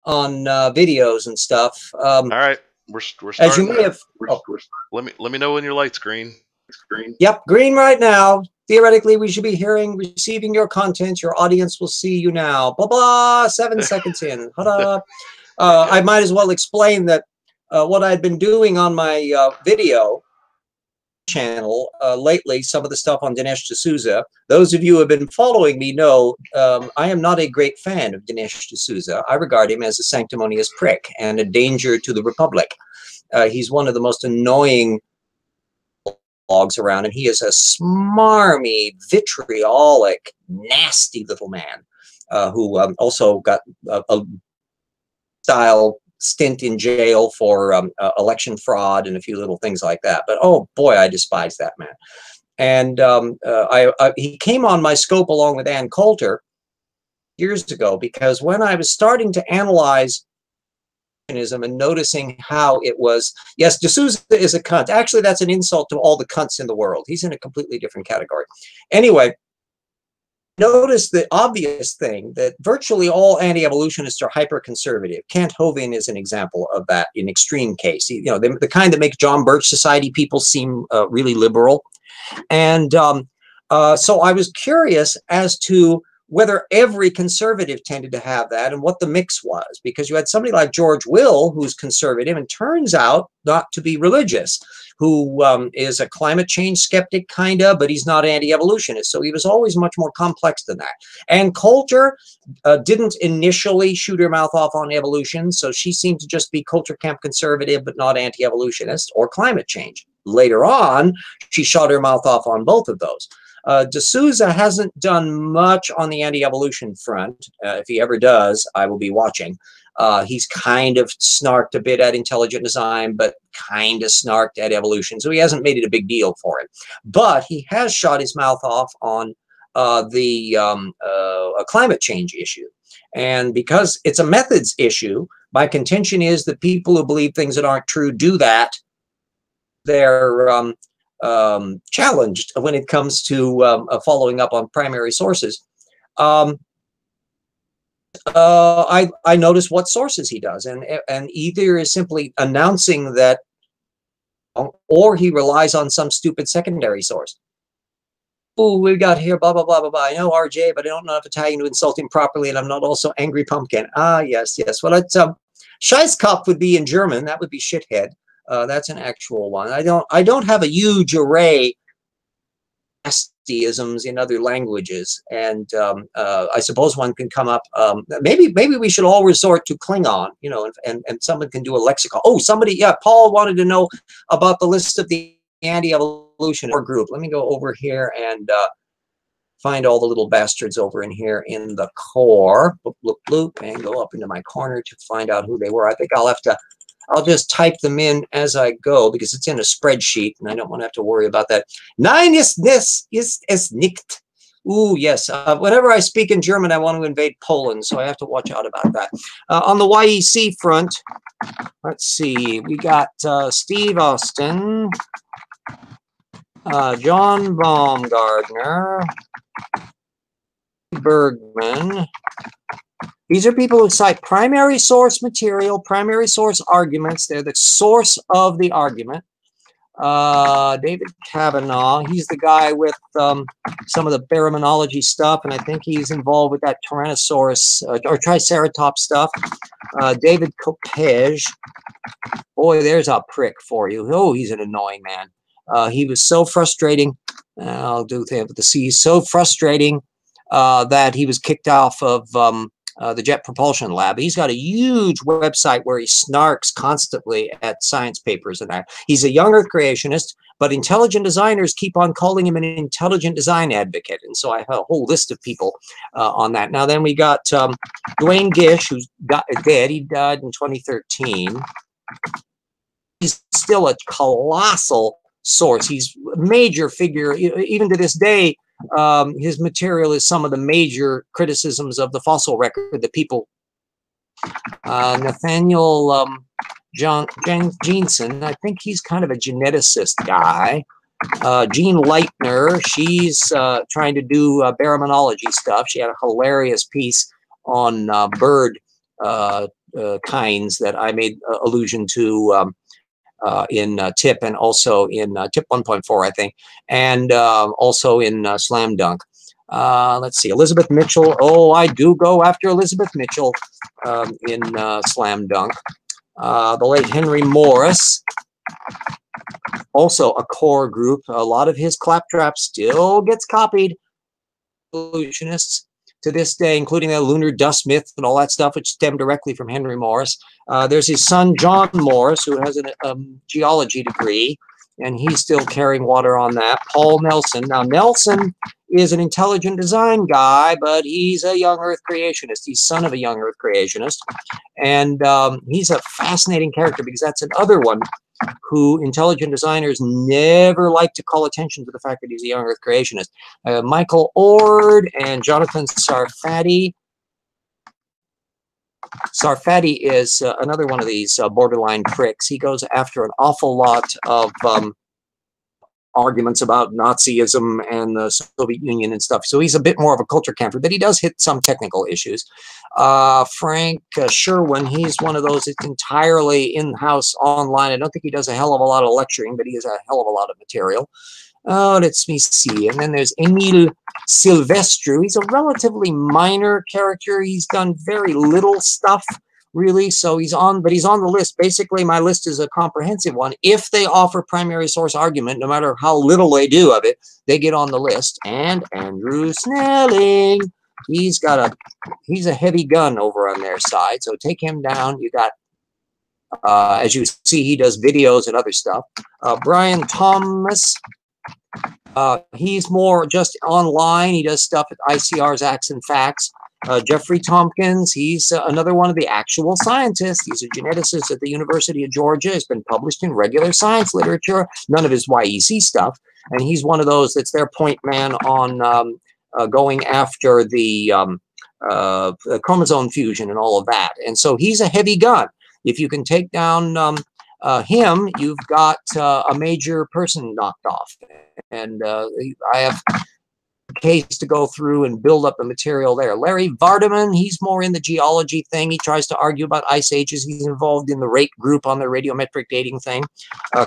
on videos and stuff. All right, we're starting. As you may have, let me know when your light's green. Yep, green right now. Theoretically, we should be receiving your content. Your audience will see you now. Blah blah. 7 seconds in. I might as well explain that what I'd been doing on my video channel lately, some of the stuff on Dinesh D'Souza. Those of you who have been following me know I am not a great fan of Dinesh D'Souza. I regard him as a sanctimonious prick and a danger to the Republic. He's one of the most annoying blogs around, and he is a smarmy, vitriolic, nasty little man who also got a style stint in jail for election fraud and a few little things like that. But oh boy, I despise that man. And he came on my scope along with Ann Coulter years ago, because when I was starting to analyze and noticing how it was, yes, D'Souza is a cunt. Actually, that's an insult to all the cunts in the world. He's in a completely different category. Anyway, notice the obvious thing that virtually all anti-evolutionists are hyper-conservative. Kent Hovind is an example of that in extreme case. You know, the kind that make John Birch Society people seem really liberal. And so I was curious as to whether every conservative tended to have that and what the mix was, because you had somebody like George Will, who's conservative and turns out not to be religious, who is a climate change skeptic, kind of, but he's not anti-evolutionist. So he was always much more complex than that. And Coulter didn't initially shoot her mouth off on evolution, so she seemed to just be Coulter camp conservative, but not anti-evolutionist or climate change. Later on, she shot her mouth off on both of those. D'Souza hasn't done much on the anti-evolution front. If he ever does, I will be watching. He's kind of snarked a bit at intelligent design, but kind of snarked at evolution. So he hasn't made it a big deal for it. But he has shot his mouth off on the climate change issue. And because it's a methods issue, my contention is that people who believe things that aren't true do that. They're challenged when it comes to following up on primary sources. I notice what sources he does, and either is simply announcing that, or he relies on some stupid secondary source. Oh, we got here, blah, blah, blah, blah, blah. I know RJ, but I don't know enough Italian to insult him properly, and I'm not also Angry Pumpkin. Ah, yes, yes. Well, it's Scheißkopf would be in German. That would be shithead. That's an actual one. I don't have a huge array of nastyisms in other languages, and I suppose one can come up. Maybe we should all resort to Klingon, you know, and someone can do a lexicon. Oh, somebody, yeah, Paul wanted to know about the list of the anti-evolution group. Let me go over here and find all the little bastards over in here in the core. Bloop, bloop, bloop, and go up into my corner to find out who they were. I think I'll just type them in as I go because it's in a spreadsheet and I don't want to have to worry about that. Nein, ist es nicht. Ooh, yes. Whenever I speak in German, I want to invade Poland, so I have to watch out about that. On the YEC front, let's see. We got Steve Austin, John Baumgartner, Bergman. These are people who cite primary source material, primary source arguments. They're the source of the argument. David Kavanaugh, he's the guy with some of the baraminology stuff, and I think he's involved with that Tyrannosaurus or Triceratops stuff. David Kopej, boy, there's a prick for you. Oh, he's an annoying man. He was so frustrating. I'll do that with the C. He's so frustrating that he was kicked off of the Jet Propulsion Lab. He's got a huge website where he snarks constantly at science papers and that. He's a young Earth creationist, but intelligent designers keep on calling him an intelligent design advocate. And so I have a whole list of people on that. Now then we got Dwayne Gish, who's dead. He died in 2013. He's still a colossal source. He's a major figure. Even to this day, his material is some of the major criticisms of the fossil record that people, Nathaniel Jensen, I think he's kind of a geneticist guy. Jean Leitner, she's trying to do baraminology stuff. She had a hilarious piece on bird kinds that I made allusion to in TIP and also in TIP 1.4, I think, and also in Slam Dunk. Let's see, Elizabeth Mitchell. Oh, I do go after Elizabeth Mitchell in Slam Dunk. The late Henry Morris, also a core group. A lot of his claptrap still gets copied. Evolutionists to this day, including the lunar dust myth and all that stuff, which stemmed directly from Henry Morris. There's his son, John Morris, who has a geology degree, and he's still carrying water on that. Paul Nelson. Now, Nelson is an intelligent design guy, but he's a young Earth creationist. He's son of a young Earth creationist. And he's a fascinating character because that's another one who intelligent designers never like to call attention to the fact that he's a young Earth creationist. Michael Ord and Jonathan Sarfati. Sarfati is another one of these borderline pricks. He goes after an awful lot of arguments about Nazism and the Soviet Union and stuff. So he's a bit more of a culture camper, but he does hit some technical issues. Frank Sherwin, he's one of those that's entirely in-house online. I don't think he does a hell of a lot of lecturing, but he has a hell of a lot of material. Let me see. And then there's Emil Silvestru. He's a relatively minor character. He's done very little stuff, really. So he's on, but he's on the list. Basically, my list is a comprehensive one. If they offer primary source argument, no matter how little they do of it, they get on the list. And Andrew Snelling, he's a heavy gun over on their side. So take him down. You got, as you see, he does videos and other stuff. Brian Thomas. He's more just online. He does stuff at ICR's Acts and Facts. Jeffrey Tompkins, he's another one of the actual scientists. He's a geneticist at the University of Georgia. He's been published in regular science literature, none of his YEC stuff. And he's one of those that's their point man on going after the chromosome fusion and all of that. And so he's a heavy gun. If you can take down him, you've got a major person knocked off. And I have a case to go through and build up the material there. Larry Vardaman, he's more in the geology thing. He tries to argue about ice ages. He's involved in the rate group on the radiometric dating thing.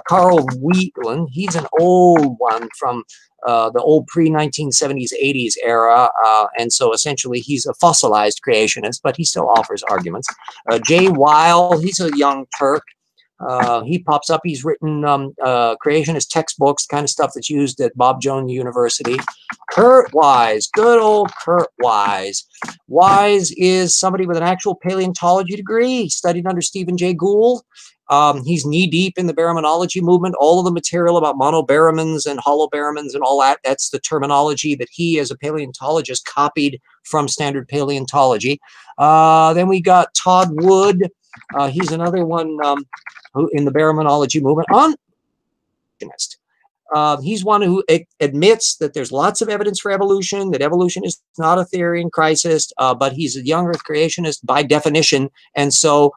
Carl Wheatland, he's an old one from the old pre-1970s, 80s era. And so essentially he's a fossilized creationist, but he still offers arguments. Jay Weil, he's a young Turk. He pops up. He's written creationist textbooks, kind of stuff that's used at Bob Jones University. Kurt Wise, good old Kurt Wise. Wise is somebody with an actual paleontology degree. He studied under Stephen Jay Gould. He's knee-deep in the baraminology movement. All of the material about monobaramins and holobaramins and all that, that's the terminology that he, as a paleontologist, copied from standard paleontology. Then we got Todd Wood. He's another one who in the baraminology movement. He's one who admits that there's lots of evidence for evolution, that evolution is not a theory in crisis, but he's a young Earth creationist by definition. And so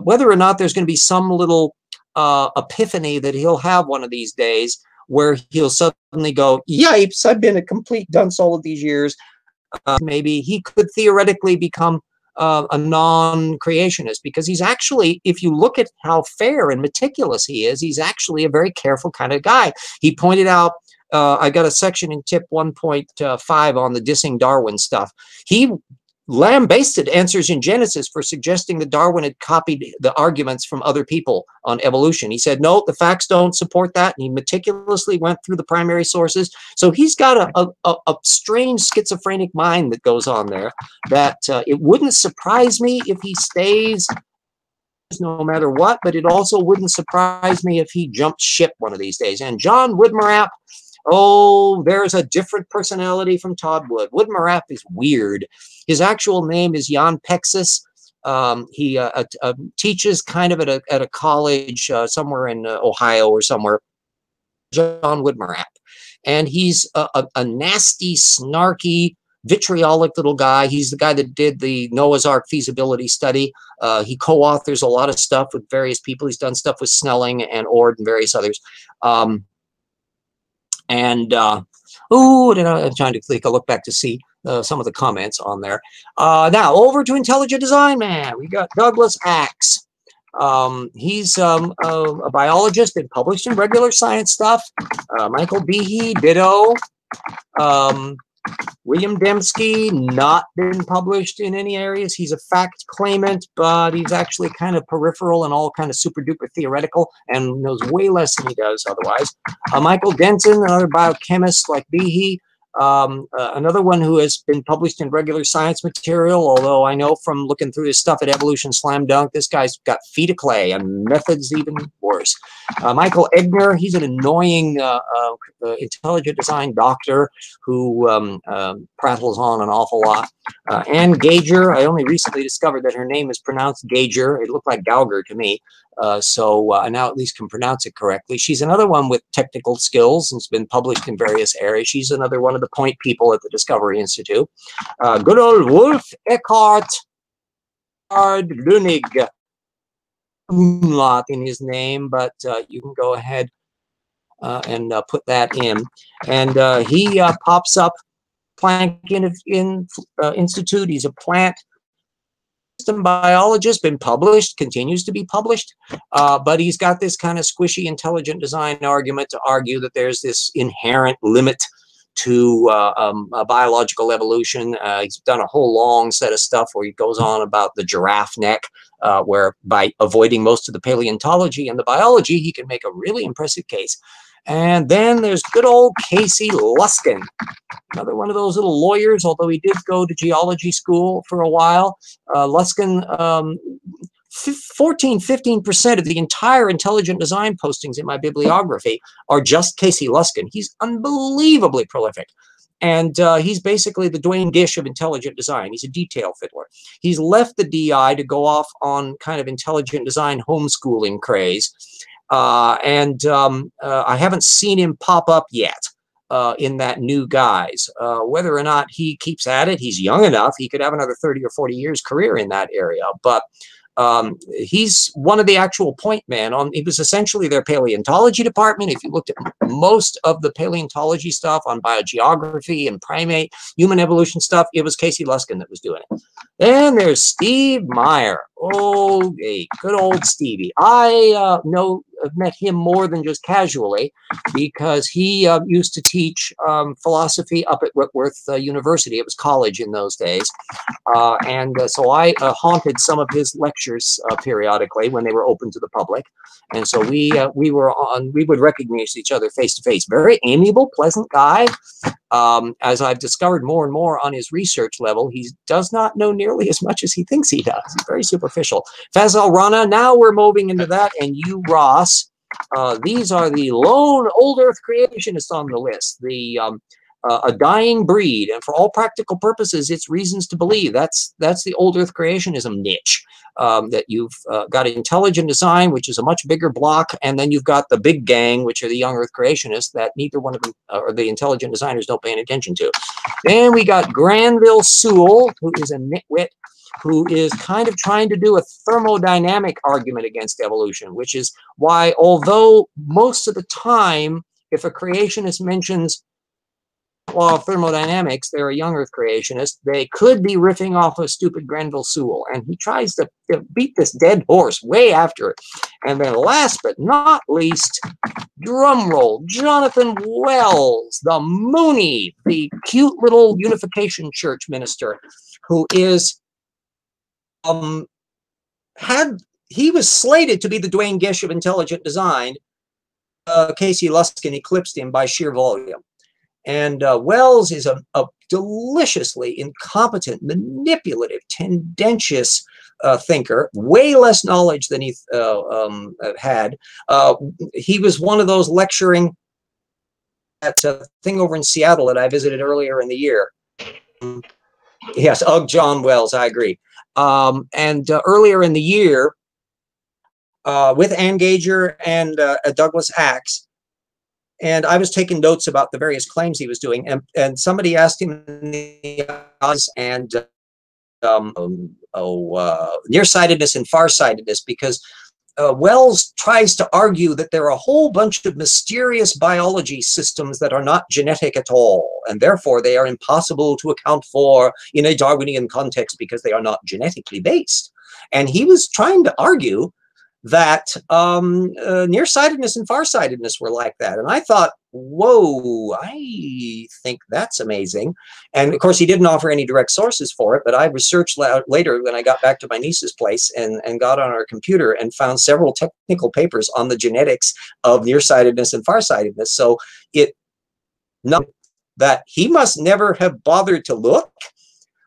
whether or not there's going to be some little epiphany that he'll have one of these days where he'll suddenly go, yipes, I've been a complete dunce all of these years. Maybe he could theoretically become a non-creationist, because he's actually, if you look at how fair and meticulous he is, he's actually a very careful kind of guy. He pointed out, I got a section in tip 1.5 on the dissing Darwin stuff. He lambasted Answers in Genesis for suggesting that Darwin had copied the arguments from other people on evolution. He said, no, the facts don't support that. And he meticulously went through the primary sources. So he's got a strange schizophrenic mind that goes on there that it wouldn't surprise me if he stays no matter what, but it also wouldn't surprise me if he jumped ship one of these days. And John Woodmarapp, oh, there's a different personality from Todd Wood. Woodmarapp is weird. His actual name is Jan Pexis. He teaches kind of at a college somewhere in Ohio or somewhere. John Woodmarapp. And he's a nasty, snarky, vitriolic little guy. He's the guy that did the Noah's Ark feasibility study. He co-authors a lot of stuff with various people. He's done stuff with Snelling and Ord and various others. I'm trying to take a look back to see. some of the comments on there. Now over to Intelligent Design Man. We got Douglas Axe. He's a biologist and published in regular science stuff. Michael Behe, ditto. William Dembski, not been published in any areas. He's a fact claimant, but he's actually kind of peripheral and all kind of super duper theoretical and knows way less than he does otherwise. Michael Denson, another biochemist like Behe. Another one who has been published in regular science material, although I know from looking through his stuff at Evolution Slam Dunk, this guy's got feet of clay and methods even worse. Michael Egner, he's an annoying intelligent design doctor who prattles on an awful lot. Ann Gauger, I only recently discovered that her name is pronounced Gauger. It looked like Gauger to me. So I now at least can pronounce it correctly. She's another one with technical skills and has been published in various areas. She's another one of the point people at the Discovery Institute. Good old Wolf Eckhart Lunig, umlaut in his name, but you can go ahead and put that in. And he pops up Planck Institute. He's a plant system biologist, been published, continues to be published, but he's got this kind of squishy intelligent design argument to argue that there's this inherent limit to biological evolution. He's done a whole long set of stuff where he goes on about the giraffe neck, where by avoiding most of the paleontology and the biology, he can make a really impressive case. And then there's good old Casey Luskin, another one of those little lawyers, although he did go to geology school for a while. Luskin, 15% of the entire intelligent design postings in my bibliography are just Casey Luskin. He's unbelievably prolific. And he's basically the Dwayne Gish of intelligent design. He's a detail fiddler. He's left the DI to go off on kind of intelligent design homeschooling craze. I haven't seen him pop up yet in that New Guys. Whether or not he keeps at it, he's young enough. He could have another 30 or 40 years career in that area. But he's one of the actual point men. He was essentially their paleontology department. If you looked at most of the paleontology stuff on biogeography and primate, human evolution stuff, it was Casey Luskin that was doing it. Then there's Steve Meyer. Oh, hey, good old Stevie. I have met him more than just casually because he used to teach philosophy up at Whitworth University. It was college in those days. So I haunted some of his lectures periodically when they were open to the public. And so we would recognize each other face to face. Very amiable, pleasant guy. As I've discovered more and more on his research level, he does not know nearly as much as he thinks he does. He's very superficial. Fazal Rana, now we're moving into that, and you, Ross. These are the lone old Earth creationists on the list. A dying breed, and for all practical purposes, it's reasons to believe that's the old Earth creationism niche. That you've got intelligent design, which is a much bigger block, and then you've got the big gang, which are the young Earth creationists that neither one of them or the intelligent designers don't pay any attention to. Then we got Granville Sewell, who is a nitwit, who is kind of trying to do a thermodynamic argument against evolution, which is why, although most of the time, if a creationist mentions law of thermodynamics, they're a young Earth creationist, they could be riffing off of stupid Granville Sewell, and he tries to beat this dead horse way after it. And then last but not least, drum roll, Jonathan Wells, the Mooney, the cute little Unification Church minister, who is he was slated to be the Dwayne Gish of intelligent design. Casey Luskin eclipsed him by sheer volume. And Wells is a deliciously incompetent, manipulative, tendentious thinker, way less knowledge than he had. He was one of those lecturing at a thing over in Seattle that I visited earlier in the year. Yes, John Wells, I agree. Earlier in the year, with Ann Gauger and Douglas Axe, and I was taking notes about the various claims he was doing, and somebody asked him nearsightedness and farsightedness, because Wells tries to argue that there are a whole bunch of mysterious biology systems that are not genetic at all, and therefore they are impossible to account for in a Darwinian context because they are not genetically based. And he was trying to argue that nearsightedness and farsightedness were like that. And I thought, whoa, I think that's amazing. And of course, he didn't offer any direct sources for it, but I researched later when I got back to my niece's place and got on our computer and found several technical papers on the genetics of nearsightedness and farsightedness. So it noted that he must never have bothered to look,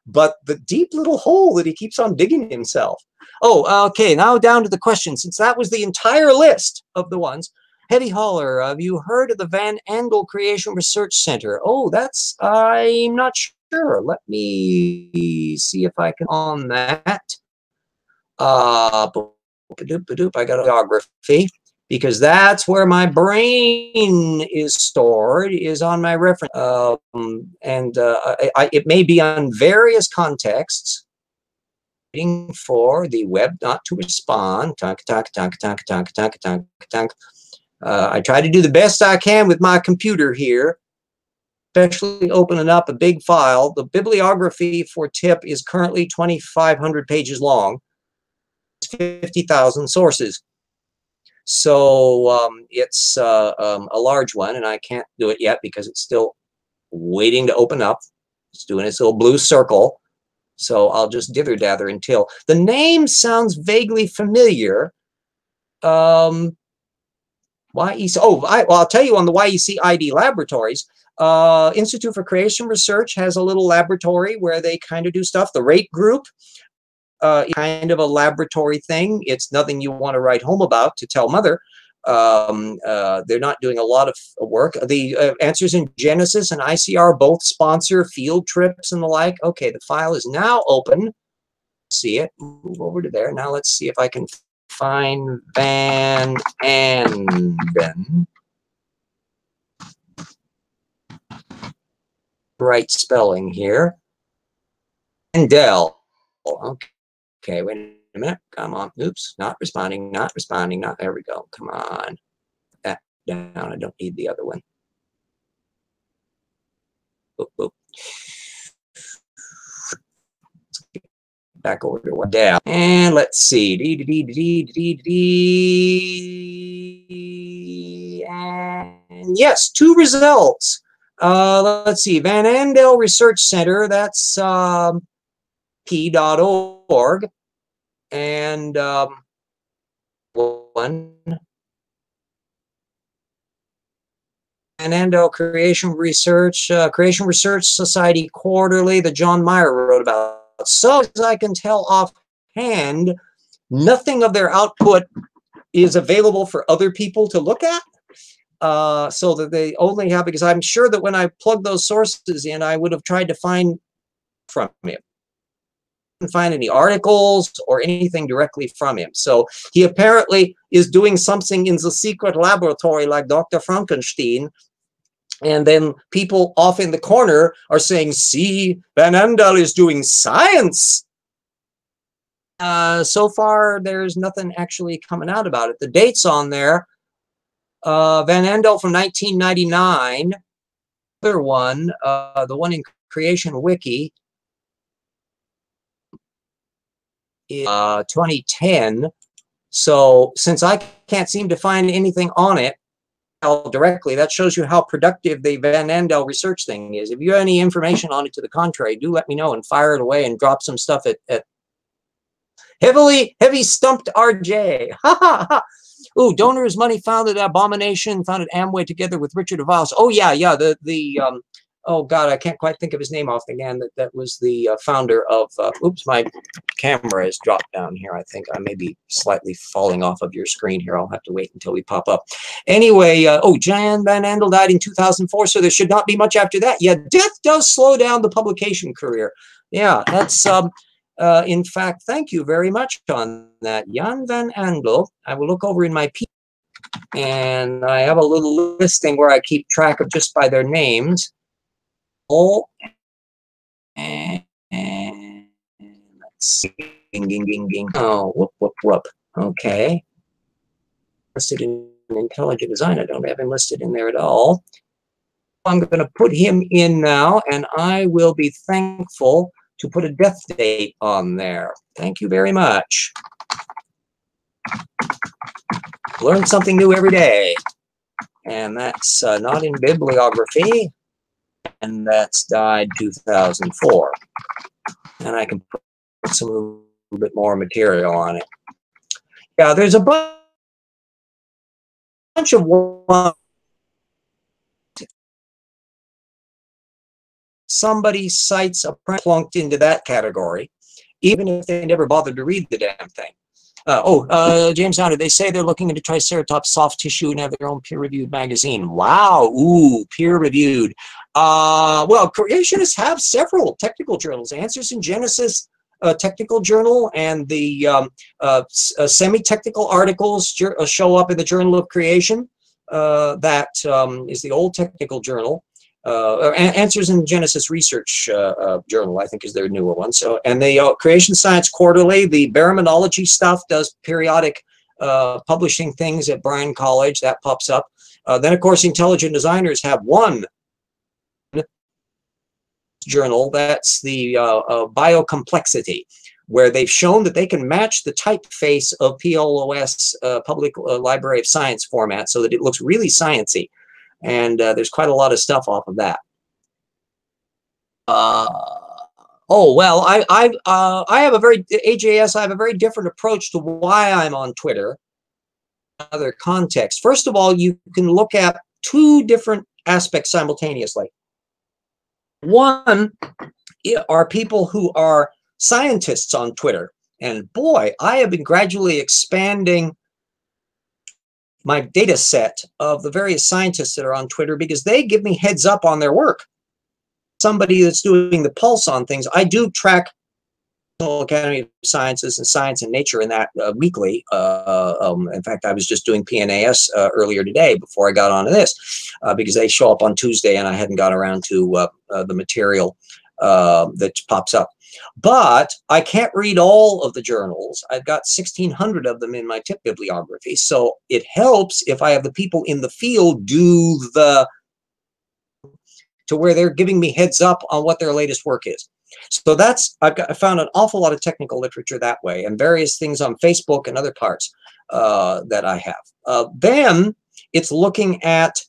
but the deep little hole that he keeps on digging himself. Oh, okay, now down to the question. Since that was the entire list of the ones. Heavy Hauler, have you heard of the Van Andel Creation Research Center? Oh, that's, I'm not sure. Let me see if I can on that. I got geography, because that's where my brain is stored, is on my reference. It may be on various contexts. Waiting for the web not to respond. I try to do the best I can with my computer here, especially opening up a big file. The bibliography for TIP is currently 2,500 pages long. It's 50,000 sources. So it's a large one, and I can't do it yet because it's still waiting to open up. It's doing its little blue circle. So I'll just dither-dather until. The name sounds vaguely familiar. YEC. Oh, I'll tell you on the YEC ID laboratories. Institute for Creation Research has a little laboratory where they kind of do stuff. The rate group, kind of a laboratory thing. It's nothing you want to write home about to tell mother. They're not doing a lot of work. The Answers in Genesis and ICR both sponsor field trips and the like. Okay, the file is now open. See it. Move over to there. Now let's see if I can find Van Anden. Right spelling here. Andel. Okay, wait a minute. Come on. Oops, not responding, not responding, not. There we go. Come on. That down. I don't need the other one. Boop, boop. Back over to one down. And let's see. And yes, 2 results. Let's see. Van Andel Research Center. That's p.org. And one. Van Andel Creation Research Society Quarterly that John Meyer wrote about. So as I can tell offhand, nothing of their output is available for other people to look at. So that they only have, because I'm sure that when I plug those sources in, I would have tried to find from him. Find any articles or anything directly from him. So he apparently is doing something in the secret laboratory like Dr. Frankenstein. And then people off in the corner are saying, see, Van Andel is doing science. So far, there's nothing actually coming out about it. The dates on there, Van Andel from 1999. Other one, the one in Creation Wiki, 2010. So since I can't seem to find anything on it directly, that shows you how productive the Van Andel research thing is. If you have any information on it to the contrary, do let me know and fire it away and drop some stuff at heavy stumped RJ. Ha ha ha. Ooh, donors money founded Abomination, founded Amway together with Richard Avalos. Oh yeah, oh God, I can't quite think of his name offhand. That was the founder of, oops, my camera has dropped down here. I think I may be slightly falling off of your screen here. I'll have to wait until we pop up. Anyway, oh, Jan Van Andel died in 2004, so there should not be much after that. Yeah, death does slow down the publication career. Yeah, that's, in fact, thank you very much on that. Jan Van Andel, I will look over in my P, and I have a little listing where I keep track of just by their names. And let's see. Oh, whoop, whoop, whoop. Okay. listed in intelligent design. I don't have him listed in there at all. I'm going to put him in now, and I will be thankful to put a death date on there. Thank you very much. Learn something new every day. And that's not in bibliography, and that's died 2004. And I can put some a little bit more material on it. Yeah, there's a bunch of ones. Somebody cites a print plunked into that category, even if they never bothered to read the damn thing. James Downard, they say they're looking into Triceratops soft tissue and have their own peer-reviewed magazine. Wow, ooh, peer-reviewed. Well, creationists have several technical journals. Answers in Genesis technical journal, and the semi-technical articles show up in the Journal of Creation. That is the old technical journal. Answers in Genesis Research Journal, I think, is their newer one. So, and the Creation Science Quarterly, the baraminology stuff does periodic publishing things at Bryan College. That pops up. Then, of course, intelligent designers have one journal. That's the Biocomplexity, where they've shown that they can match the typeface of PLOS, Public Library of Science format, so that it looks really sciencey. And there's quite a lot of stuff off of that. Oh, well, I have a very, AJS, I have a very different approach to why I'm on Twitter. Other context. First of all, you can look at two different aspects simultaneously. One are people who are scientists on Twitter. And boy, I have been gradually expanding my data set of the various scientists that are on Twitter, because they give me heads up on their work. Somebody that's doing the pulse on things. I do track National Academy of Sciences and Science and Nature in that weekly. In fact, I was just doing PNAS earlier today before I got onto this, because they show up on Tuesday and I hadn't got around to the material that pops up. But I can't read all of the journals. I've got 1,600 of them in my tip bibliography. So it helps if I have the people in the field do the, to where they're giving me heads up on what their latest work is. So that's, I found an awful lot of technical literature that way, and various things on Facebook and other parts that I have. Then it's looking at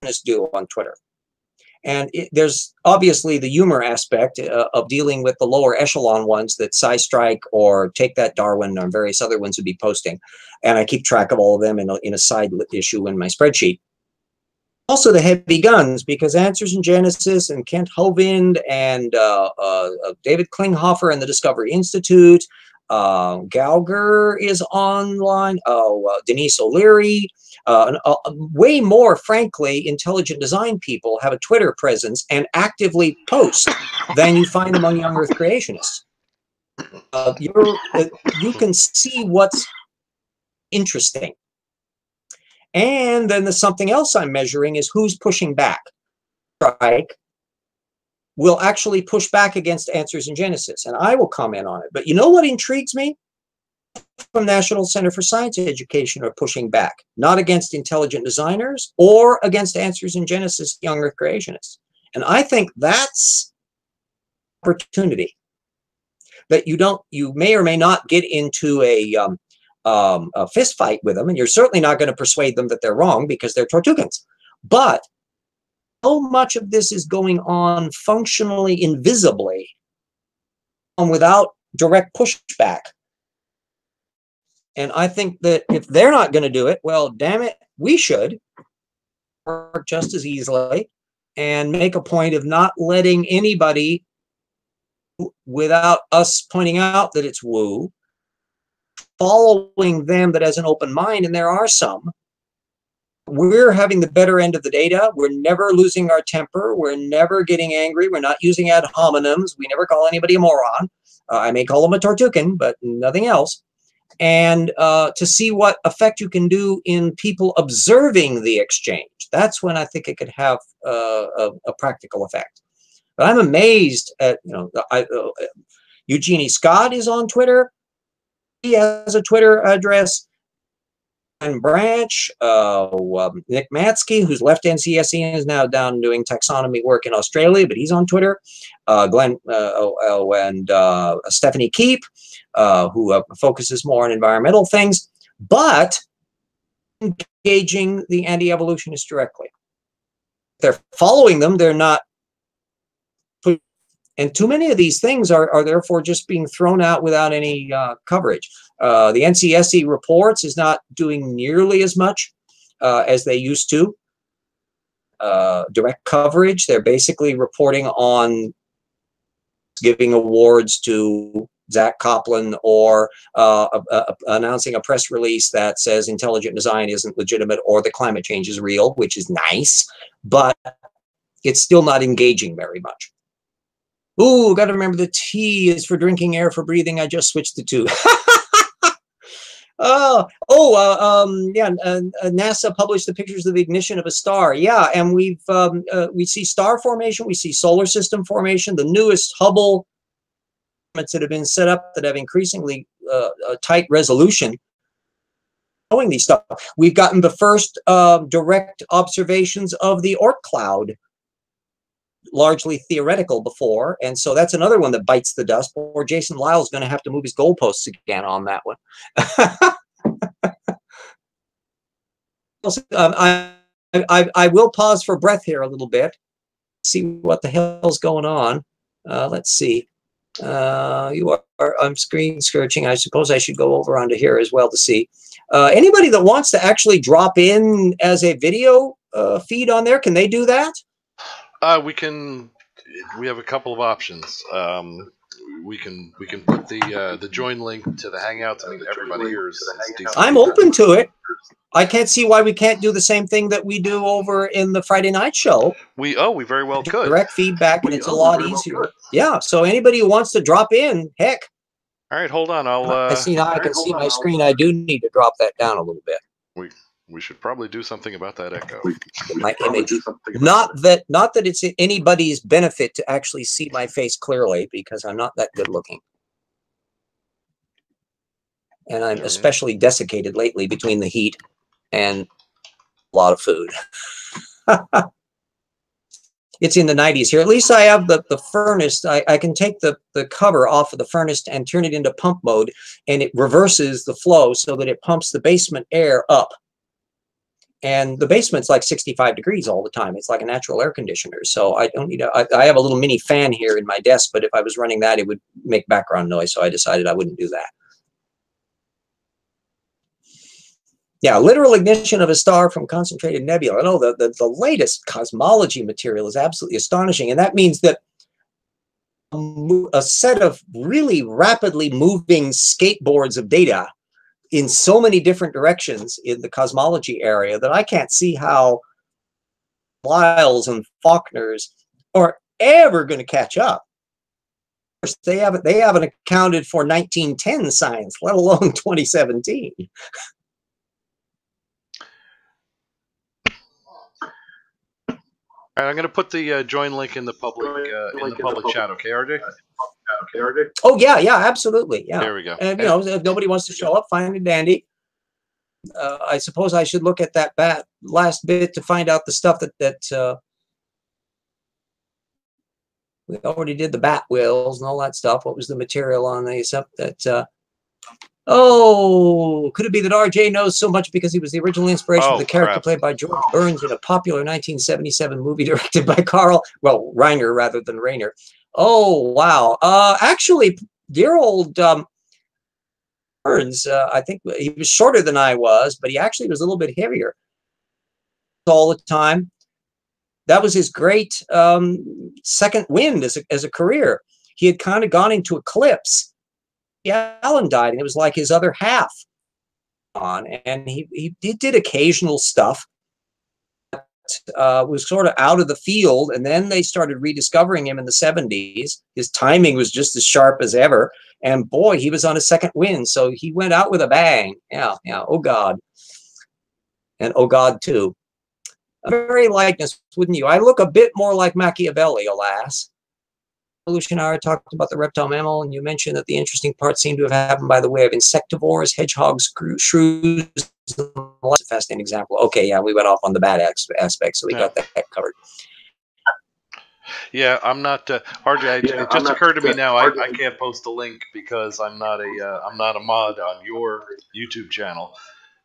this do on Twitter. And there's obviously the humor aspect of dealing with the lower echelon ones that SciStrike or Take That Darwin or various other ones would be posting. And I keep track of all of them in a side issue in my spreadsheet. Also the heavy guns, because Answers in Genesis and Kent Hovind and David Klinghoffer and the Discovery Institute, Gauger is online, Denise O'Leary, way more, frankly, intelligent design people have a Twitter presence and actively post than you find among young Earth creationists. You can see what's interesting. And then there's something else I'm measuring is who's pushing back. Strike will actually push back against Answers in Genesis, and I will comment on it. But you know what intrigues me? From National Center for Science Education are pushing back, not against intelligent designers or against Answers in Genesis, young Earth creationists. And I think that's opportunity that you may or may not get into a fist fight with them, and you're certainly not going to persuade them that they're wrong because they're Tortugans. But so much of this is going on functionally, invisibly, without direct pushback. And I think that if they're not going to do it, well, damn it, we should work just as easily and make a point of not letting anybody, without us pointing out that it's woo, following them that has an open mind, and there are some. We're having the better end of the data. We're never losing our temper. We're never getting angry. We're not using ad hominems. We never call anybody a moron. I may call them a Tortugan, but nothing else. And to see what effect you can do in people observing the exchange. That's when I think it could have a practical effect. But I'm amazed at, Eugenie Scott is on Twitter. He has a Twitter address. Branch, Nick Matsky, who's left NCSE and is now down doing taxonomy work in Australia, but he's on Twitter. Glenn and Stephanie Keep, who focuses more on environmental things, but engaging the anti-evolutionists directly. They're following them, they're not. And too many of these things are therefore just being thrown out without any coverage. The NCSE reports is not doing nearly as much as they used to. Direct coverage, they're basically reporting on giving awards to Zach Copeland or announcing a press release that says intelligent design isn't legitimate or that climate change is real, which is nice, but it's still not engaging very much. Ooh, got to remember the T is for drinking, air for breathing. I just switched the two. NASA published the pictures of the ignition of a star. Yeah, and we see star formation, we see solar system formation. The newest Hubble that have been set up that have increasingly tight resolution showing these stuff. We've gotten the first direct observations of the Oort cloud, largely theoretical before, and so that's another one that bites the dust. Or Jason Lyle's going to have to move his goalposts again on that one. I will pause for breath here a little bit, see what the hell's going on. Let's see. I'm screen searching. I suppose I should go over onto here as well to see. Anybody that wants to actually drop in as a video feed on there, can they do that? We have a couple of options. We can put the join link to the Hangout to make everybody here is I'm open to it. I can't see why we can't do the same thing that we do over in the Friday night show. We very well could. Direct feedback, and it's a lot easier. Yeah, so anybody who wants to drop in, heck. All right, hold on. I see now. I can see my screen. I do need to drop that down a little bit. We should probably do something about that echo. My image. Not that it's anybody's benefit to actually see my face clearly, because I'm not that good looking. And I'm especially desiccated lately between the heat and a lot of food. It's in the 90s here. At least I have the furnace. I can take the cover off of the furnace and turn it into pump mode, and it reverses the flow so that it pumps the basement air up. And the basement's like 65 degrees all the time. It's like a natural air conditioner. So I don't need I have a little mini fan here in my desk, but if I was running that, it would make background noise. So I decided I wouldn't do that. Yeah, literal ignition of a star from concentrated nebula. No, the latest cosmology material is absolutely astonishing. And that means that a set of really rapidly moving skateboards of data in so many different directions in the cosmology area that I can't see how Lyles and Faulkners are ever going to catch up. They haven't accounted for 1910 science, let alone 2017. All right, I'm going to put the join link in the public chat. Okay, RJ? Oh yeah, absolutely. Yeah. There we go. And if nobody wants to show up, fine and dandy. I suppose I should look at that last bit to find out the stuff that we already did, the bat wheels and all that stuff. What was the material on these? Could it be that RJ knows so much because he was the original inspiration for the character played by George Burns in a popular 1977 movie directed by Reiner rather than Rayner? Oh, wow. Actually, dear old Burns, I think he was shorter than I was, but he actually was a little bit heavier all the time. That was his great second wind as a career. He had kind of gone into eclipse. Allen died, and it was like his other half on, and he did occasional stuff that was sort of out of the field, and then they started rediscovering him in the 70s. His timing was just as sharp as ever, and boy, he was on a second wind, so he went out with a bang. Yeah, oh God. And oh God, too. A very likeness, wouldn't you? I look a bit more like Machiavelli, alas. Evolutionary talked about the reptile mammal, and you mentioned that the interesting parts seem to have happened by the way of insectivores, hedgehogs, shrews, That's a fascinating example. Okay, yeah, we went off on the bad aspect, so we got that covered. Yeah, I'm not RJ. It just occurred to me now. I can't post a link because I'm not a mod on your YouTube channel.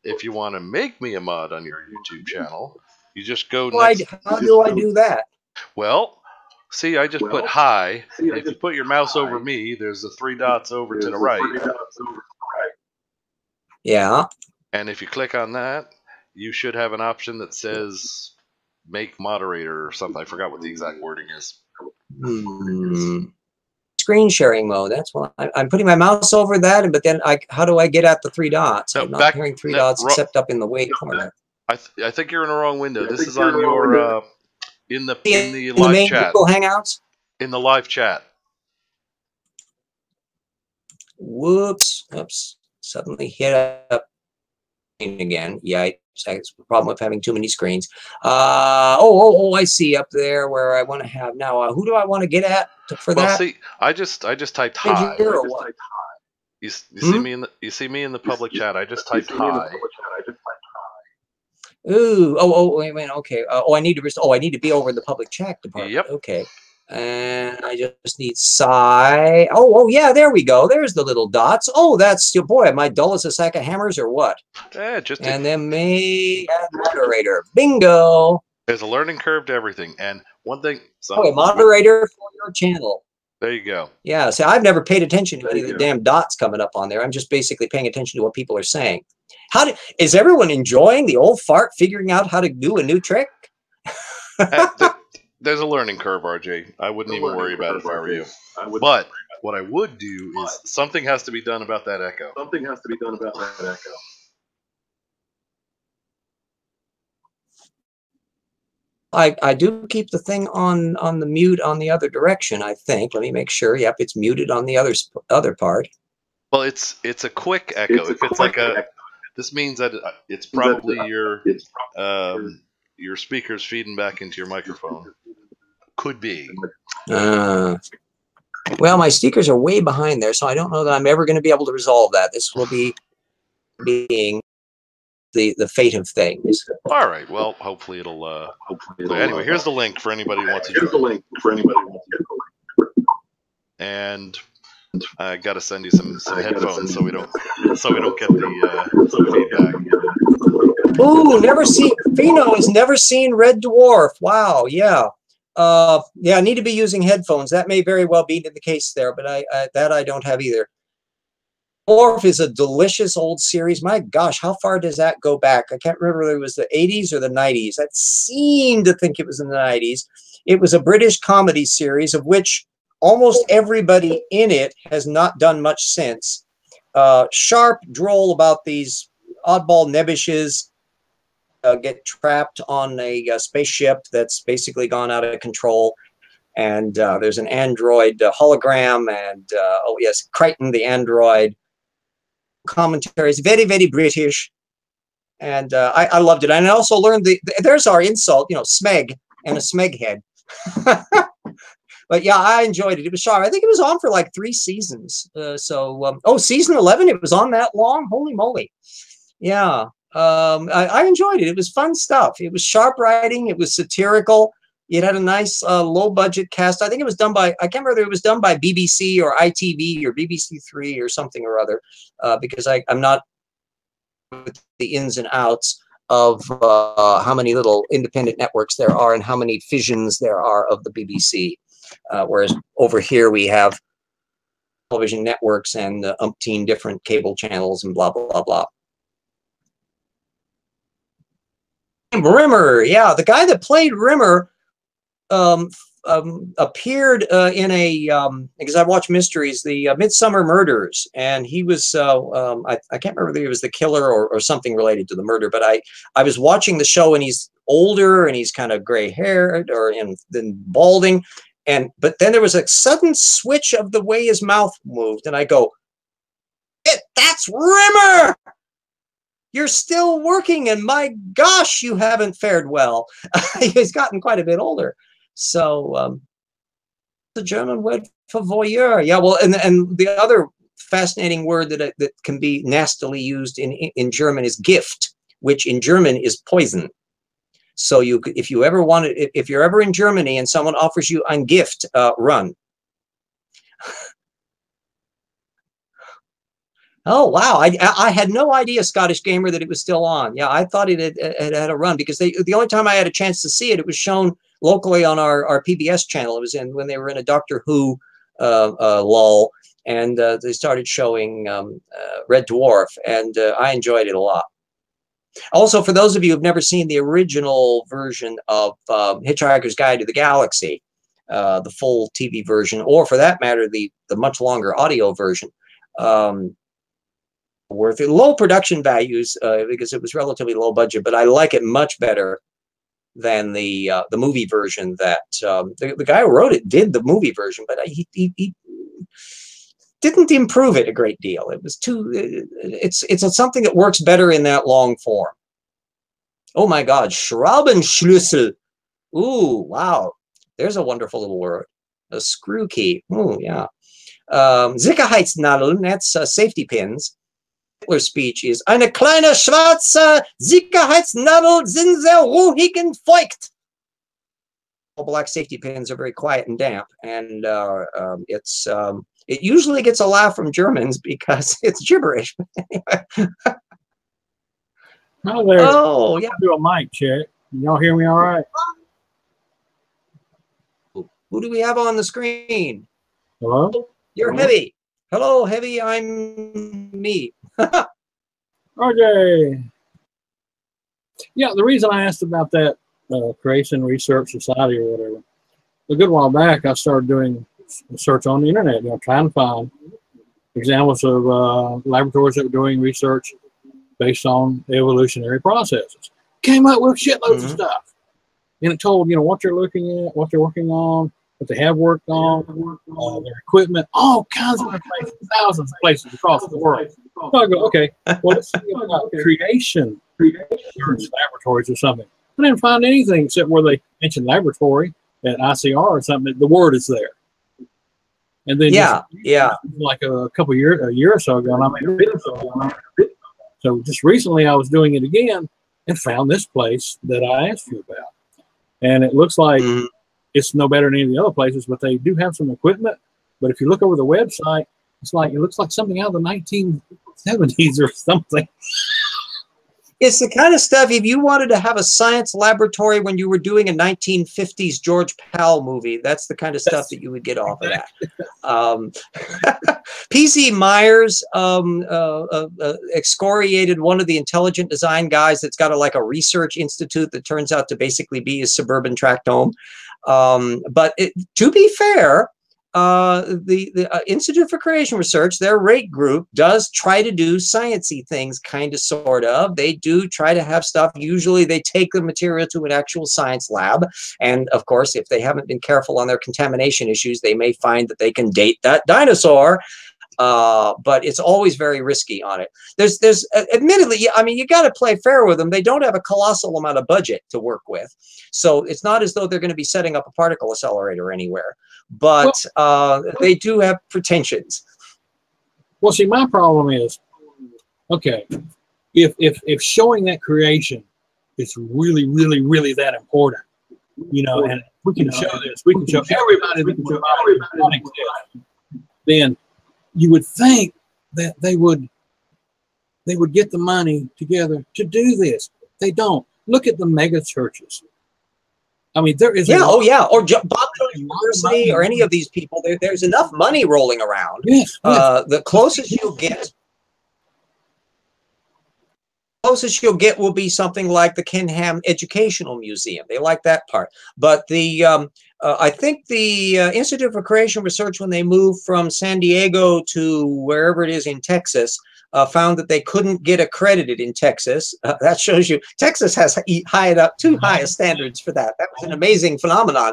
If you want to make me a mod on your YouTube channel, you just go next. How do I do that? Well, see, I just put hi. If you put your mouse over me, there's the 3 dots over to the right. Yeah. And if you click on that, you should have an option that says make moderator or something. I forgot what the exact wording is. Screen sharing mode. That's what I'm putting my mouse over that, but then how do I get at the 3 dots? I'm not hearing 3 dots except up in the way corner. I think you're in the wrong window. This is on your in the live main chat. Google Hangouts. In the live chat. Whoops! Oops! Suddenly hit up again. Yeah, it's the problem with having too many screens. I see up there where I want to have now. Who do I want to get at for that? Well, see, I just typed hi. You see me in the public chat. I just typed hi. Ooh, wait a minute. Okay. I need to be over in the public chat department. Yep. Okay. And I just need Sci. Yeah, there we go. There's the little dots. Oh, that's your boy. Am I dull as a sack of hammers or what? And then add moderator. Bingo. There's a learning curve to everything. And one thing. Moderator for your channel. There you go. Yeah. See, I've never paid attention to any of the damn dots coming up on there. I'm just basically paying attention to what people are saying. Is everyone enjoying the old fart figuring out how to do a new trick? There's a learning curve, RJ. I wouldn't even worry about it if I were you. But what I would do is something has to be done about that echo. I do keep the thing on the mute on the other direction, I think. Let me make sure. Yep, it's muted on the other part. Well, it's a quick echo. If it's like this means that it's probably your speakers feeding back into your microphone. Could be. Well, my speakers are way behind there, so I don't know that I'm ever going to be able to resolve that. This will be being the fate of things. All right. Well, hopefully it'll. Anyway, here's the link for anybody who wants to join. And I got to send you some headphones so we don't get the feedback. Ooh, Fino has never seen Red Dwarf. Wow. Yeah. I need to be using headphones. That may very well be the case there, but I don't have either. Dwarf is a delicious old series. My gosh, how far does that go back? I can't remember whether it was the 80s or the 90s. I seem to think it was in the 90s. It was a British comedy series of which almost everybody in it has not done much since. Sharp, droll about these oddball nebbishes get trapped on a spaceship that's basically gone out of control. And there's an android hologram and, Crichton the android. Commentaries, very, very British. And I loved it. And I also learned there's our insult, smeg and a smeg head. But yeah, I enjoyed it. It was sharp. I think it was on for like 3 seasons. Season 11, it was on that long? Holy moly. Yeah. I enjoyed it. It was fun stuff. It was sharp writing. It was satirical. It had a nice low budget cast. I think it was done by, I can't remember if it was done by BBC or ITV or BBC Three or something or other, because I'm not with the ins and outs of how many little independent networks there are and how many fissions there are of the BBC. Whereas over here we have television networks and umpteen different cable channels and blah, blah, blah. Rimmer, yeah, the guy that played Rimmer appeared in because I watch mysteries, the Midsummer Murders, and he was I can't remember if he was the killer or something related to the murder, but I was watching the show and he's older and he's kind of gray haired and then balding, but then there was a sudden switch of the way his mouth moved, and I go, that's Rimmer! You're still working, and my gosh, you haven't fared well. He's gotten quite a bit older. So the German word for voyeur. Yeah, well, and the other fascinating word that can be nastily used in German is gift. which in German is poison. So you, if you ever want to, if you're ever in Germany and someone offers you ein Gift, run. Oh wow! I had no idea, Scottish Gamer, that it was still on. Yeah, I thought it had a run because the only time I had a chance to see it, it was shown locally on our PBS channel. It was in when they were in a Doctor Who lull, and they started showing Red Dwarf, and I enjoyed it a lot. Also, for those of you who've never seen the original version of Hitchhiker's Guide to the Galaxy, the full TV version, or for that matter, the much longer audio version. Worth it. Low production values because it was relatively low budget, but I like it much better than the movie version that the guy who wrote it did the movie version, but he didn't improve it a great deal. It was too. It's something that works better in that long form. Oh my God, Schraubenschlüssel. Ooh, wow. There's a wonderful little word. A screw key. Oh yeah. Sicherheitsnadeln. That's safety pins. Hitler's speech is eine kleine schwarze Sicherheitsnadel sind sehr ruhig und feucht. All black safety pins are very quiet and damp, and it usually gets a laugh from Germans because it's gibberish. Hello there. Oh yeah. Do a mic check. Y'all hear me all right? Who do we have on the screen? Hello? You're Heavy. Hello, Heavy. I'm me. RJ. Yeah, the reason I asked about that Creation Research Society or whatever, a good while back I started doing search on the internet, trying to find examples of laboratories that were doing research based on evolutionary processes. Came up with shitloads of stuff. And it told, what you're looking at, what they're working on, what they have worked on, their equipment, all kinds of places, thousands of places across the world. So I go, okay, well, let's see about creation laboratories or something. I didn't find anything except where they mentioned laboratory at ICR or something. The word is there. And then like a year or so ago, so just recently I was doing it again and found this place that I asked you about. And it looks like it's no better than any of the other places, but they do have some equipment. But if you look over the website, it looks like something out of the 1970s or something. It's the kind of stuff, if you wanted to have a science laboratory when you were doing a 1950s George Powell movie, that's the kind of stuff that you would get off of that. P.C. Myers excoriated one of the intelligent design guys that's got a research institute that turns out to basically be a suburban tract home. But to be fair, the Institute for Creation Research, their rate group, does try to do science-y things, kind of, sort of. They do try to have stuff. Usually they take the material to an actual science lab. And of course, if they haven't been careful on their contamination issues, they may find that they can date that dinosaur. But it's always very risky on it. There's admittedly, I mean, you got to play fair with them. They don't have a colossal amount of budget to work with. So it's not as though they're going to be setting up a particle accelerator anywhere. But they do have pretensions. Well, see, my problem is, okay, if showing that creation is really, really, really that important, and we can show this, we can show everybody, then you would think that they would get the money together to do this. They don't. Look at the mega churches. I mean, there is or Bob University or any of these people. There's enough money rolling around. Yes. The closest you'll get will be something like the Kenham Educational Museum. They like that part. But the I think the Institute for Creation Research, when they moved from San Diego to wherever it is in Texas, found that they couldn't get accredited in Texas. That shows you Texas has too high standards for that. That was an amazing phenomenon.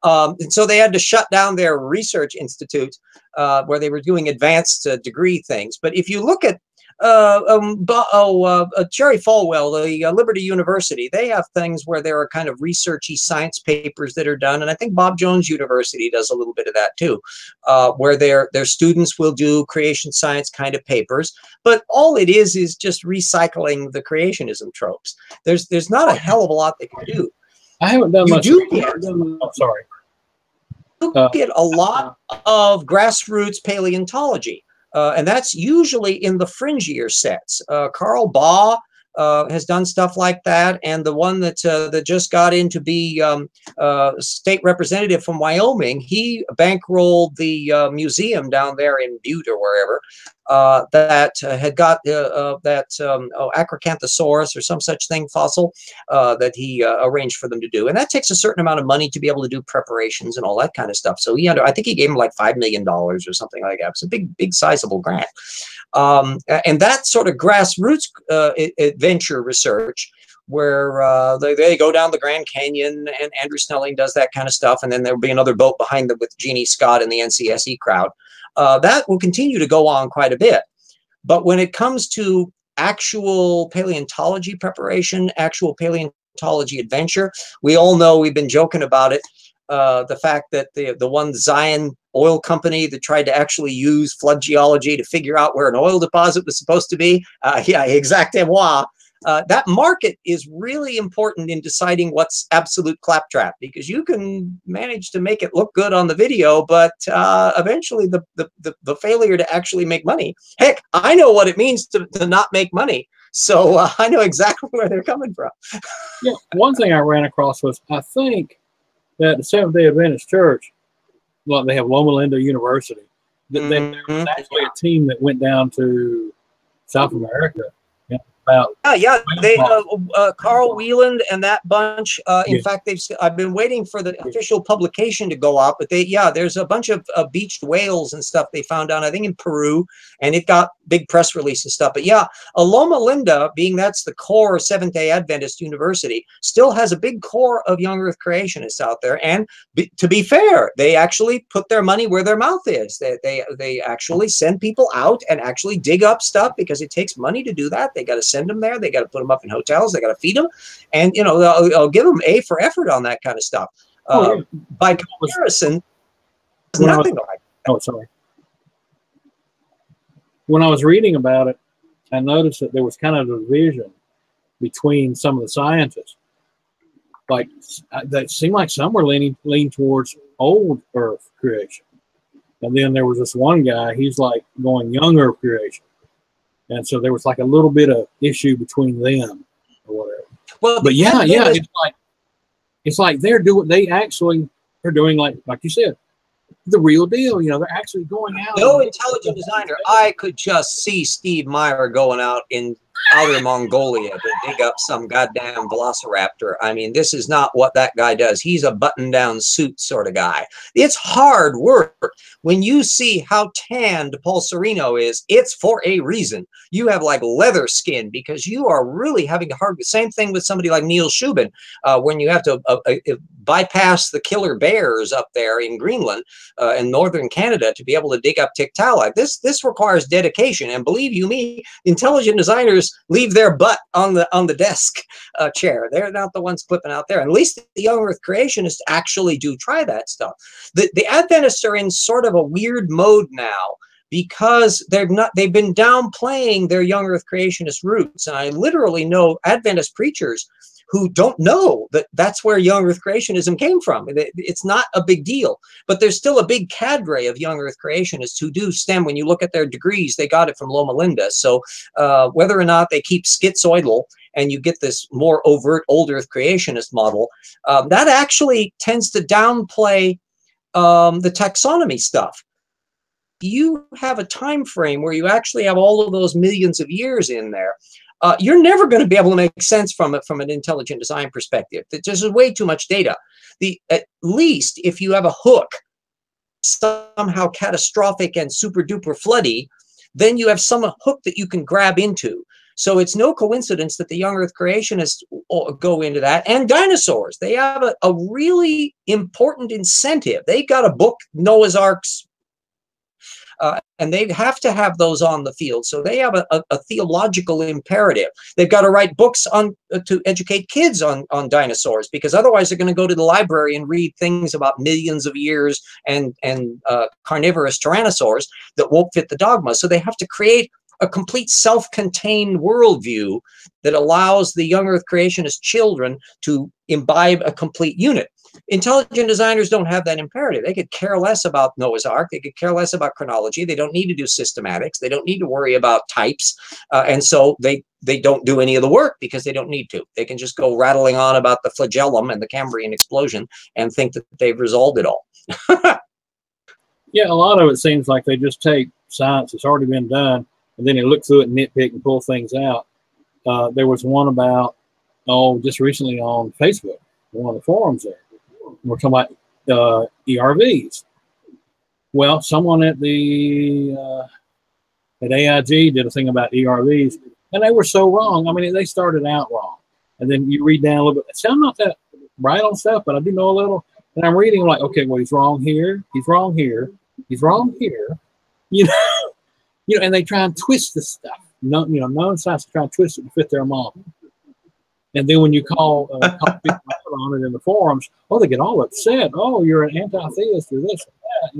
And so they had to shut down their research institute where they were doing advanced degree things. But if you look at Jerry Falwell, the Liberty University, they have things where there are kind of researchy science papers that are done, and I think Bob Jones University does a little bit of that too, where their students will do creation science kind of papers. But all it is just recycling the creationism tropes. There's not a hell of a lot they can do. I haven't done much. Oh, sorry. You get a lot of grassroots paleontology. And that's usually in the fringier sets. Carl Baugh has done stuff like that, and the one that just got in to be state representative from Wyoming, he bankrolled the museum down there in Butte or wherever that had got Acrocanthosaurus or some such thing fossil that he arranged for them to do, and that takes a certain amount of money to be able to do preparations and all that kind of stuff. So I think he gave him like $5 million or something like that. It's a big sizable grant. And that sort of grassroots adventure research where they go down the Grand Canyon, and Andrew Snelling does that kind of stuff, and then there'll be another boat behind them with Jeannie Scott and the NCSE crowd. That will continue to go on quite a bit. But when it comes to actual paleontology preparation, actual paleontology adventure, we all know, we've been joking about it, the fact that the one Zion oil company that tried to actually use flood geology to figure out where an oil deposit was supposed to be, yeah, exactement. That market is really important in deciding what's absolute claptrap, because you can manage to make it look good on the video, but eventually the failure to actually make money. Heck, I know what it means to not make money. So I know exactly where they're coming from. Yeah, one thing I ran across was, I think that the Seventh-day Adventist Church, well, they have Loma Linda University. There was actually a team that went down to South America. They Carl Wieland and that bunch. In fact, I've been waiting for the official publication to go out, but there's a bunch of beached whales and stuff they found down, I think, in Peru, and it got big press release and stuff. But yeah, Loma Linda, being that's the core Seventh-day Adventist University, still has a big core of young Earth creationists out there. And to be fair, they actually put their money where their mouth is. They actually send people out and actually dig up stuff, because it takes money to do that. They got to send them there. They got to put them up in hotels. They got to feed them, and I'll give them A for effort on that kind of stuff. By comparison, nothing like that. Oh, sorry. When I was reading about it, I noticed that there was kind of a division between some of the scientists. Like, that seemed like some were leaning towards old Earth creation, and then there was this one guy. He's like going young Earth creation. And so there was like a little bit of issue between them or whatever. Well, but yeah, it's like they actually are doing like you said, the real deal. They're actually going out. No intelligent designer. I could just see Steve Meyer going out in outer Mongolia to dig up some goddamn velociraptor. I mean, this is not what that guy does. He's a button-down suit sort of guy. It's hard work. When you see how tanned Paul Sereno is, it's for a reason. You have like leather skin, because you are really having a hard. Same thing with somebody like Neil Shubin, when you have to bypass the killer bears up there in Greenland in northern Canada to be able to dig up Tiktaalik. This requires dedication, and believe you me, intelligent designers leave their butt on the desk chair. They're not the ones flipping out there. And at least the young Earth creationists actually do try that stuff. The Adventists are in sort of a weird mode now, because they've been downplaying their young Earth creationist roots. And I literally know Adventist preachers who don't know that that's where young Earth creationism came from. It's not a big deal, but there's still a big cadre of young Earth creationists who do stem. When you look at their degrees, they got it from Loma Linda. So whether or not they keep schizoidal and you get this more overt old Earth creationist model, that actually tends to downplay the taxonomy stuff. You have a time frame where you actually have all of those millions of years in there. You're never going to be able to make sense from it from an intelligent design perspective. There's just way too much data. At least if you have a hook, somehow catastrophic and super duper floody, then you have some hook that you can grab into. So it's no coincidence that the young Earth creationists go into that. And dinosaurs, they have a really important incentive. They got a book, Noah's Arks, And they have to have those on the field. So they have a theological imperative. They've got to write books on to educate kids on dinosaurs, because otherwise they're going to go to the library and read things about millions of years and carnivorous tyrannosaurs that won't fit the dogma. So they have to create a complete self-contained worldview that allows the young Earth creationist children to imbibe a complete unit. Intelligent designers don't have that imperative. They could care less about Noah's Ark. They could care less about chronology. They don't need to do systematics. They don't need to worry about types. And so they don't do any of the work because they don't need to. They can just go rattling on about the flagellum and the Cambrian explosion and think that they've resolved it all. Yeah, a lot of it seems like they just take science that's already been done, and then they look through it and nitpick and pull things out. There was one about, just recently on Facebook, one of the forums there. We're talking about ERVs. Well, someone at AIG did a thing about ERVs, and they were so wrong. I mean, they started out wrong. And then you read down a little bit. See, I'm not that bright on stuff, but I do know a little. And I'm reading like, okay, well, he's wrong here. He's wrong here. He's wrong here. And they try and twist the stuff. No science try and twist it to fit their model. And then when you call people on it in the forums, they get all upset. Oh, you're an anti-theist or this or that.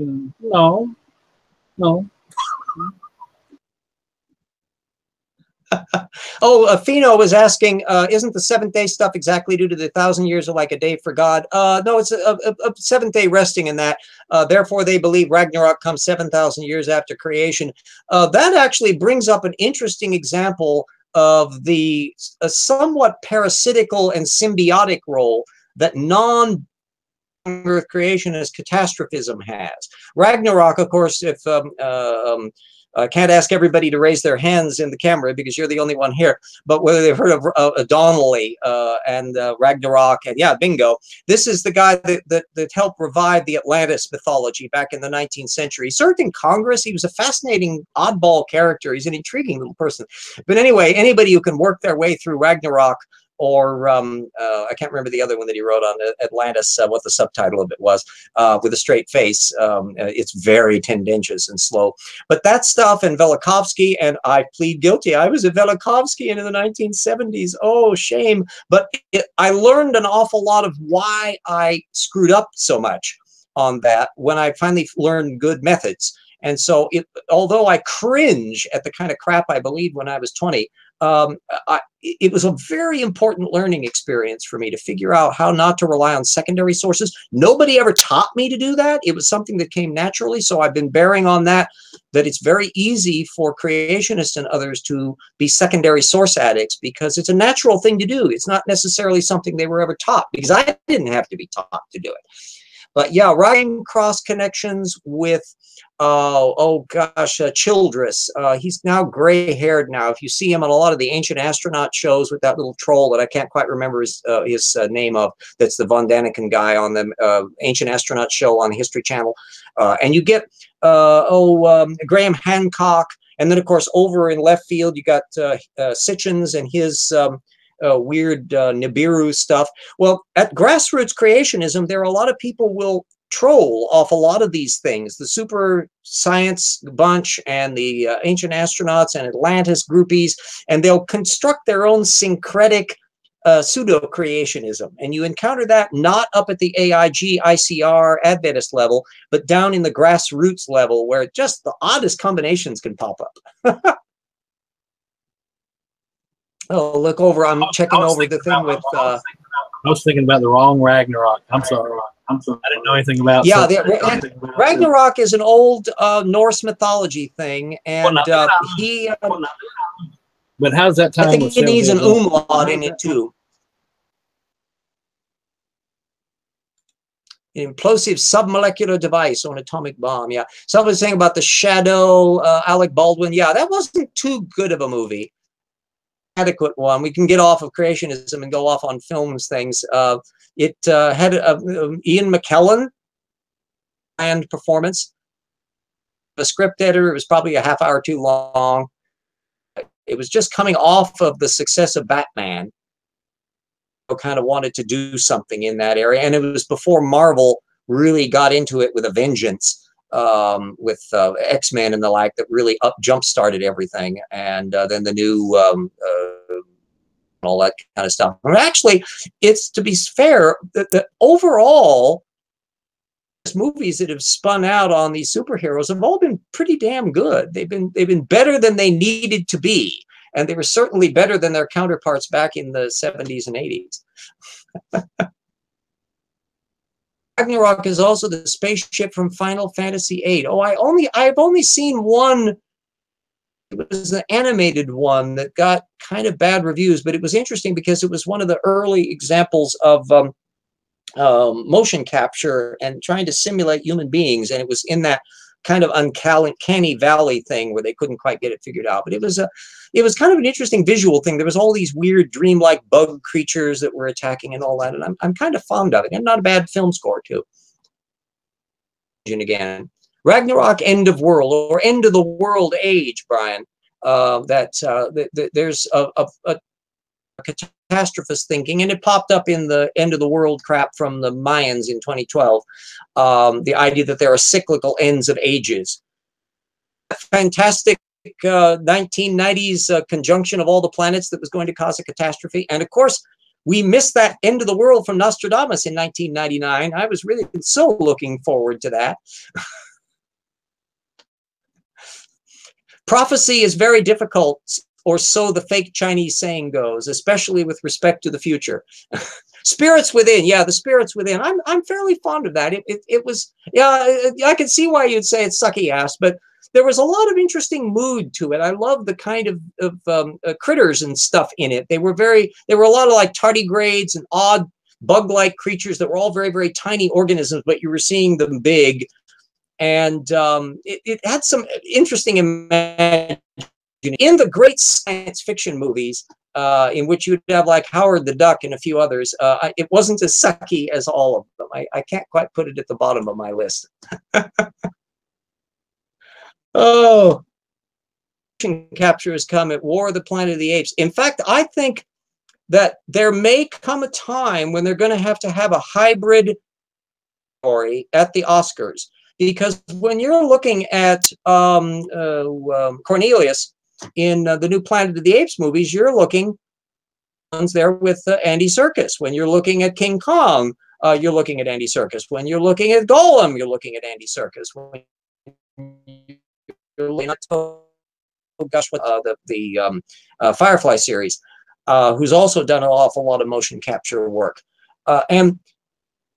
No. Fino was asking, isn't the seventh-day stuff exactly due to the 1,000 years of like a day for God? No, it's a seventh-day resting in that. Therefore, they believe Ragnarok comes 7,000 years after creation. That actually brings up an interesting example of the somewhat parasitical and symbiotic role that non-Earth creationist catastrophism has. Ragnarok, of course, if I can't ask everybody to raise their hands in the camera because you're the only one here, but whether they've heard of Donnelly and Ragnarok, and yeah, bingo. This is the guy that helped revive the Atlantis mythology back in the 19th century. He served in Congress. He was a fascinating oddball character. He's an intriguing little person. But anyway, anybody who can work their way through Ragnarok, or I can't remember the other one that he wrote on Atlantis, what the subtitle of it was, with a straight face. It's very tendentious and slow. But that stuff, and Velikovsky, and I plead guilty. I was a Velikovsky in the 1970s. Oh, shame. But I learned an awful lot of why I screwed up so much on that when I finally learned good methods. And so although I cringe at the kind of crap I believed when I was 20, it was a very important learning experience for me to figure out how not to rely on secondary sources. Nobody ever taught me to do that. It was something that came naturally. So I've been bearing on that it's very easy for creationists and others to be secondary source addicts because it's a natural thing to do. It's not necessarily something they were ever taught, because I didn't have to be taught to do it. But yeah, writing cross connections with, Childress. He's now gray-haired now. If you see him on a lot of the Ancient Astronaut shows with that little troll that I can't quite remember his name of, that's the Von Daniken guy on the Ancient Astronaut show on the History Channel. And you get, Graham Hancock. And then, of course, over in left field, you got Sitchins and his weird Nibiru stuff. Well, at grassroots creationism, there are a lot of people will troll off a lot of these things, the super science bunch and the Ancient Astronauts and Atlantis groupies, and they'll construct their own syncretic pseudo-creationism. And you encounter that not up at the AIG, ICR, Adventist level, but down in the grassroots level where just the oddest combinations can pop up. Oh, look over. I'm checking over the thing with... I was thinking about the wrong Ragnarok. I'm sorry. I didn't know anything about... Yeah, Ragnarok is an old Norse mythology thing, and he... But how's that time? I think it needs an umlaut in it, too. An implosive submolecular device or an atomic bomb, yeah. Somebody's saying about the Shadow, Alec Baldwin. Yeah, that wasn't too good of a movie. Adequate one. We can get off of creationism and go off on films things. It had Ian McKellen and performance. The script editor, it was probably a half hour too long. It was just coming off of the success of Batman. Kind of wanted to do something in that area, and it was before Marvel really got into it with a vengeance. with X-Men and the like that really jump-started everything, and then the new all that kind of stuff. But actually, it's, to be fair, the overall movies that have spun out on these superheroes have all been pretty damn good. They've been better than they needed to be, and they were certainly better than their counterparts back in the 70s and 80s. Ragnarok is also the spaceship from Final Fantasy VIII. Oh, I've only seen one. It was an animated one that got kind of bad reviews, but it was interesting because it was one of the early examples of motion capture and trying to simulate human beings, and it was in that kind of uncanny valley thing where they couldn't quite get it figured out. But it was kind of an interesting visual thing. There was all these weird dreamlike bug creatures that were attacking and all that, and I'm kind of fond of it, and not a bad film score too. And again, Ragnarok, end of world, or end of the world age, Brian. There's a catastrophist thinking, and it popped up in the end of the world crap from the Mayans in 2012. The idea that there are cyclical ends of ages. Fantastic 1990s conjunction of all the planets that was going to cause a catastrophe. And of course, we missed that end of the world from Nostradamus in 1999. I was really so looking forward to that. Prophecy is very difficult, or so the fake Chinese saying goes, especially with respect to the future. Spirits within, yeah, the spirits within. I'm fairly fond of that. It was, yeah, I can see why you'd say it's sucky ass, but there was a lot of interesting mood to it. I love the kind of critters and stuff in it. There were a lot of like tardigrades and odd bug-like creatures that were all very, very tiny organisms, but you were seeing them big. And it had some interesting imagination. In the great science fiction movies, in which you'd have like Howard the Duck and a few others, it wasn't as sucky as all of them. I can't quite put it at the bottom of my list. Oh, capture has come at War of the Planet of the Apes. In fact, I think that there may come a time when they're going to have a hybrid story at the Oscars. Because when you're looking at Cornelius in the new Planet of the Apes movies, you're looking there with Andy Serkis. When you're looking at King Kong, you're looking at Andy Serkis. When you're looking at Golem, you're looking at Andy Serkis. When you're looking at the Firefly series, who's also done an awful lot of motion capture work. And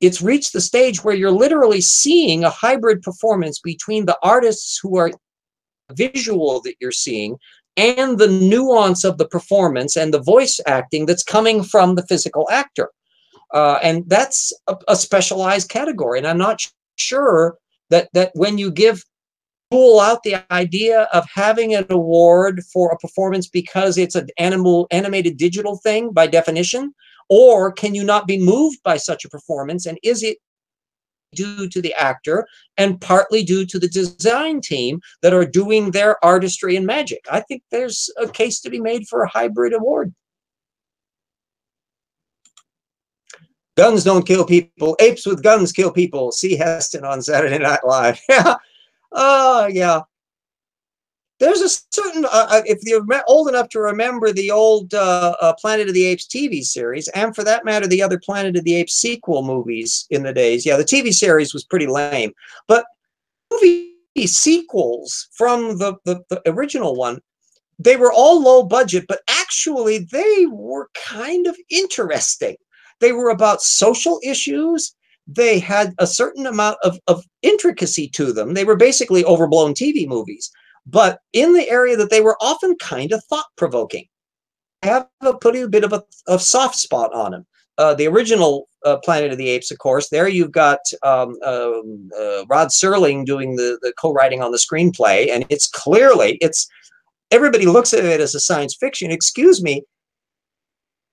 it's reached the stage where you're literally seeing a hybrid performance between the artists who are visual that you're seeing and the nuance of the performance and the voice acting that's coming from the physical actor. And that's a specialized category. And I'm not sure that when you pull out the idea of having an award for a performance because it's an animated digital thing by definition, or can you not be moved by such a performance? And is it due to the actor and partly due to the design team that are doing their artistry and magic? I think there's a case to be made for a hybrid award. Guns don't kill people. Apes with guns kill people. See Heston on Saturday Night Live. Yeah. Oh, yeah. There's a certain, if you're old enough to remember the old Planet of the Apes TV series, and for that matter, the other Planet of the Apes sequel movies in the days. Yeah, the TV series was pretty lame. But movie sequels from the original one, they were all low budget, but actually they were kind of interesting. They were about social issues. They had a certain amount of intricacy to them. They were basically overblown TV movies, but in the area that they were often kind of thought-provoking. I have a pretty bit of a soft spot on them. The original Planet of the Apes, of course, there you've got Rod Serling doing the co-writing on the screenplay, and it's clearly, everybody looks at it as a science fiction. Excuse me,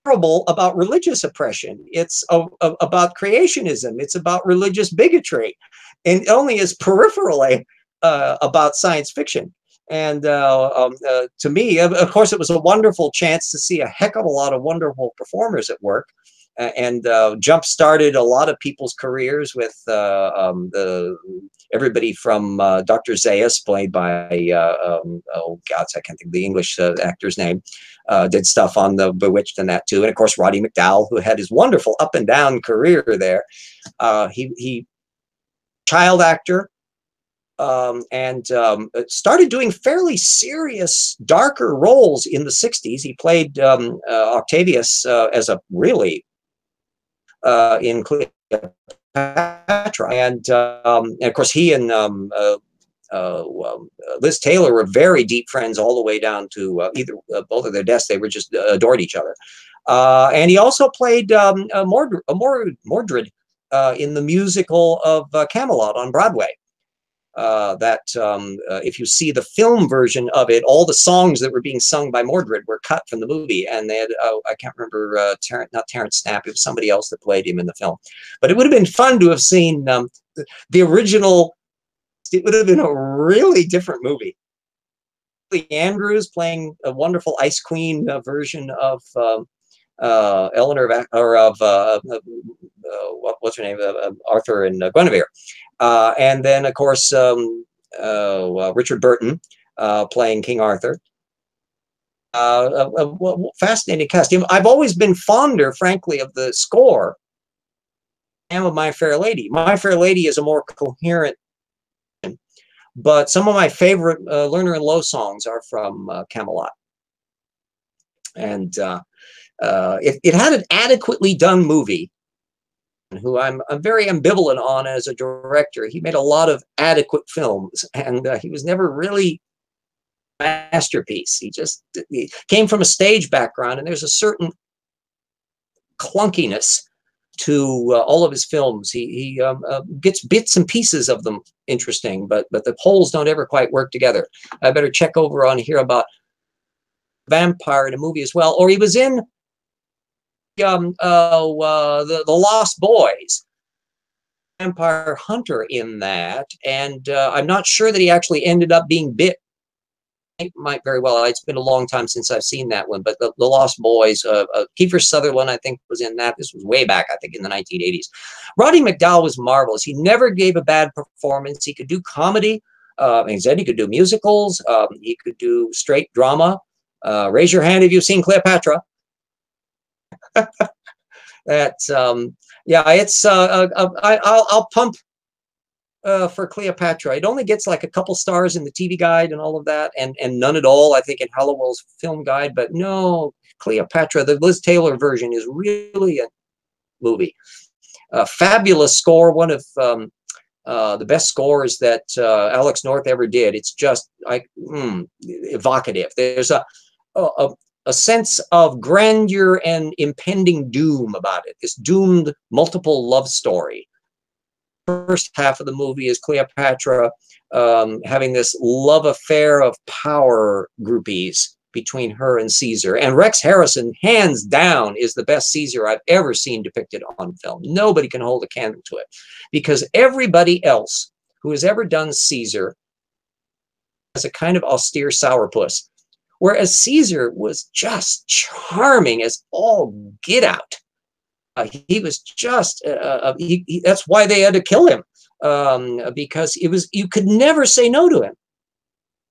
about religious oppression. It's about creationism. It's about religious bigotry, and only as peripherally about science fiction. And to me, of course, it was a wonderful chance to see a heck of a lot of wonderful performers at work, and jump-started a lot of people's careers with the everybody from Dr. Zaius, played by, oh God, I can't think of the English actor's name, did stuff on the Bewitched and that too. And of course, Roddy McDowall, who had his wonderful up and down career there. He child actor, and started doing fairly serious, darker roles in the 60s. He played Octavius as a really in Cleopatra, and of course he and Liz Taylor were very deep friends all the way down to both of their deaths. They were just adored each other. And he also played Mordred in the musical of Camelot on Broadway. If you see the film version of it, all the songs that were being sung by Mordred were cut from the movie, and they had, I can't remember, not Terrence Stamp, it was somebody else that played him in the film. But it would have been fun to have seen the original. It would have been a really different movie. Andrews playing a wonderful Ice Queen version of Eleanor of what's her name, Arthur and Guinevere. And then, of course, Richard Burton playing King Arthur. Fascinating cast. I've always been fonder, frankly, of the score and of My Fair Lady. My Fair Lady is a more coherent, but some of my favorite Lerner and Loewe songs are from Camelot. And it had an adequately done movie, who I'm very ambivalent on as a director. He made a lot of adequate films, and he was never really a masterpiece. He came from a stage background, and there's a certain clunkiness to all of his films. He gets bits and pieces of them interesting, but the wholes don't ever quite work together. I better check over on here about Vampire in a movie as well. Or he was in the Lost Boys, Vampire Hunter in that, and I'm not sure that he actually ended up being bit. It might very well. It's been a long time since I've seen that one, but the Lost Boys, Kiefer Sutherland, I think, was in that. This was way back, I think, in the 1980s. Roddy McDowall was marvelous. He never gave a bad performance. He could do comedy. He said he could do musicals. He could do straight drama. Raise your hand if you've seen Cleopatra. Yeah, it's I'll pump for Cleopatra. It only gets like a couple stars in the TV Guide and all of that, and none at all, I think, in Hallowell's Film Guide. But no, Cleopatra, the Liz Taylor version, is really a movie. Fabulous score, one of the best scores that Alex North ever did. It's just like evocative. There's a sense of grandeur and impending doom about it. This doomed multiple love story. First half of the movie is Cleopatra having this love affair of power groupies between her and Caesar. And Rex Harrison, hands down, is the best Caesar I've ever seen depicted on film. Nobody can hold a candle to it, because everybody else who has ever done Caesar has a kind of austere sourpuss, whereas Caesar was just charming as all get out. He was just, that's why they had to kill him, because you could never say no to him.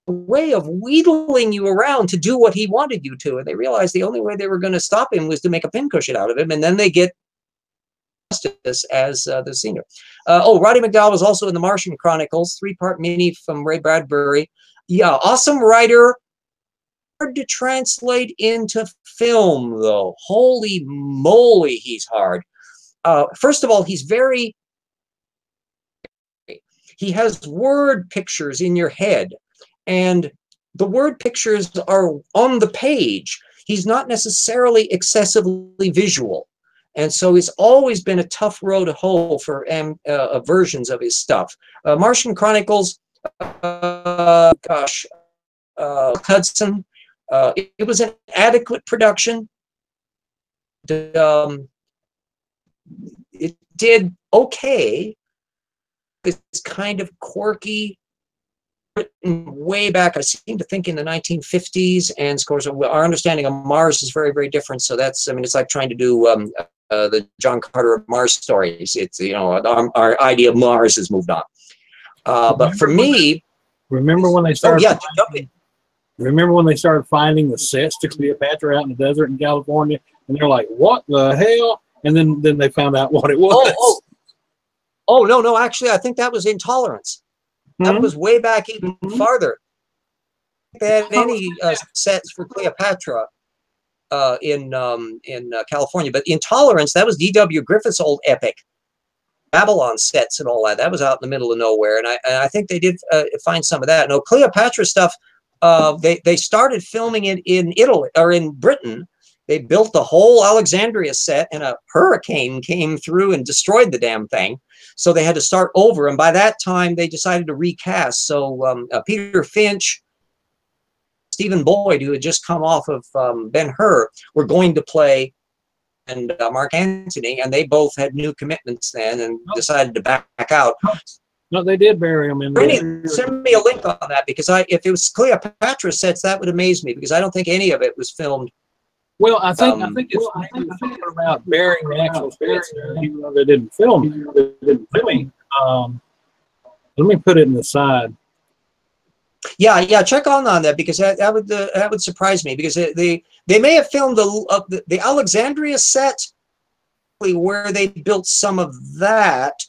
A way of wheedling you around to do what he wanted you to. And they realized the only way they were going to stop him was to make a pincushion out of him. And then they get justice as the singer. Roddy McDowall was also in the Martian Chronicles, 3-part mini from Ray Bradbury. Yeah, awesome writer. Hard to translate into film, though. Holy moly, he's hard. First of all, he has word pictures in your head, and the word pictures are on the page. He's not necessarily excessively visual, and so it's always been a tough row to hoe for versions of his stuff. Martian Chronicles, Hudson. It was an adequate production. It did okay. This kind of quirky, written way back, I seem to think in the 1950s, and of course our understanding of Mars is very, very different. So that's, I mean, it's like trying to do the John Carter of Mars stories. It's, you know, our idea of Mars has moved on. But for me, remember when they started? Remember when they started finding the sets to Cleopatra out in the desert in California, and they're like, "What the hell?" And then they found out what it was. Oh no! Actually, I think that was Intolerance. That was way back even farther. They had any sets for Cleopatra in California, but Intolerance, that was D.W. Griffith's old epic. Babylon sets and all that. That was out in the middle of nowhere, and I think they did find some of that. No, Cleopatra stuff. They started filming it in Italy or in Britain. They built the whole Alexandria set, and a hurricane came through and destroyed the damn thing. So they had to start over, and by that time they decided to recast. So Peter Finch, Stephen Boyd, who had just come off of Ben-Hur, were going to play, and Mark Antony, and they both had new commitments then and decided to back out. No, they did bury him in there. Send me a link on that, because if it was Cleopatra sets, that would amaze me, because I don't think any of it was filmed. Well, I think it's about burying the actual sets, even though they didn't film it. Let me put it in the side. Yeah, check on that, because that would surprise me, because they may have filmed the Alexandria set where they built some of that.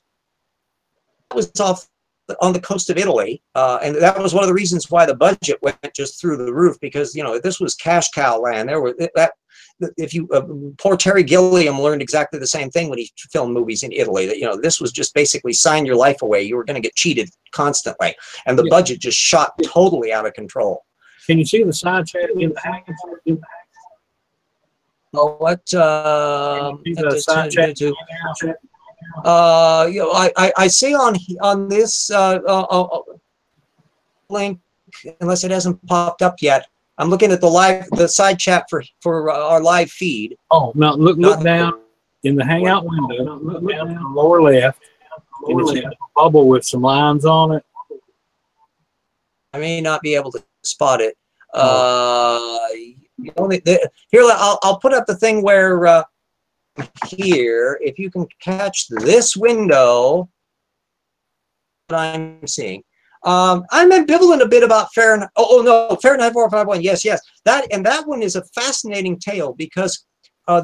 That was off on the coast of Italy, and that was one of the reasons why the budget went just through the roof, because this was cash cow land. There were poor Terry Gilliam learned exactly the same thing when he filmed movies in Italy, that this was just basically sign your life away. You were going to get cheated constantly, and the budget just shot totally out of control. Can you see the side chat in the hanging? What? The side chat. I see on this link, unless it hasn't popped up yet. I'm looking at the side chat for our live feed. Oh, now look down in the hangout window. Look down to the lower left, and it's a bubble with some lines on it. I may not be able to spot it. Here, I'll put up the thing where here, if you can catch this window that I'm seeing. I'm ambivalent a bit about Fahrenheit. Fahrenheit 451. Yes. That one is a fascinating tale, because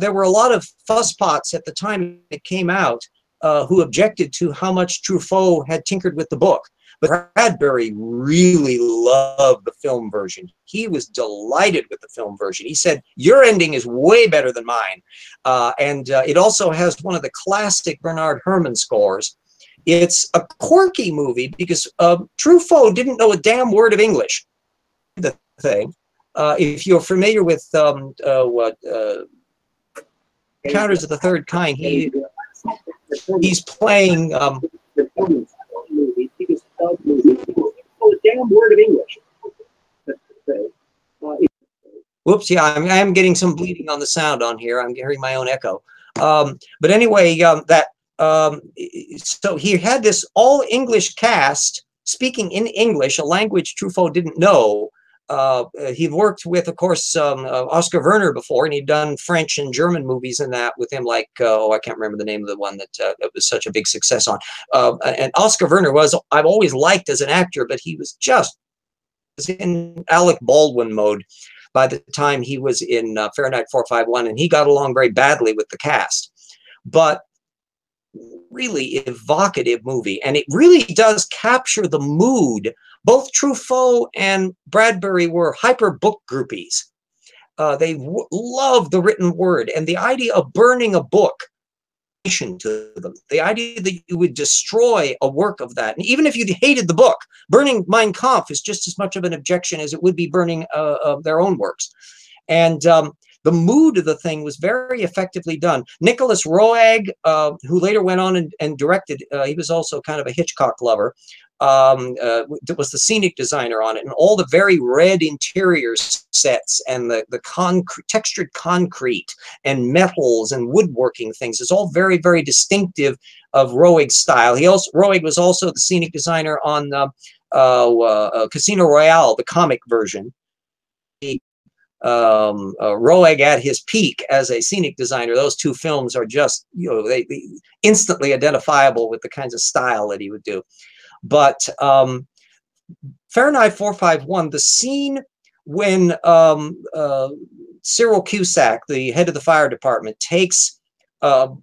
there were a lot of fusspots at the time it came out who objected to how much Truffaut had tinkered with the book. But Bradbury really loved the film version. He was delighted with the film version. He said, "Your ending is way better than mine." And it also has one of the classic Bernard Herrmann scores. It's a quirky movie because Truffaut didn't know a damn word of English. The thing, if you're familiar with Encounters of the Third Kind, he's playing. Damn word of English. Whoops! Yeah, I am getting some bleeding on the sound on here. I'm hearing my own echo. But anyway, so he had this all English cast speaking in English, a language Truffaut didn't know. He'd worked with, of course, Oscar Werner before, and he'd done French and German movies and that with him, like, I can't remember the name of the one that was such a big success on. And Oscar Werner I've always liked as an actor, but he was just in Alec Baldwin mode by the time he was in Fahrenheit 451, and he got along very badly with the cast. But really evocative movie, and it really does capture the mood. Both Truffaut and Bradbury were hyper book groupies. They loved the written word, and the idea of burning a book to them, the idea that you would destroy a work of that, and even if you hated the book, burning Mein Kampf is just as much of an objection as it would be burning their own works. And the mood of the thing was very effectively done. Nicholas Roeg, who later went on and directed, he was also kind of a Hitchcock lover, was the scenic designer on it, and all the very red interior sets and the textured concrete and metals and woodworking things is all very, very distinctive of Roeg's style. Roeg was also the scenic designer on Casino Royale, the comic version. Roeg at his peak as a scenic designer, those two films are just, they instantly identifiable with the kinds of style that he would do. But Fahrenheit 451, the scene when Cyril Cusack, the head of the fire department, takes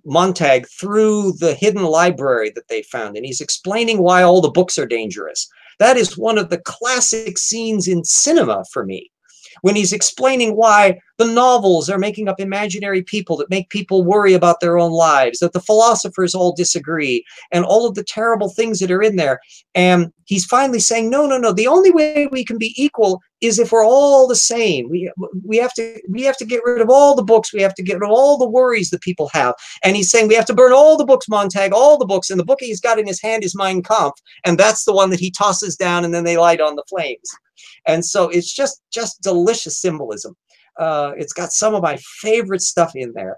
Montag through the hidden library that they found, and he's explaining why all the books are dangerous. That is one of the classic scenes in cinema for me, when he's explaining why the novels are making up imaginary people that make people worry about their own lives, that the philosophers all disagree, and all of the terrible things that are in there. And he's finally saying, no, no, no, the only way we can be equal is if we're all the same. We have to get rid of all the books. We have to get rid of all the worries that people have. And he's saying we have to burn all the books, Montag, all the books. And the book he's got in his hand is Mein Kampf. And that's the one that he tosses down, and then they light on the flames. And so it's just delicious symbolism. It's got some of my favorite stuff in there.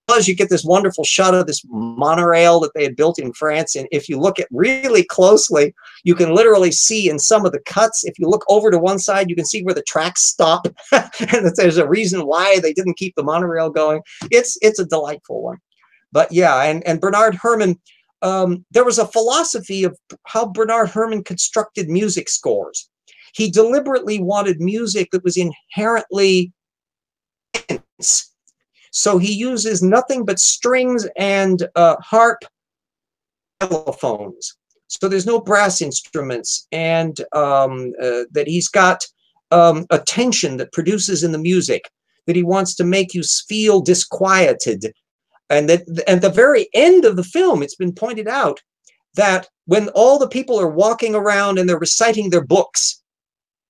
Plus, you get this wonderful shot of this monorail that they had built in France. And if you look at really closely, you can literally see in some of the cuts, if you look over to one side, you can see where the tracks stop. And that there's a reason why they didn't keep the monorail going. It's a delightful one. But yeah, and Bernard Herrmann, there was a philosophy of how Bernard Herrmann constructed music scores. He deliberately wanted music that was inherently dense. So he uses nothing but strings and harp telephones. So there's no brass instruments, and that he's got a tension that produces in the music that he wants to make you feel disquieted. And that at the very end of the film, it's been pointed out that when all the people are walking around and they're reciting their books,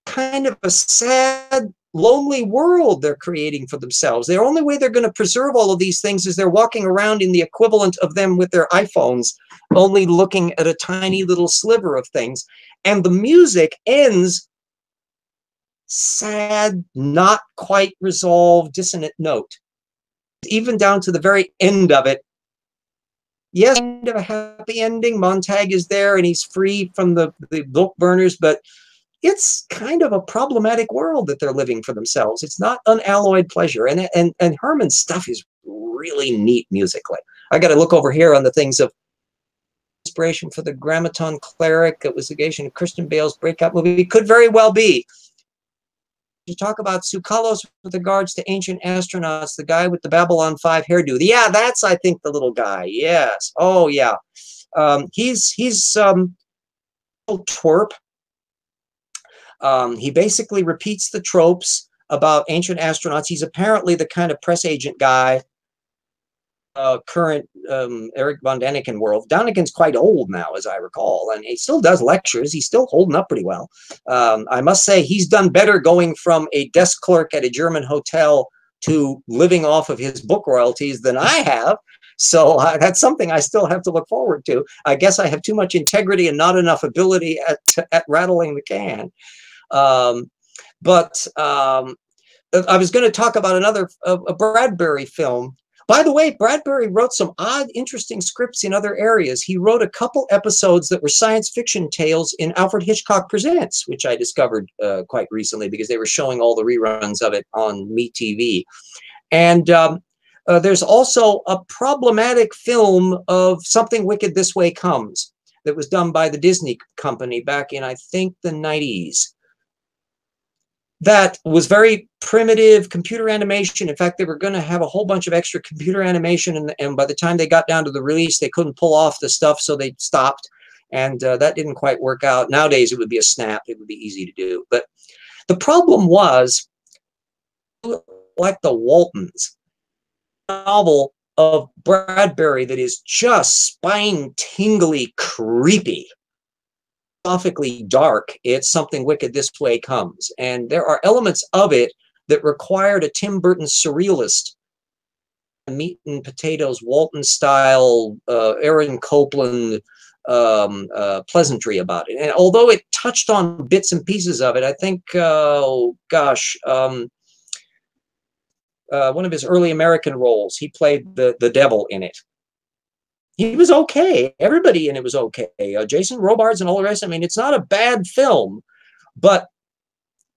kind of a sad, lonely world they're creating for themselves. The only way they're going to preserve all of these things is they're walking around in the equivalent of them with their iPhones, only looking at a tiny little sliver of things. And the music ends sad, not quite resolved, dissonant note. Even down to the very end of it. Yes, kind of a happy ending. Montag is there and he's free from the book burners, but it's kind of a problematic world that they're living for themselves. It's not unalloyed pleasure. And Herrmann's stuff is really neat musically. I got to look over here on the things of inspiration for the Grammaton Cleric. It was the occasion of Christian Bale's breakout movie. It could very well be. You talk about Tsoukalos with regards to ancient astronauts, the guy with the Babylon 5 hairdo. Yeah, that's, I think, the little guy. Yes. Oh, yeah. He's a twerp. He basically repeats the tropes about ancient astronauts. He's apparently the kind of press agent guy, current Eric von Däniken world. Däniken's quite old now, as I recall, and he still does lectures. He's still holding up pretty well. I must say he's done better going from a desk clerk at a German hotel to living off of his book royalties than I have. So that's something I still have to look forward to. I guess I have too much integrity and not enough ability at rattling the can. I was going to talk about a Bradbury film. By the way, Bradbury wrote some odd, interesting scripts in other areas. He wrote a couple episodes that were science fiction tales in Alfred Hitchcock Presents, which I discovered quite recently because they were showing all the reruns of it on MeTV. And there's also a problematic film of Something Wicked This Way Comes that was done by the Disney company back in, I think, the 90s. That was very primitive computer animation. In fact, they were going to have a whole bunch of extra computer animation, and by the time they got down to the release, they couldn't pull off the stuff, so they stopped, and that didn't quite work out. Nowadays, it would be a snap. It would be easy to do. But the problem was, like the Waltons, a novel of Bradbury that is just spine-tingly creepy, philosophically dark. It's Something Wicked This Way Comes, and there are elements of it that required a Tim Burton surrealist, meat and potatoes Walton style, Aaron Copland pleasantry about it. And although it touched on bits and pieces of it, I think one of his early American roles, he played the devil in it. He was okay. Everybody in it was okay. Jason Robards and all the rest. I mean, it's not a bad film, but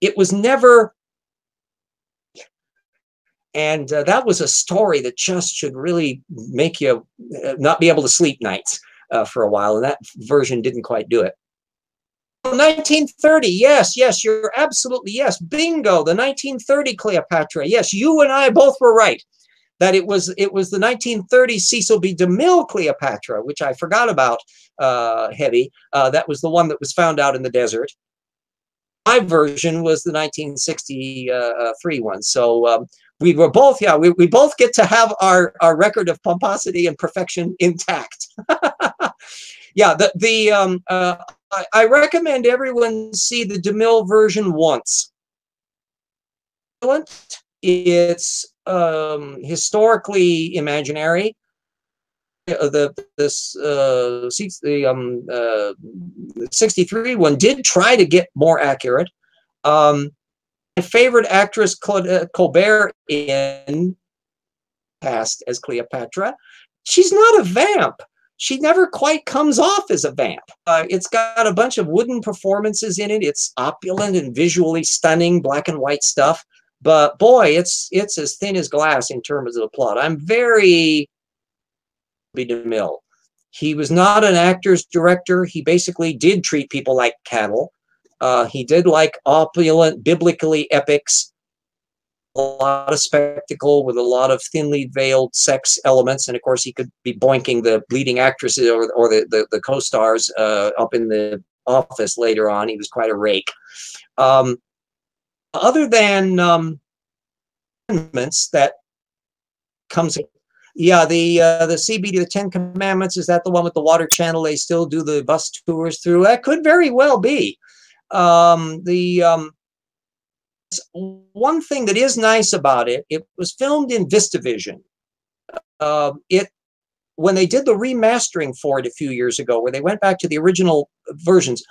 it was never. And that was a story that just should really make you not be able to sleep nights. for a while, and that version didn't quite do it. 1930, yes, you're absolutely, yes, bingo, the 1930 Cleopatra. Yes, you and I both were right that it was the 1930 Cecil B. DeMille Cleopatra, which I forgot about, Heavy. That was the one that was found out in the desert. My version was the 1963 one. So we were both, yeah, we both get to have our record of pomposity and perfection intact. Yeah, I recommend everyone see the DeMille version once. It's historically imaginary. The 63 one did try to get more accurate. My favorite actress, Colbert, in past as Cleopatra. She's not a vamp. She never quite comes off as a vamp. It's got a bunch of wooden performances in it. It's opulent and visually stunning, black and white stuff. But boy, it's as thin as glass in terms of the plot. I'm very DeMille. He was not an actor's director. He basically did treat people like cattle. He did like opulent, biblically epics, a lot of spectacle with a lot of thinly veiled sex elements. And of course, he could be boinking the leading actresses or the co-stars up in the office later on. He was quite a rake. Other than that comes, yeah, the CBD, the 10 Commandments, is that the one with the water channel they still do the bus tours through? That could very well be. One thing that is nice about it, it was filmed in VistaVision. When they did the remastering for it a few years ago, where they went back to the original versions,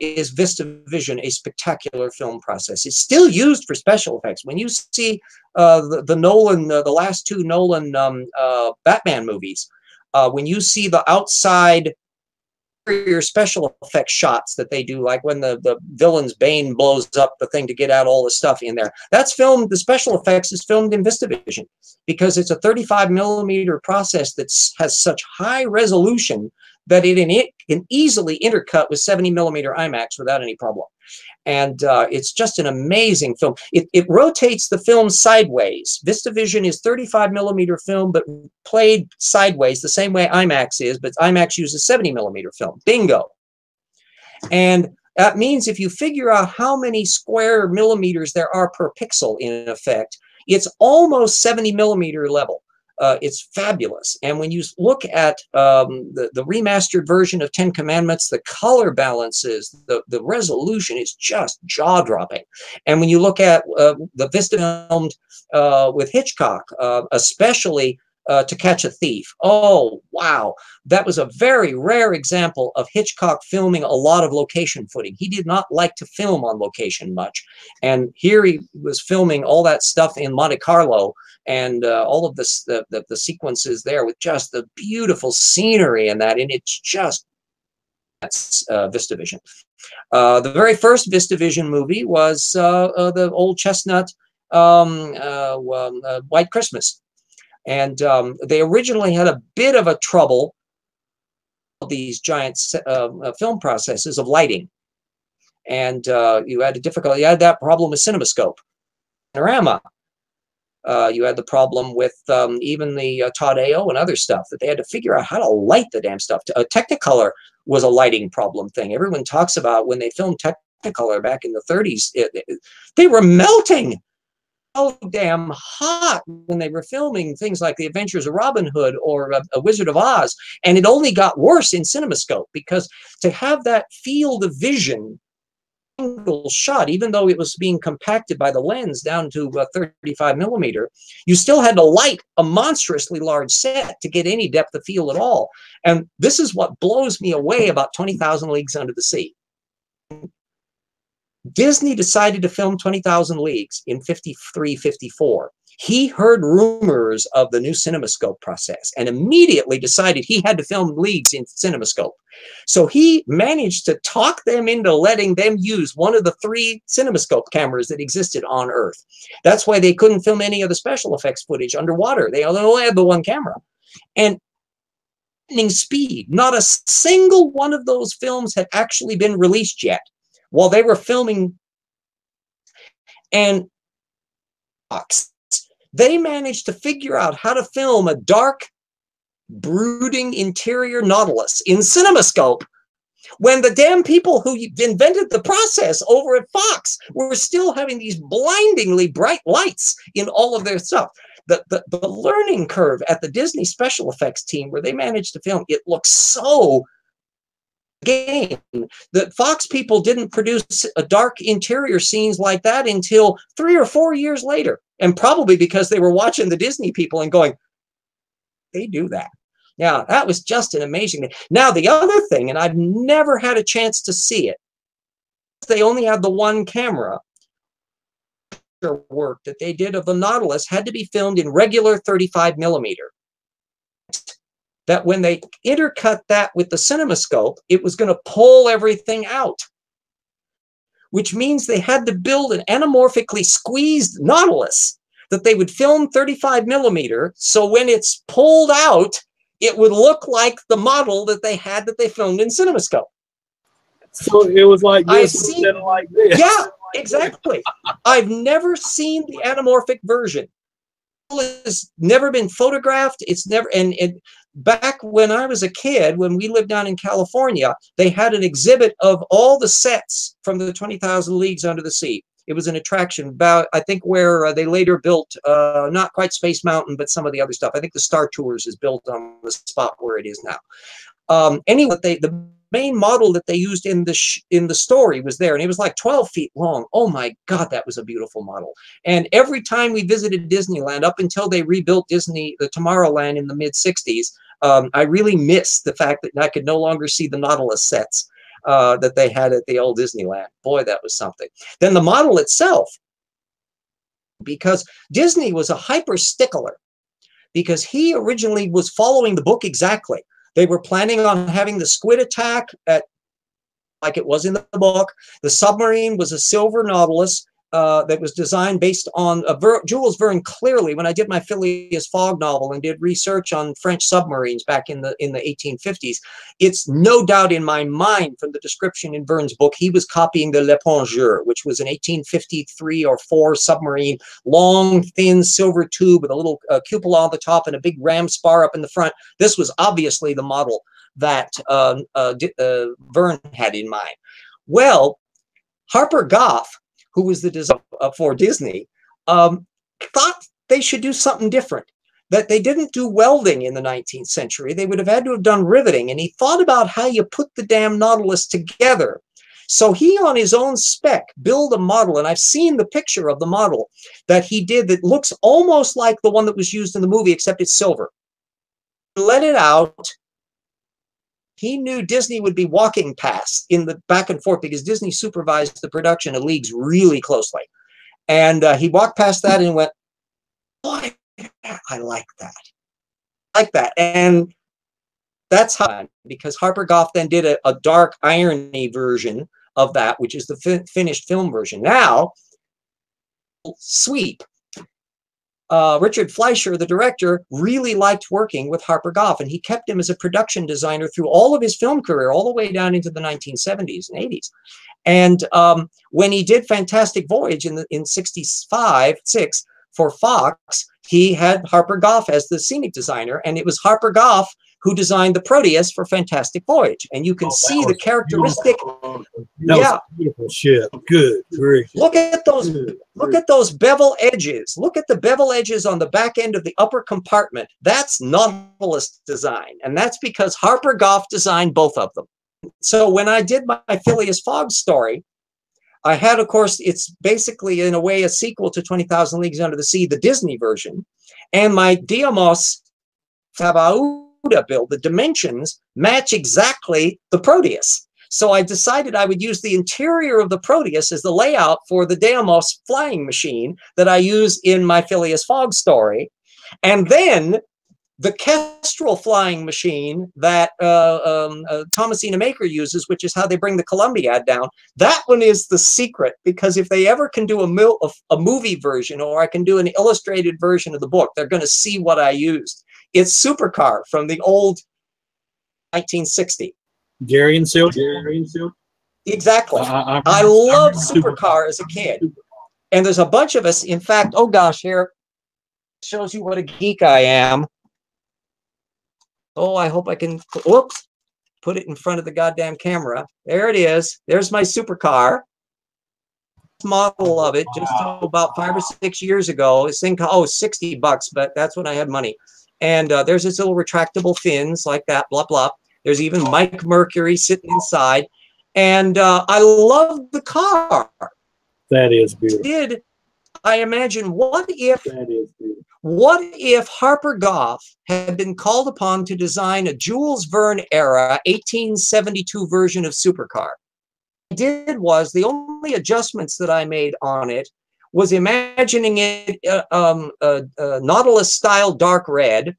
is VistaVision a spectacular film process. It's still used for special effects. When you see the Nolan, the last two Nolan Batman movies, when you see the outside special effects shots that they do, like when the villain's Bane blows up the thing to get out all the stuff in there, that's filmed, the special effects is filmed in VistaVision, because it's a 35mm process that has such high resolution that it can easily intercut with 70mm IMAX without any problem. And it's just an amazing film. It rotates the film sideways. VistaVision is 35mm film, but played sideways the same way IMAX is, but IMAX uses 70mm film. Bingo. And that means if you figure out how many square millimeters there are per pixel, in effect, it's almost 70mm level. It's fabulous. And when you look at the remastered version of 10 Commandments, the color balances, the resolution is just jaw-dropping. And when you look at the Vista filmed with Hitchcock, especially To Catch a Thief, oh, wow. That was a very rare example of Hitchcock filming a lot of location footing. He did not like to film on location much. And here he was filming all that stuff in Monte Carlo, and all of this, the sequences there with just the beautiful scenery and that, and it's just, that's VistaVision. The very first VistaVision movie was the old chestnut White Christmas. And they originally had a bit of a trouble with these giant film processes of lighting. And you had a difficulty, you had that problem with CinemaScope, Panorama. You had the problem with even the Todd-AO and other stuff, that they had to figure out how to light the damn stuff. Technicolor was a lighting problem thing. Everyone talks about when they filmed Technicolor back in the 30s, they were melting so damn hot when they were filming things like The Adventures of Robin Hood or A Wizard of Oz. And it only got worse in CinemaScope, because to have that field of vision shot, even though it was being compacted by the lens down to 35mm, you still had to light a monstrously large set to get any depth of field at all. And this is what blows me away about 20,000 Leagues Under the Sea. Disney decided to film 20,000 Leagues in 53, 54. He heard rumors of the new CinemaScope process and immediately decided he had to film Leagues in CinemaScope. So he managed to talk them into letting them use one of the 3 CinemaScope cameras that existed on Earth. That's why they couldn't film any of the special effects footage underwater. They only had the one camera. And speed. Not a single one of those films had actually been released yet while they were filming. And they managed to figure out how to film a dark, brooding interior Nautilus in CinemaScope when the damn people who invented the process over at Fox were still having these blindingly bright lights in all of their stuff. The learning curve at the Disney special effects team, where they managed to film, it looks so game that Fox people didn't produce a dark interior scenes like that until 3 or 4 years later, and probably because they were watching the Disney people and going, they do that. Yeah, that was just an amazing thing. Now the other thing, and I've never had a chance to see it, they only had the one camera. Work that they did of the Nautilus had to be filmed in regular 35 millimeter. That when they intercut that with the CinemaScope, it was going to pull everything out, which means they had to build an anamorphically squeezed Nautilus that they would film 35 millimeter. So when it's pulled out, it would look like the model that they had that they filmed in CinemaScope. So it was like this instead of like this. Yeah, exactly. I've never seen the anamorphic version. It's never been photographed. It's never, and back when I was a kid, when we lived down in California, they had an exhibit of all the sets from the 20,000 Leagues Under the Sea. It was an attraction about, I think, where they later built, not quite Space Mountain, but some of the other stuff. I think the Star Tours is built on the spot where it is now. Anyway, the main model that they used in the story was there, and it was like 12 feet long. Oh my God, that was a beautiful model. And every time we visited Disneyland, up until they rebuilt the Tomorrowland in the mid-60s, I really missed the fact that I could no longer see the Nautilus sets that they had at the old Disneyland. Boy, that was something. Then the model itself, because Disney was a hyper stickler, because he originally was following the book exactly. They were planning on having the squid attack like it was in the book. The submarine was a silver Nautilus that was designed based on Jules Verne. Clearly, when I did my Phileas Fogg novel and did research on French submarines back in the 1850s, it's no doubt in my mind from the description in Verne's book, he was copying the L'Épongeur, which was an 1853 or 4 submarine, long, thin silver tube with a little cupola on the top and a big ram spar up in the front. This was obviously the model that Verne had in mind. Well, Harper Goff, who was the designer for Disney, thought they should do something different, that they didn't do welding in the 19th century. They would have had to have done riveting. And he thought about how you put the damn Nautilus together. So he, on his own spec, built a model, and I've seen the picture of the model that he did that looks almost like the one that was used in the movie, except it's silver. He let it out. He knew Disney would be walking past in the back and forth because Disney supervised the production of Leagues really closely. And he walked past that and went, boy, I like that. I like that. And that's how, because Harper Goff then did a dark irony version of that, which is the finished film version. Now, sweep. Richard Fleischer, the director, really liked working with Harper Goff, and he kept him as a production designer through all of his film career, all the way down into the 1970s and 80s. And when he did Fantastic Voyage in 65-6 for Fox, he had Harper Goff as the scenic designer, and it was Harper Goff who designed the Proteus for Fantastic Voyage. And you can see the characteristic. Yeah, beautiful shit. Good grief. Look at those bevel edges. Look at the bevel edges on the back end of the upper compartment. That's Nautilus design, and that's because Harper Goff designed both of them. So when I did my Phileas Fogg story, I had, of course, it's basically in a way a sequel to 20,000 Leagues Under the Sea, the Disney version, and my Diamos Tabauda build, the dimensions match exactly the Proteus. So I decided I would use the interior of the Proteus as the layout for the Deimos flying machine that I use in my Phileas Fogg story. And then the Kestrel flying machine that Thomasina Maker uses, which is how they bring the Columbiad down, that one is the secret, because if they ever can do a movie version, or I can do an illustrated version of the book, they're going to see what I used. It's Supercar from the old 1960. Jerry and Silk. Exactly. I loved Supercar as a kid. And there's a bunch of us. In fact, oh gosh, here shows you what a geek I am. Oh, I hope I can, whoops, put it in front of the goddamn camera. There it is. There's my Supercar. Model of it just about 5 or 6 years ago. This thing, oh, $60, but that's when I had money. And there's this little retractable fins like that, blah, blah. There's even Mike Mercury sitting inside. And I love the car. That is beautiful. I imagine, what if Harper Goff had been called upon to design a Jules Verne era 1872 version of Supercar? What I did was, the only adjustments that I made on it was imagining it Nautilus style dark red.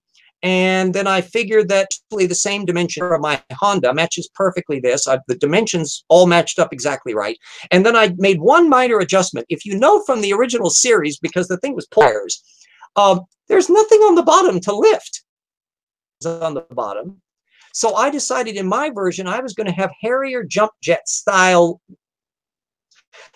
And then I figured that the same dimension of my Honda matches perfectly this. The dimensions all matched up exactly right. And then I made one minor adjustment. If you know from the original series, because the thing was pliers, there's nothing on the bottom to lift. On the bottom. So I decided in my version, I was going to have Harrier jump jet style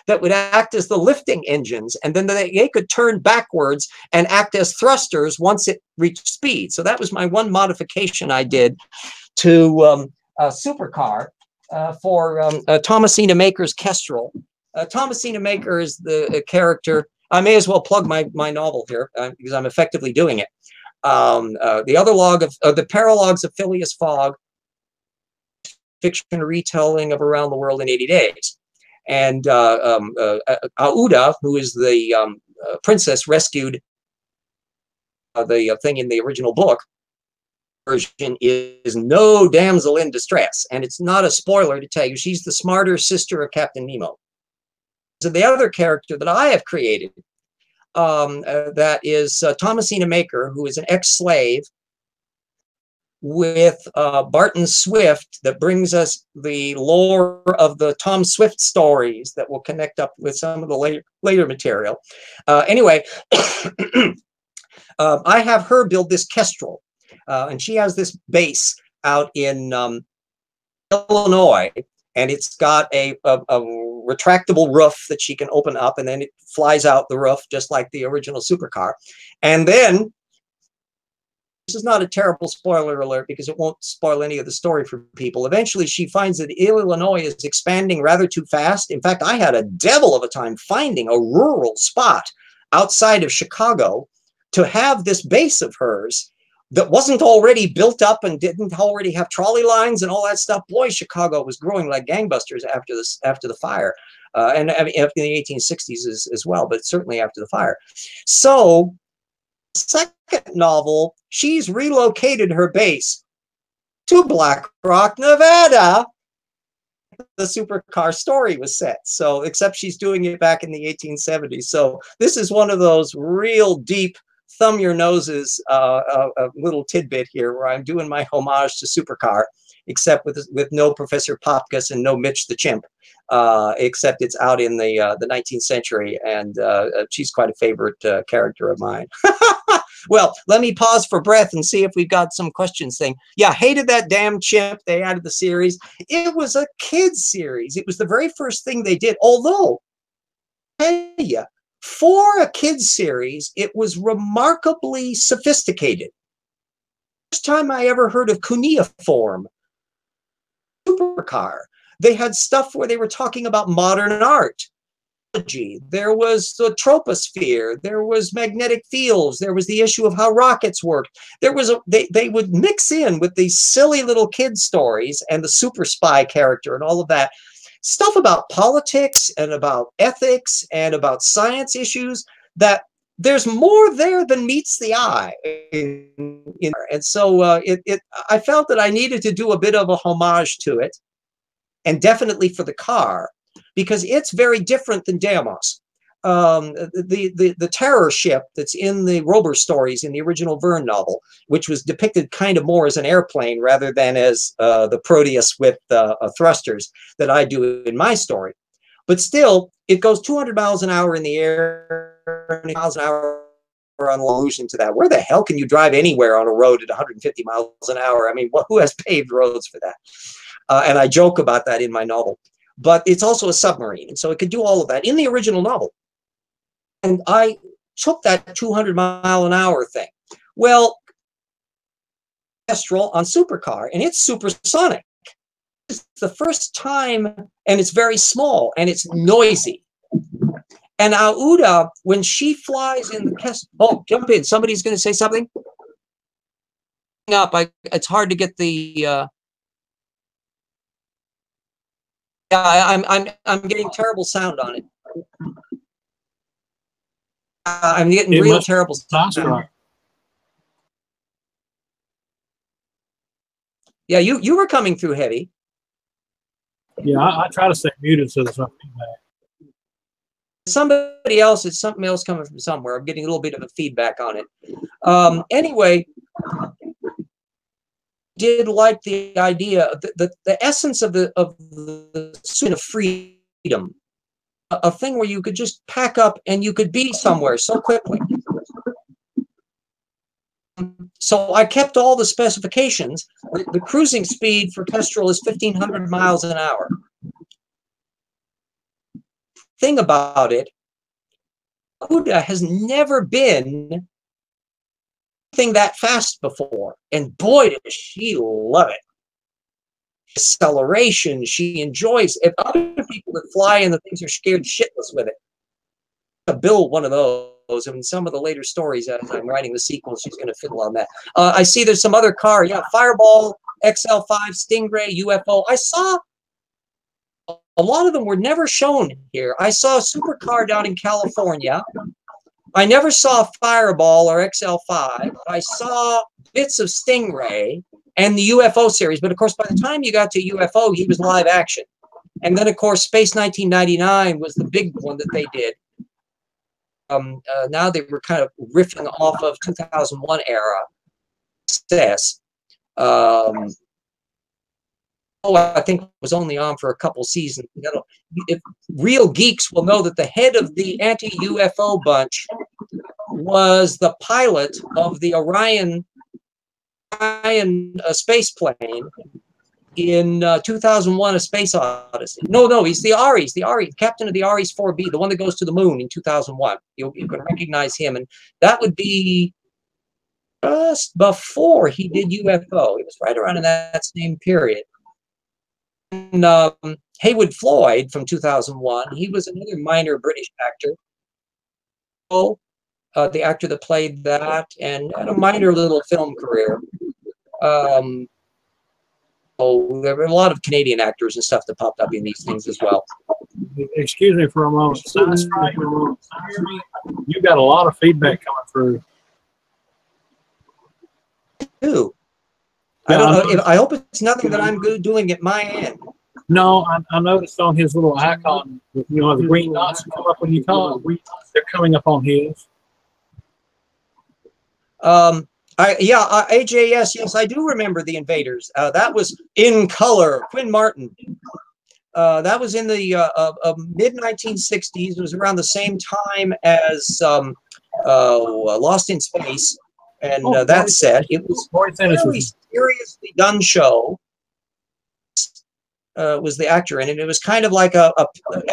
that would act as the lifting engines, and then they could turn backwards and act as thrusters once it reached speed. So that was my one modification I did to Supercar for Thomasina Maker's Kestrel. Thomasina Maker is the character. I may as well plug my novel here because I'm effectively doing it. The other log of the paralogs of Phileas Fogg, fiction retelling of Around the World in 80 Days. And Aouda, who is the princess rescued the thing in the original book version, is no damsel in distress. And it's not a spoiler to tell you, she's the smarter sister of Captain Nemo. So the other character that I have created, that is Thomasina Maker, who is an ex-slave with Barton Swift, that brings us the lore of the Tom Swift stories that will connect up with some of the later material. Anyway, I have her build this Kestrel, and she has this base out in Illinois, and it's got a retractable roof that she can open up, and then it flies out the roof just like the original Supercar. And then, this is not a terrible spoiler alert because it won't spoil any of the story for people. Eventually, she finds that Illinois is expanding rather too fast. In fact, I had a devil of a time finding a rural spot outside of Chicago to have this base of hers that wasn't already built up and didn't already have trolley lines and all that stuff. Boy, Chicago was growing like gangbusters after the fire, and I mean, after the 1860s as well, but certainly after the fire. So, second novel, she's relocated her base to Black Rock, Nevada. The Supercar story was set. So, except she's doing it back in the 1870s. So, this is one of those real deep thumb your noses a little tidbit here where I'm doing my homage to Supercar, except with no Professor Popkus and no Mitch the Chimp, except it's out in the 19th century, and she's quite a favorite character of mine. Well, let me pause for breath and see if we've got some questions thing. Yeah, hated that damn chimp they added the series. It was a kids series. It was the very first thing they did, although, I tell you, for a kids series, it was remarkably sophisticated. First time I ever heard of cuneiform Supercar. They had stuff where they were talking about modern art. There was the troposphere. There was magnetic fields. There was the issue of how rockets worked. There was they would mix in with these silly little kid stories and the super spy character and all of that. Stuff about politics and about ethics and about science issues that there's more there than meets the eye. And so I felt that I needed to do a bit of a homage to it, and definitely for the car, because it's very different than Deimos. The terror ship that's in the Rober stories in the original Verne novel, which was depicted kind of more as an airplane rather than as the Proteus with thrusters that I do in my story. But still, it goes 200 miles an hour in the air, 20 miles an hour an allusion to that. Where the hell can you drive anywhere on a road at 150 miles an hour? I mean, who has paved roads for that? And I joke about that in my novel. But it's also a submarine, and so it could do all of that in the original novel. And I took that 200-mile-an-hour thing. Well, Kestrel on Supercar, and it's supersonic. It's the first time, and it's very small, and it's noisy. And Aouda, when she flies in the Kestrel, oh, jump in. Somebody's going to say something? It's hard to get the... Yeah, I'm getting terrible sound on it. I'm getting real terrible sound. Yeah, you were coming through heavy. Yeah, I try to stay muted so there's no feedback. Somebody else, it's something else coming from somewhere. I'm getting a little bit of a feedback on it. Anyway, did like the idea, the essence of the suit of freedom, a thing where you could just pack up and you could be somewhere so quickly. So I kept all the specifications. The cruising speed for Kestrel is 1,500 miles an hour. Thing about it, Aouda has never been anything that fast before, and boy, does she love it. Acceleration, she enjoys. If other people that fly in the things are scared shitless with it, to build one of those. And some of the later stories, as I'm writing the sequel, she's going to fiddle on that. I see there's some other car. Yeah, Fireball, XL5, Stingray, UFO. I saw a lot of them were never shown here. I saw a supercar down in California. I never saw Fireball or XL5. I saw bits of Stingray and the UFO series. But, of course, by the time you got to UFO, he was live action. And then, of course, Space 1999 was the big one that they did. Now they were kind of riffing off of 2001 era success. I think it was only on for a couple seasons. If real geeks will know that the head of the anti-UFO bunch was the pilot of the Orion space plane in 2001: A Space Odyssey. No, he's the Ares, captain of the Ares 4B, the one that goes to the moon in 2001. You can recognize him, and that would be just before he did UFO. It was right around in that same period. And Haywood Floyd from 2001, he was another minor British actor. The actor that played that, and had a minor little film career. There were a lot of Canadian actors and stuff that popped up in these things as well. Excuse me for a moment. SciStrike, you got a lot of feedback coming through. Too. I don't know. I hope it's nothing that I'm doing at my end. No, I noticed on his little icon, the green dots that come up when you call them. They're coming up on his. AJS, yes, I do remember The Invaders. That was in color. Quinn Martin. That was in the mid-1960s. It was around the same time as Lost in Space. And that set, it was a really seriously done show. Was the actor in it. It was kind of like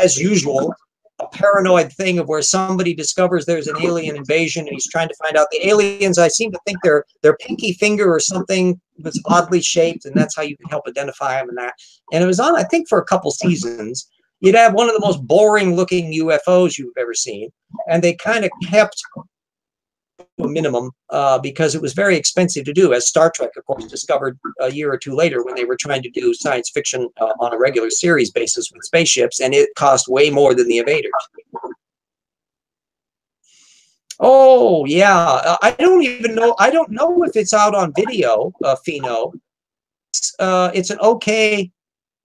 as usual, a paranoid thing of where somebody discovers there's an alien invasion and he's trying to find out. The aliens, I seem to think their pinky finger or something was oddly shaped, and that's how you can help identify them and that. And it was on, I think, for a couple seasons. You'd have one of the most boring looking UFOs you've ever seen, and they kind of kept a minimum because it was very expensive to do, as Star Trek, of course, discovered a year or two later when they were trying to do science fiction on a regular series basis with spaceships, and it cost way more than The Invaders. Oh, yeah. I don't even know. I don't know if it's out on video, Fino. It's an okay.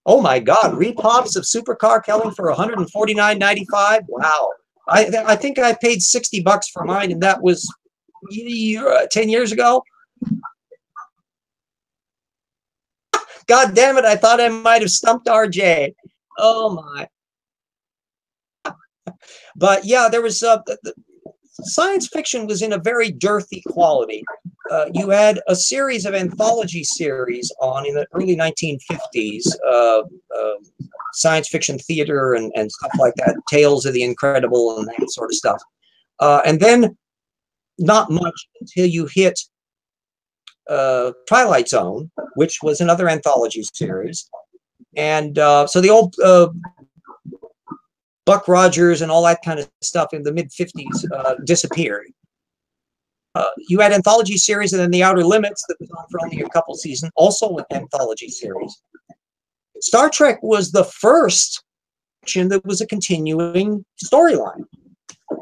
Oh, my God. Repops of Supercar Kelling for $149.95. Wow. I think I paid $60 for mine, and that was 10 years ago. God damn it, I thought I might have stumped RJ. Oh my. But yeah, there was science fiction was in a very dearthy quality. You had a series of anthology series on in the early 1950s, science fiction theater and stuff like that, Tales of the Incredible and that sort of stuff. And then not much until you hit Twilight Zone, which was another anthology series. And so the old Buck Rogers and all that kind of stuff in the mid-50s disappeared. You had anthology series, and then The Outer Limits that was on for only a couple seasons, also an anthology series. Star Trek was the first that was a continuing storyline.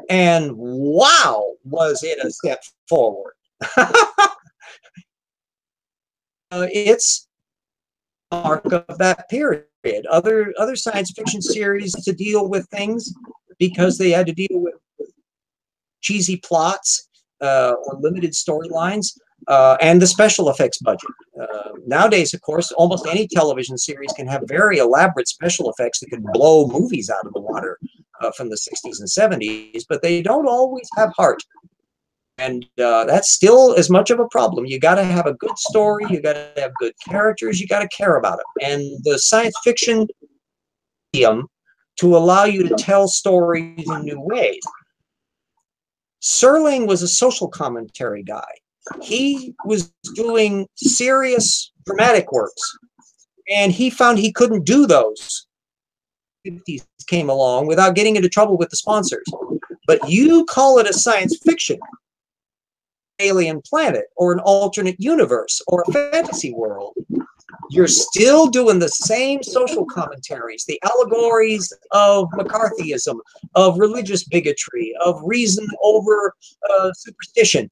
And wow, was it a step forward. It's a mark of that period. Other science fiction series to deal with things because they had to deal with cheesy plots or limited storylines and the special effects budget. Nowadays, of course, almost any television series can have very elaborate special effects that can blow movies out of the water from the 60s and 70s, but they don't always have heart. And that's still as much of a problem. You got to have a good story. You got to have good characters. You got to care about them. And the science fiction medium to allow you to tell stories in new ways. Serling was a social commentary guy. He was doing serious dramatic works, and he found he couldn't do those. 50s came along without getting into trouble with the sponsors. But you call it a science fiction alien planet or an alternate universe or a fantasy world, you're still doing the same social commentaries, the allegories of McCarthyism, of religious bigotry, of reason over superstition.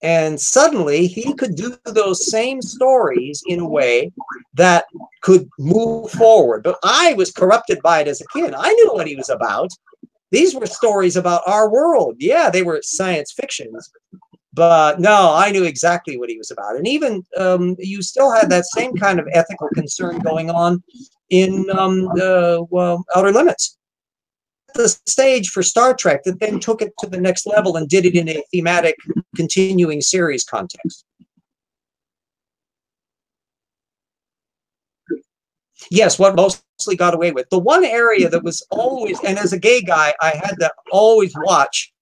And suddenly he could do those same stories in a way that could move forward. But I was corrupted by it as a kid. I knew what he was about. These were stories about our world. Yeah, they were science fictions. But no, I knew exactly what he was about. And even you still had that same kind of ethical concern going on in Outer Limits. The stage for Star Trek that then took it to the next level and did it in a thematic continuing series context. Yes, what mostly got away with. The one area that was always, and as a gay guy, I had to always watch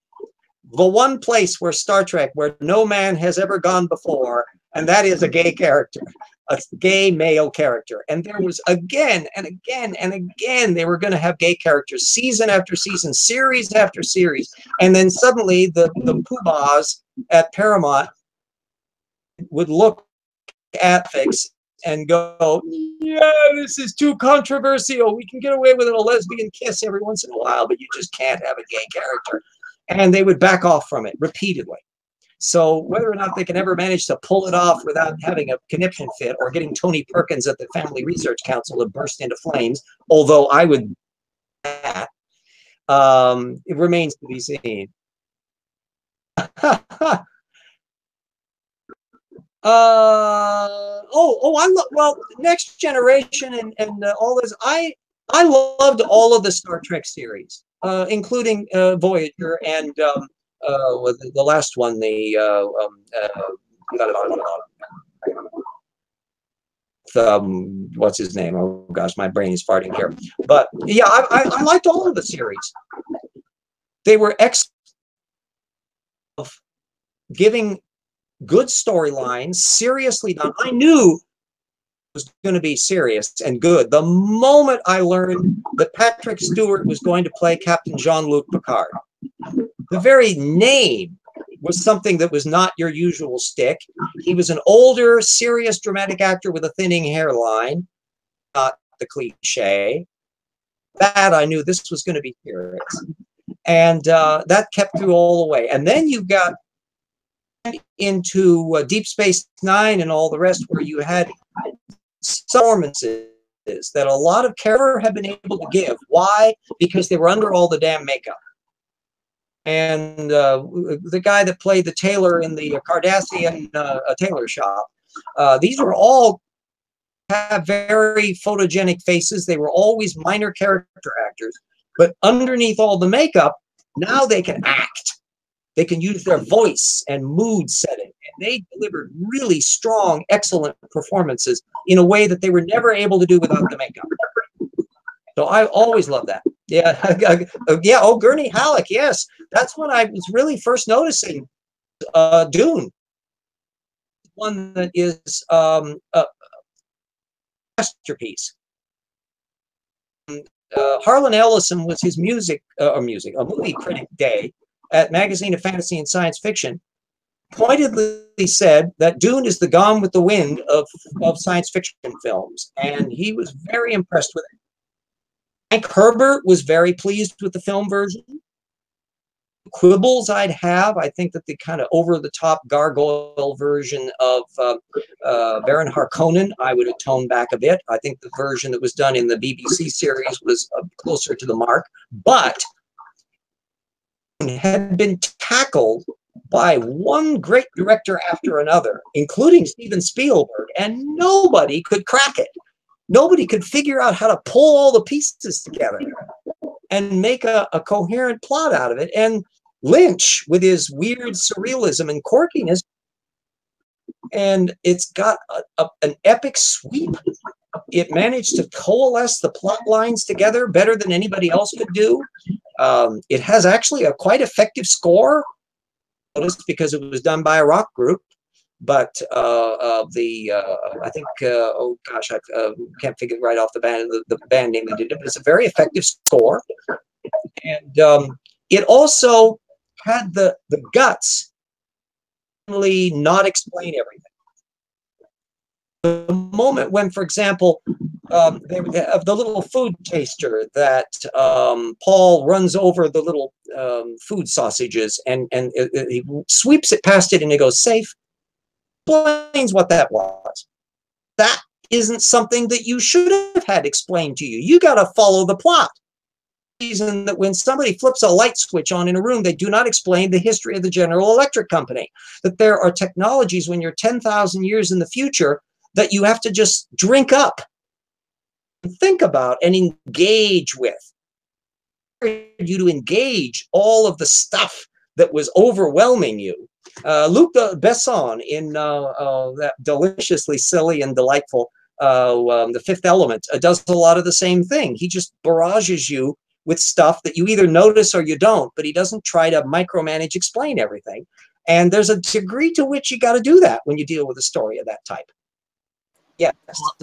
the one place where Star Trek, where no man has ever gone before, and that is a gay character, a gay male character. And there was again and again and again, they were going to have gay characters, season after season, series after series. And then suddenly the poobahs at Paramount would look at fix and go, yeah, this is too controversial. We can get away with a lesbian kiss every once in a while, but you just can't have a gay character. And they would back off from it repeatedly. So whether or not they can ever manage to pull it off without having a conniption fit or getting Tony Perkins at the Family Research Council to burst into flames, although I would do that, it remains to be seen. Well, Next Generation and all this. I loved all of the Star Trek series, including Voyager and the last one, what's his name? Oh gosh, my brain is farting here. But yeah, I liked all of the series. They were excellent of giving good storylines, seriously done. I knew it was going to be serious and good the moment I learned that Patrick Stewart was going to play Captain Jean-Luc Picard. The very name was something that was not your usual stick. He was an older, serious, dramatic actor with a thinning hairline, not the cliche. That I knew this was going to be serious. And that kept through all the way. And then you got into Deep Space Nine and all the rest, where you had performances that a lot of characters have been able to give. Why? Because they were under all the damn makeup. And the guy that played the tailor in the Cardassian tailor shop, these were all have very photogenic faces. They were always minor character actors, but underneath all the makeup, Now they can act. They can use their voice and mood setting. And they delivered really strong, excellent performances in a way that they were never able to do without the makeup. So I always love that. Yeah, yeah. Oh, Gurney Halleck. Yes, that's when I was really first noticing Dune. One that is a masterpiece. Harlan Ellison was his a movie critic day at Magazine of Fantasy and Science Fiction. Pointedly said that Dune is the Gone with the Wind of science fiction films, and he was very impressed with it. Frank Herbert was very pleased with the film version. Quibbles I'd have, I think that the kind of over-the-top gargoyle version of Baron Harkonnen, I would have toned back a bit. I think the version that was done in the BBC series was closer to the mark, but had been tackled by one great director after another, including Steven Spielberg, and nobody could crack it. Nobody could figure out how to pull all the pieces together and make a coherent plot out of it. And Lynch, with his weird surrealism and quirkiness, and it's got an epic sweep. It managed to coalesce the plot lines together better than anybody else could do. It has actually a quite effective score, because it was done by a rock group. But I think, oh gosh, I can't figure right off the band name that did it, but it's a very effective score. And it also had the guts to really not explain everything. The moment when, for example, of the little food taster that Paul runs over the little food sausages and he sweeps it past it and he goes, safe. Explains what that was. That isn't something that you should have had explained to you. You got to follow the plot. The reason that when somebody flips a light switch on in a room, they do not explain the history of the General Electric Company. That there are technologies when you're 10,000 years in the future that you have to just drink up, and think about, and engage with. You to engage all of the stuff that was overwhelming you. Luc Besson in that deliciously silly and delightful The Fifth Element does a lot of the same thing. He just barrages you with stuff that you either notice or you don't, but he doesn't try to micromanage, explain everything. And there's a degree to which you got to do that when you deal with a story of that type. Yeah.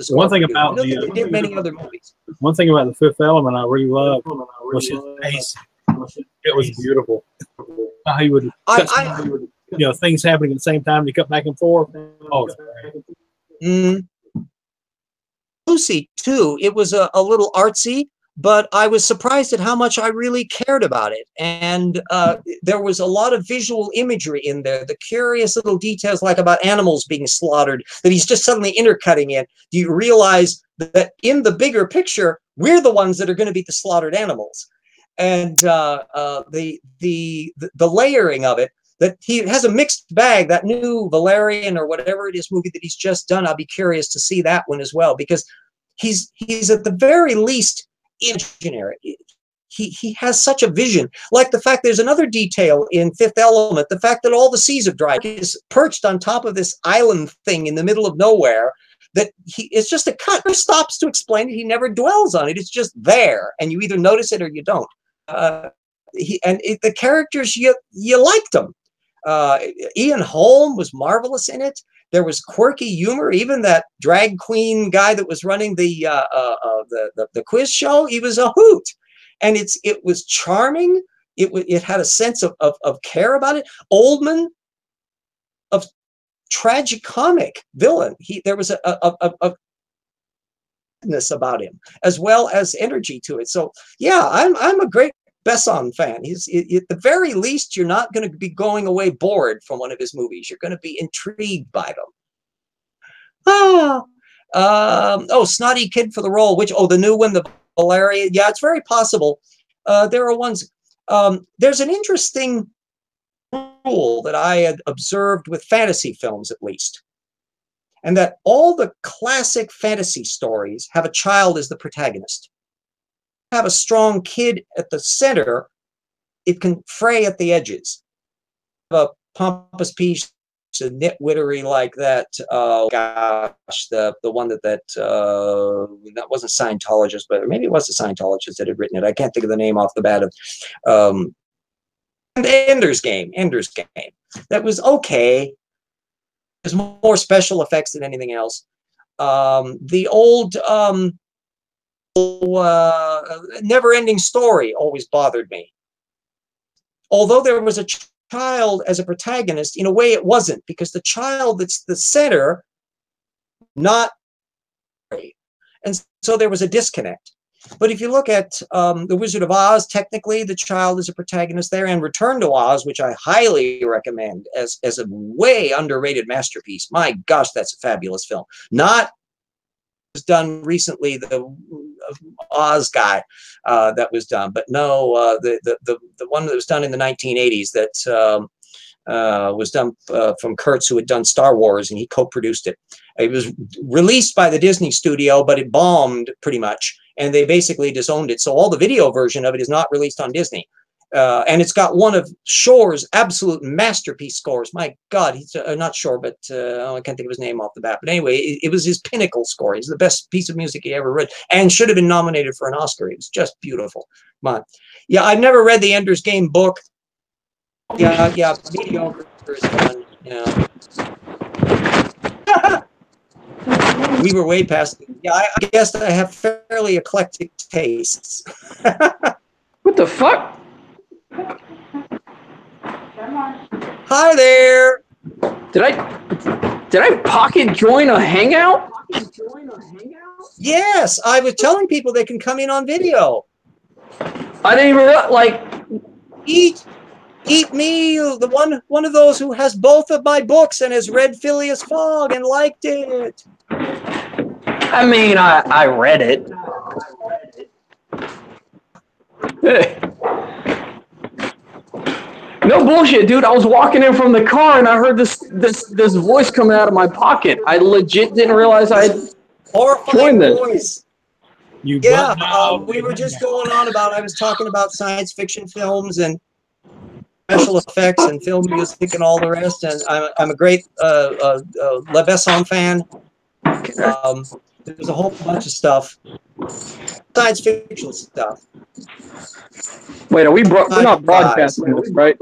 One thing about he did many other movies. One thing about The Fifth Element I really loved was his face. It was beautiful. How he would, things happening at the same time. He cut back and forth. Oh, Lucy too. It was a little artsy, but I was surprised at how much I really cared about it. And there was a lot of visual imagery in there. The curious little details, like about animals being slaughtered, that he's just suddenly intercutting in. Do you realize that in the bigger picture, we're the ones that are going to be the slaughtered animals? And the layering of it, that he has a mixed bag. That new Valerian or whatever it is movie that he's just done, I'll be curious to see that one as well, because he's at the very least imaginary. He has such a vision. Like the fact there's another detail in Fifth Element, the fact that all the seas have dried. He's perched on top of this island thing in the middle of nowhere, that it's just a cut. He stops to explain it. He never dwells on it. It's just there, and you either notice it or you don't. The characters, you liked them. Ian Holm was marvelous in it. There was quirky humor. Even that drag queen guy that was running the quiz show, he was a hoot, and it was charming. It had a sense of care about it. Oldman, of tragicomic villain. There was a about him, as well as energy to it. So yeah, I'm a great Besson fan. At the very least, you're not going to be going away bored from one of his movies. You're going to be intrigued by them. Snotty Kid for the role. The new one, the Valeria. Yeah, it's very possible. There are ones. There's an interesting rule that I had observed with fantasy films, at least, and that all the classic fantasy stories have a child as the protagonist. Have a strong kid at the center, it can fray at the edges. A pompous piece of nitwittery like that. Oh gosh, the one that wasn't Scientologist, but maybe it was a Scientologist that had written it. I can't think of the name off the bat of. Ender's Game. That was okay. There's more special effects than anything else. The old Never-Ending Story always bothered me. Although there was a child as a protagonist, in a way it wasn't, because the child that's the center, not, and so there was a disconnect. But if you look at The Wizard of Oz, technically the child is a protagonist there, and Return to Oz, which I highly recommend as a way underrated masterpiece. My gosh, that's a fabulous film. Not was done recently, the Oz guy that was done, but no, the one that was done in the 1980s that was done from Kurtz, who had done Star Wars, and he co-produced it. It was released by the Disney studio, but it bombed pretty much, and they basically disowned it. So all the video version of it is not released on Disney. And it's got one of Shore's absolute masterpiece scores. My God, he's not Shore, but I can't think of his name off the bat. But anyway, it was his pinnacle score. He's the best piece of music he ever wrote, and should have been nominated for an Oscar. It was just beautiful. Yeah, I've never read the Ender's Game book. Yeah, mediocre is fun. Yeah. We were way past. Yeah, I guess I have fairly eclectic tastes. What the fuck? Hi there. Did I pocket join a hangout? Yes, I was telling people they can come in on video. I didn't even like Eat me, the one of those who has both of my books and has read Phileas Fogg and liked it. I mean, I read it. No bullshit, dude. I was walking in from the car and I heard this voice coming out of my pocket. I legit didn't realize I had horrifying voice. We were just going on about, I was talking about science fiction films and special effects and film music and all the rest, and I'm a great La Besson fan. There's a whole bunch of stuff, science fiction stuff. Wait, we're not broadcasting this, right?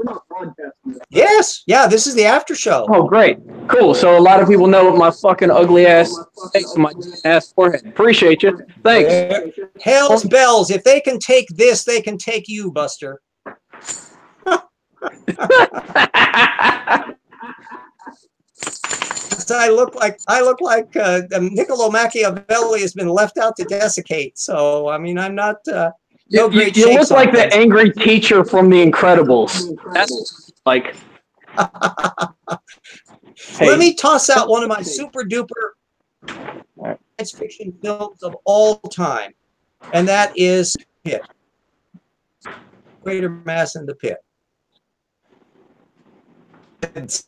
Yes, yeah, this is the after show. Oh, great, cool. So a lot of people know what my fucking ugly ass takes my ass forehead. Appreciate you. Thanks. Hell's bells! If they can take this, they can take you, Buster. I look like Niccolo Machiavelli has been left out to desiccate. So I mean, I'm not. You look like the angry teacher from The Incredibles. That's like. Hey. Let me toss out one of my super duper science fiction films of all time, and that is Pit. Quatermass in the Pit.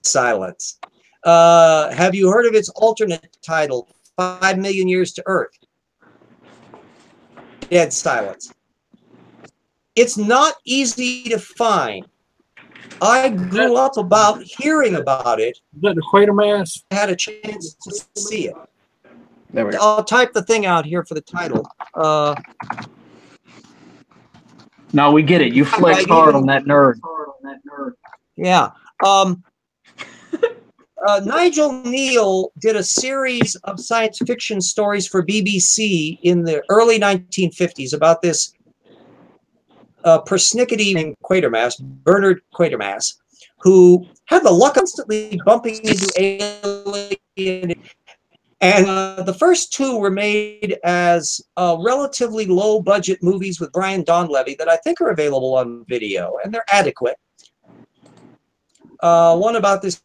Silence. Have you heard of its alternate title, 5 Million Years to Earth? Dead silence. It's not easy to find. I grew up about hearing about it. Is that the Quatermass? I had a chance to see it. There we go. I'll type the thing out here for the title. No, we get it. You flexed hard on that nerd. Yeah. Nigel Neal did a series of science fiction stories for BBC in the early 1950s about this persnickety named Quatermass, Bernard Quatermass, who had the luck constantly bumping into aliens. And the first two were made as relatively low-budget movies with Brian Donlevy that I think are available on video, and they're adequate. One about this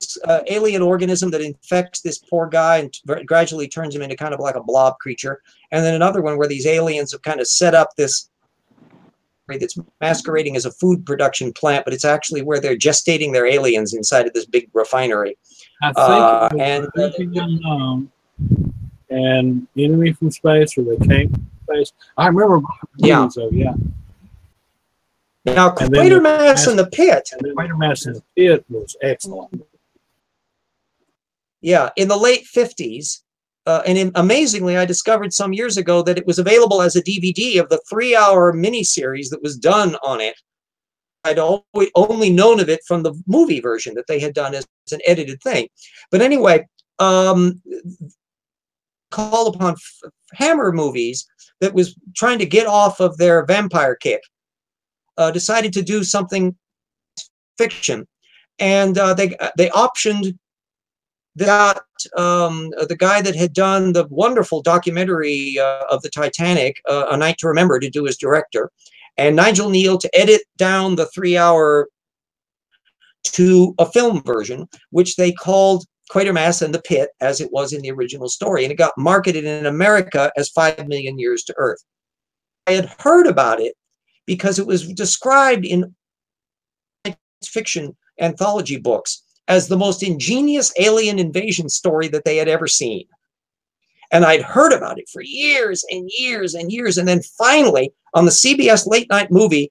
alien organism that infects this poor guy and gradually turns him into kind of like a blob creature. And then another one where these aliens have kind of set up this that's masquerading as a food production plant, but it's actually where they're gestating their aliens inside of this big refinery. I think Unknown and Enemy from Space, or They Came from Space. I remember movies, yeah. Now, Quatermass and the Pit. And Quatermass and the Pit was excellent. Yeah, in the late 50s. Amazingly, I discovered some years ago that it was available as a DVD of the 3-hour miniseries that was done on it. I'd only known of it from the movie version that they had done as an edited thing. But anyway, called upon Hammer Movies that was trying to get off of their vampire kick, decided to do something fiction. And they optioned that the guy that had done the wonderful documentary of the Titanic, A Night to Remember, to do as director, and Nigel Neal to edit down the 3-hour to a film version, which they called Quatermass and the Pit, as it was in the original story. And it got marketed in America as 5 Million Years to Earth. I had heard about it because it was described in science fiction anthology books as the most ingenious alien invasion story that they had ever seen. And I'd heard about it for years and years and years. And then finally, on the CBS late night movie,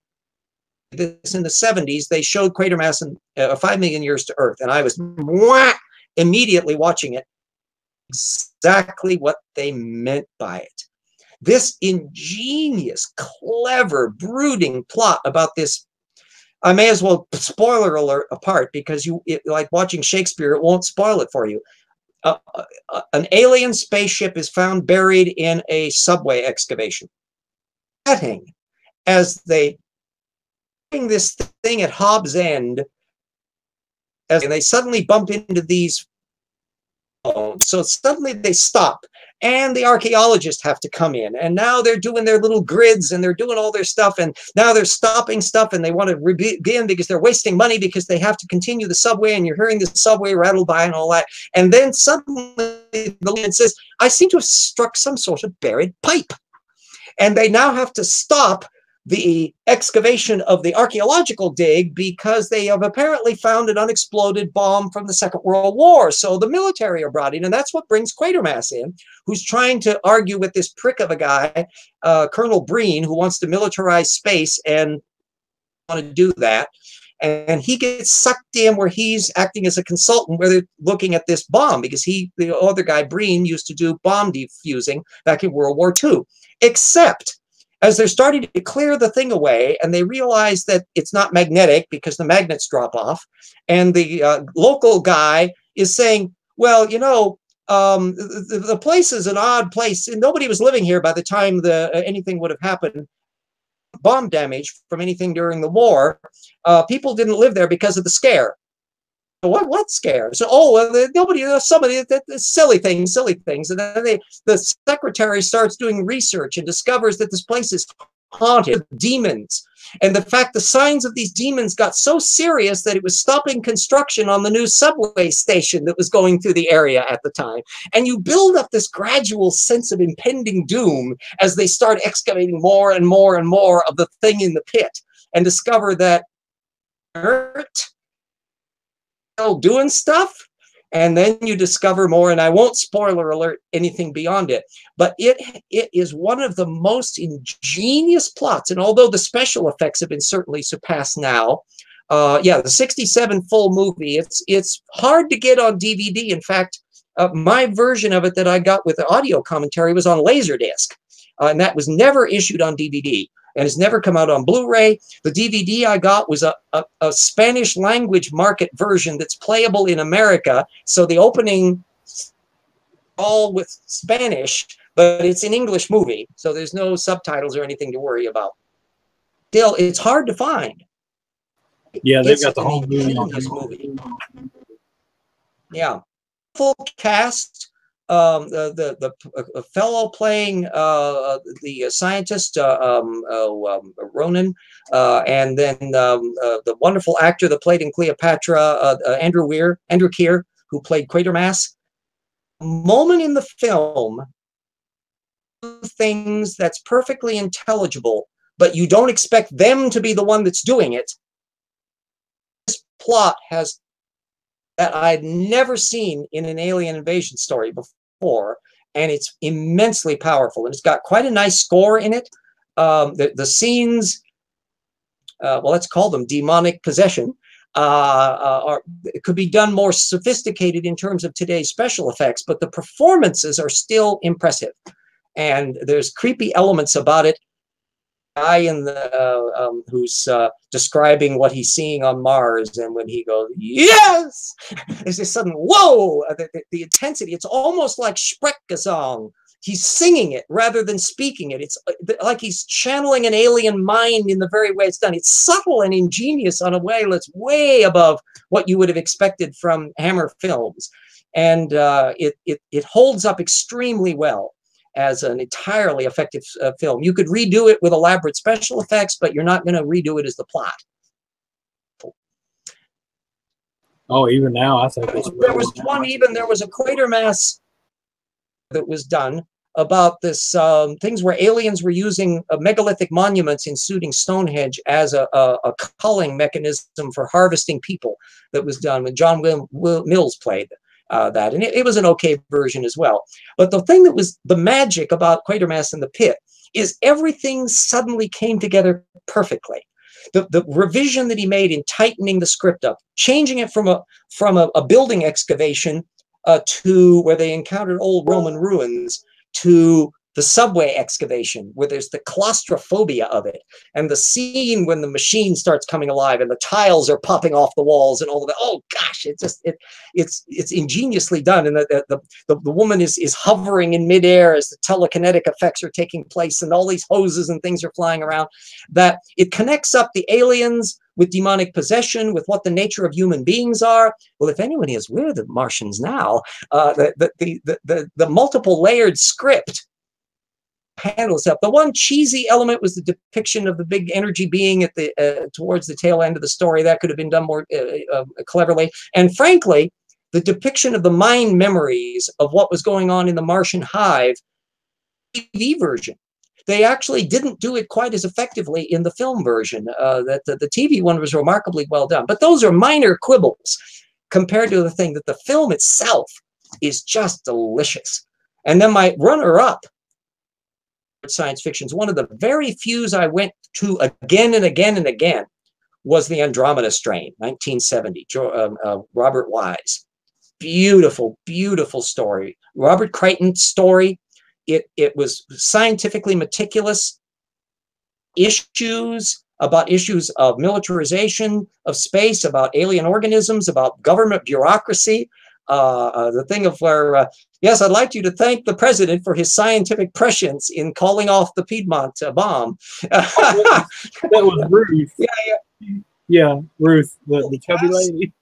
this in the 70s, they showed Quatermass and 5 Million Years to Earth. And I was immediately watching it. Exactly what they meant by it. This ingenious, clever, brooding plot about this. I may as well spoiler alert apart, because like watching Shakespeare, it won't spoil it for you. An alien spaceship is found buried in a subway excavation. As they bring this thing at Hobbs End, and they suddenly bump into these bones. So suddenly they stop, and the archaeologists have to come in, and now they're doing their little grids, and they're doing all their stuff, and now they're stopping stuff, and they want to begin because they're wasting money because they have to continue the subway, and you're hearing the subway rattle by and all that. And then suddenly the man says, I seem to have struck some sort of buried pipe. And they now have to stop the excavation of the archaeological dig because they have apparently found an unexploded bomb from the Second World War. So the military are brought in, and that's what brings Quatermass in, who's trying to argue with this prick of a guy, Colonel Breen, who wants to militarize space and want to do that. And he gets sucked in where he's acting as a consultant where they're looking at this bomb, because the other guy, Breen, used to do bomb defusing back in World War II. Except as they're starting to clear the thing away, and they realize that it's not magnetic because the magnets drop off, and the local guy is saying, well, you know, the place is an odd place, and nobody was living here by the time anything would have happened. Bomb damage from anything during the war. People didn't live there because of the scare. What scare? So, somebody, silly things. And then the secretary starts doing research and discovers that this place is haunted with demons. And the fact the signs of these demons got so serious that it was stopping construction on the new subway station that was going through the area at the time. And you build up this gradual sense of impending doom as they start excavating more and more and more of the thing in the pit, and discover that doing stuff. And then you discover more, and I won't spoiler alert anything beyond it, but it is one of the most ingenious plots. And although the special effects have been certainly surpassed now, yeah, the 67 full movie, it's hard to get on DVD. In fact, my version of it that I got with the audio commentary was on Laserdisc, and that was never issued on DVD. And it's never come out on Blu-ray. The DVD I got was a Spanish language market version that's playable in America. So the opening all with Spanish, but it's an English movie. So there's no subtitles or anything to worry about. Still, it's hard to find. Yeah, they've got the whole movie. Yeah. Full cast. The fellow playing the scientist, Ronan, and then the wonderful actor that played in Cleopatra, Andrew Keir, who played Quatermass. Moment in the film, things that's perfectly intelligible, but you don't expect them to be the one that's doing it. This plot has that I'd never seen in an alien invasion story before, and it's immensely powerful, and it's got quite a nice score in it. The scenes well, let's call them demonic possession, it could be done more sophisticated in terms of today's special effects, but the performances are still impressive. And there's creepy elements about it. Guy in the who's describing what he's seeing on Mars, and when he goes, yes, there's this sudden whoa, the intensity. It's almost like Sprechgesang. He's singing it rather than speaking it. It's like he's channeling an alien mind in the very way it's done. It's subtle and ingenious on a way that's way above what you would have expected from Hammer films. And it holds up extremely well as an entirely effective film. You could redo it with elaborate special effects, but you're not going to redo it as the plot. Oh, even now, I think there was a Quatermass that was done about this things where aliens were using megalithic monuments in suiting Stonehenge as a culling mechanism for harvesting people. That was done when John Mills played that, and it was an okay version as well. But the thing that was the magic about Quatermass and the Pit is everything suddenly came together perfectly. The revision that he made in tightening the script up, changing it from a building excavation to where they encountered old Roman ruins, to the subway excavation where there's the claustrophobia of it, and the scene when the machine starts coming alive and the tiles are popping off the walls and all of that. Oh gosh, it's ingeniously done, and the woman is hovering in midair as the telekinetic effects are taking place, and all these hoses and things are flying around. That it connects up the aliens with demonic possession, with what the nature of human beings are. Well, if anyone is, we're the Martians now. The multiple layered script handles up. The one cheesy element was the depiction of the big energy being at the towards the tail end of the story. That could have been done more cleverly. And frankly, the depiction of the mind memories of what was going on in the Martian hive TV version, they actually didn't do it quite as effectively in the film version. The TV one was remarkably well done. But those are minor quibbles compared to the thing that the film itself is just delicious. And then my runner-up science fiction is one of the very few I went to again and again and again, was the Andromeda Strain, 1970, Robert Wise. Beautiful, beautiful story. Robert Crichton's story. It was scientifically meticulous. Issues of militarization of space, about alien organisms, about government bureaucracy. The thing of where, yes, I'd like you to thank the president for his scientific prescience in calling off the Piedmont bomb. That was Ruth. Yeah, Ruth, the chubby lady.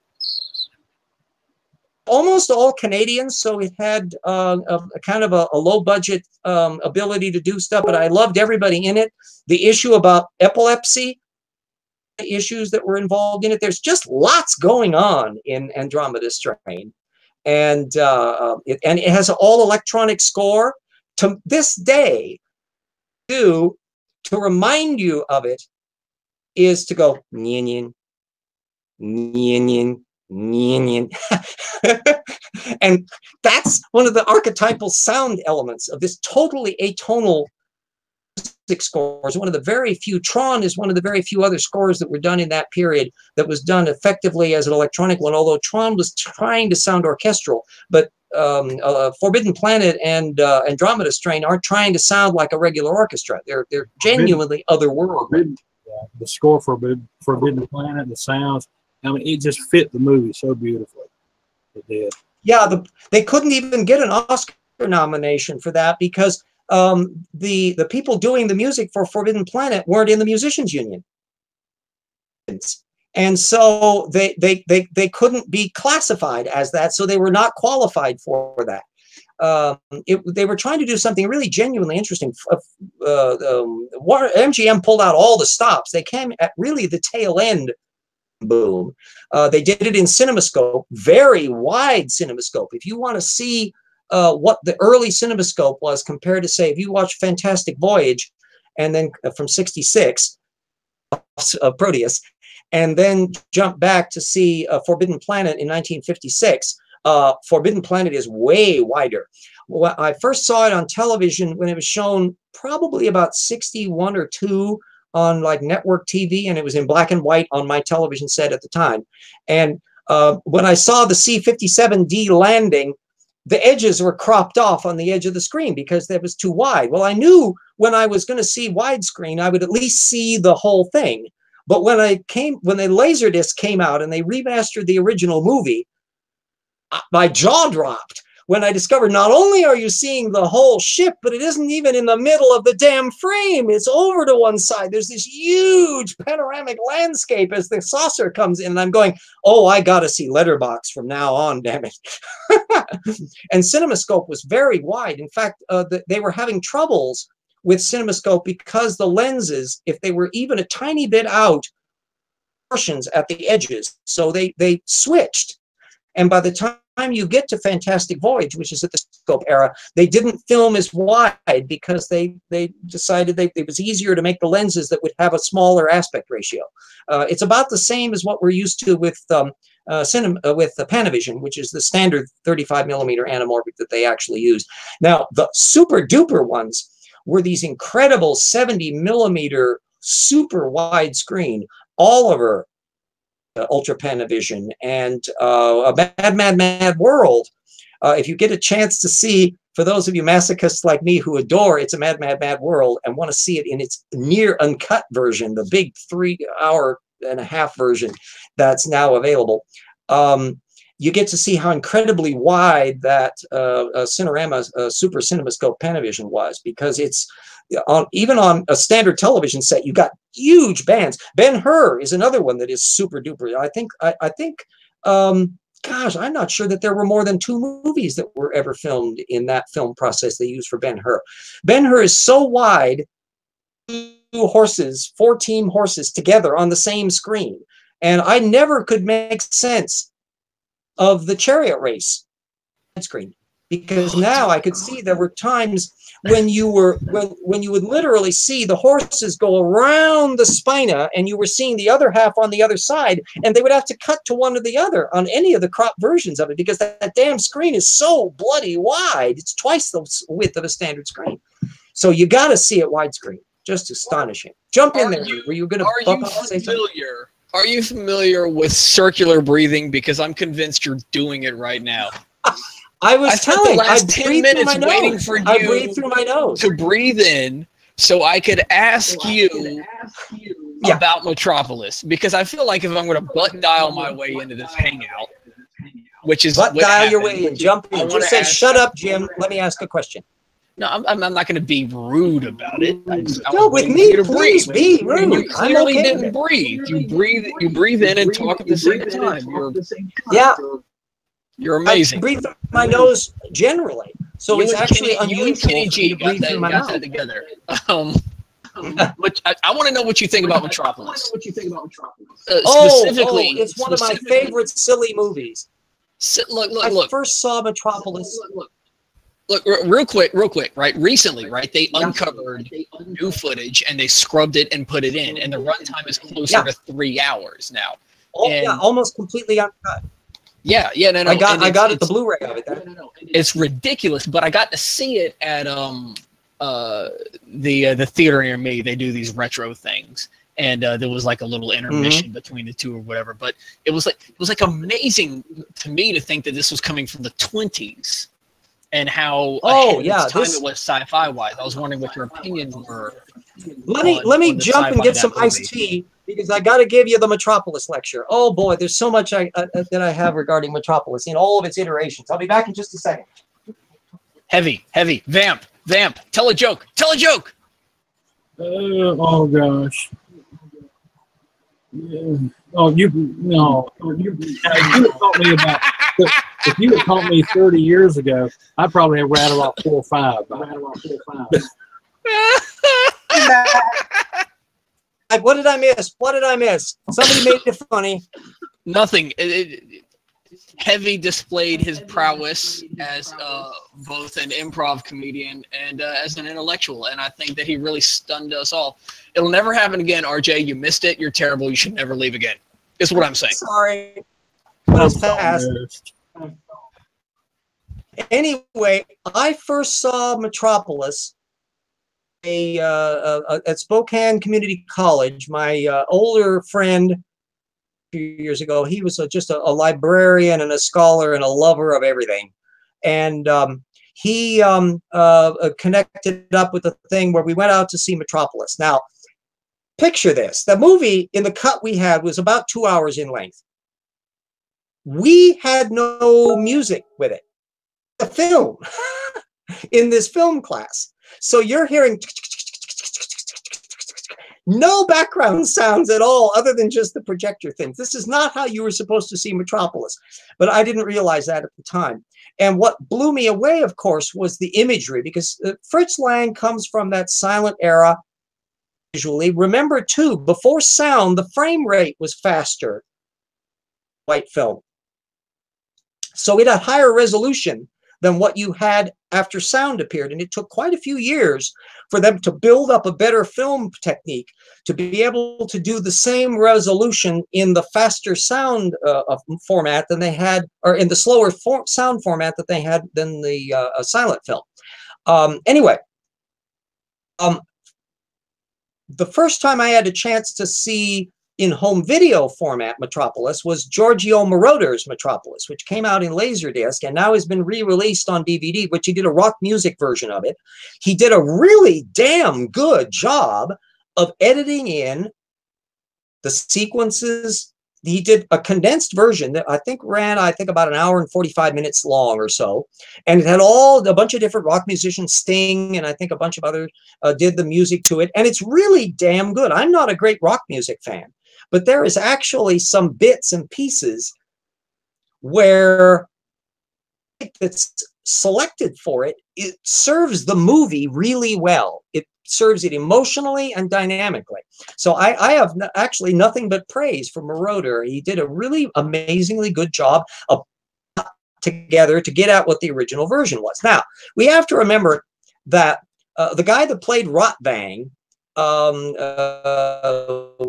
Almost all Canadians, so it had a kind of a low budget ability to do stuff, but I loved everybody in it. The issue about epilepsy, the issues that were involved in it, there's just lots going on in Andromeda Strain. And it has an all electronic score. To this day, to remind you of it is to go nyin yin, nyin yin, nyin yin. And that's one of the archetypal sound elements of this totally atonal music scores. One of the very few, Tron is one of the very few other scores that were done in that period that was done effectively as an electronic one, although Tron was trying to sound orchestral. But Forbidden Planet and Andromeda Strain aren't trying to sound like a regular orchestra. They're genuinely otherworldly. Yeah, the score for Forbidden Planet, the sounds, I mean, it just fit the movie so beautifully. It did. Yeah, they couldn't even get an Oscar nomination for that because the people doing the music for Forbidden Planet weren't in the Musicians Union, and so they couldn't be classified as that, so they were not qualified for that. They were trying to do something really genuinely interesting. MGM pulled out all the stops. They came at really the tail end boom. They did it in CinemaScope, very wide CinemaScope. If you want to see what the early CinemaScope was compared to, say, if you watch Fantastic Voyage, and then from '66, Proteus, and then jump back to see Forbidden Planet in 1956, Forbidden Planet is way wider. Well, I first saw it on television when it was shown probably about 61 or 2 on like network TV, and it was in black and white on my television set at the time. And when I saw the C-57D landing, the edges were cropped off on the edge of the screen because that was too wide. Well, I knew when I was going to see widescreen, I would at least see the whole thing. But when the Laserdisc came out and they remastered the original movie, my jaw dropped when I discovered not only are you seeing the whole ship, but it isn't even in the middle of the damn frame. It's over to one side. There's this huge panoramic landscape as the saucer comes in. And I'm going, oh, I got to see Letterbox from now on, damn it. And CinemaScope was very wide. In fact, they were having troubles with CinemaScope because the lenses, if they were even a tiny bit out, portions at the edges. So they switched. And by the time you get to Fantastic Voyage, which is at the scope era, they didn't film as wide because they decided it was easier to make the lenses that would have a smaller aspect ratio. It's about the same as what we're used to with Panavision, which is the standard 35 millimeter anamorphic that they actually use. Now, the super duper ones were these incredible 70 millimeter super wide screen Oliver Ultra Panavision and a Mad World. If you get a chance to see, for those of you masochists like me who adore It's a Mad World and want to see it in its near uncut version, the big 3.5-hour version that's now available, you get to see how incredibly wide that Cinerama Super CinemaScope Panavision was, because it's even on a standard television set, you got huge bands. Ben-Hur is another one that is super duper. I think, gosh, I'm not sure that there were more than 2 movies that were ever filmed in that film process they used for Ben-Hur. Ben-Hur is so wide, 4 team horses together on the same screen. And I never could make sense of the chariot race screen, because now I could see there were times when you would literally see the horses go around the spina and you were seeing the other half on the other side, and they would have to cut to one or the other on any of the crop versions of it because that damn screen is so bloody wide. It's twice the width of a standard screen. So you got to see it widescreen. Just astonishing. Jump in there. Were you going to say something? Are you familiar with circular breathing? Because I'm convinced you're doing it right now. I spent the last 10 minutes waiting for you breathe through my nose. to breathe in so I could ask you about Metropolis. Because I feel like if I'm going to button dial my way into this hangout, which is button dial your way in, jump in. Just say, shut up, Jim. Let me ask a question. No, I'm not going to be rude about it. No, with me, please be rude. And you clearly didn't breathe. You breathe in and talk at the same time. You're amazing. I breathe through my nose generally, so it's actually unusual. You and Kenny G got that together. But I want to know what you think about Metropolis. Specifically, it's one of my favorite silly movies. Look. I first saw Metropolis. Look, real quick, right? Recently, right? They uncovered new footage and they scrubbed it and put it in, and the runtime is closer to 3 hours now. Oh, yeah, almost completely uncut. Yeah, no. I got it, the Blu-ray of it. It's ridiculous, but I got to see it at the theater near me. They do these retro things, and there was like a little intermission between the two or whatever. But it was like amazing to me to think that this was coming from the 20s. And how ahead of its time it was sci-fi wise. I was wondering what your opinions were. Let me jump and get some iced tea, because I got to give you the Metropolis lecture. Oh boy, there's so much that I have regarding Metropolis in all of its iterations. I'll be back in just a second. Heavy. Vamp. Tell a joke. Oh gosh. Yeah. Oh, you taught me about. If you had taught me 30 years ago, I'd probably have rattled off 4 or 5. What did I miss? Somebody made it funny. Nothing. Heavy displayed his prowess as both an improv comedian and as an intellectual, and I think that he really stunned us all. It'll never happen again, RJ. You missed it. You're terrible. You should never leave again. Is what I'm saying. Sorry. It's past. Anyway, I first saw Metropolis at Spokane Community College. My older friend a few years ago, he was just a librarian and a scholar and a lover of everything. And he connected up with a thing where we went out to see Metropolis. Now, picture this. The movie in the cut we had was about 2 hours in length. We had no music with it. The film in this film class. So you're hearing no background sounds at all other than just the projector things. This is not how you were supposed to see Metropolis, but I didn't realize that at the time. And what blew me away, of course, was the imagery, because Fritz Lang comes from that silent era visually. Remember, too, before sound, the frame rate was faster. White film. So it had higher resolution than what you had after sound appeared. And it took quite a few years for them to build up a better film technique to be able to do the same resolution in the faster sound format than they had, or in the slower sound format that they had than the silent film. Anyway, the first time I had a chance to see in home video format Metropolis was Giorgio Moroder's Metropolis, which came out in Laserdisc and now has been re-released on DVD, which he did a rock music version of it. He did a really damn good job of editing in the sequences. He did a condensed version that I think ran, about an hour and 45 minutes long or so. And it had a bunch of different rock musicians, Sting, and I think a bunch of others did the music to it. And it's really damn good. I'm not a great rock music fan, but there is actually some bits and pieces where it's selected for it. It serves the movie really well. It serves it emotionally and dynamically. So I have actually nothing but praise for Moroder. He did a really amazingly good job of together to get at what the original version was. Now, we have to remember that the guy that played Rotvang,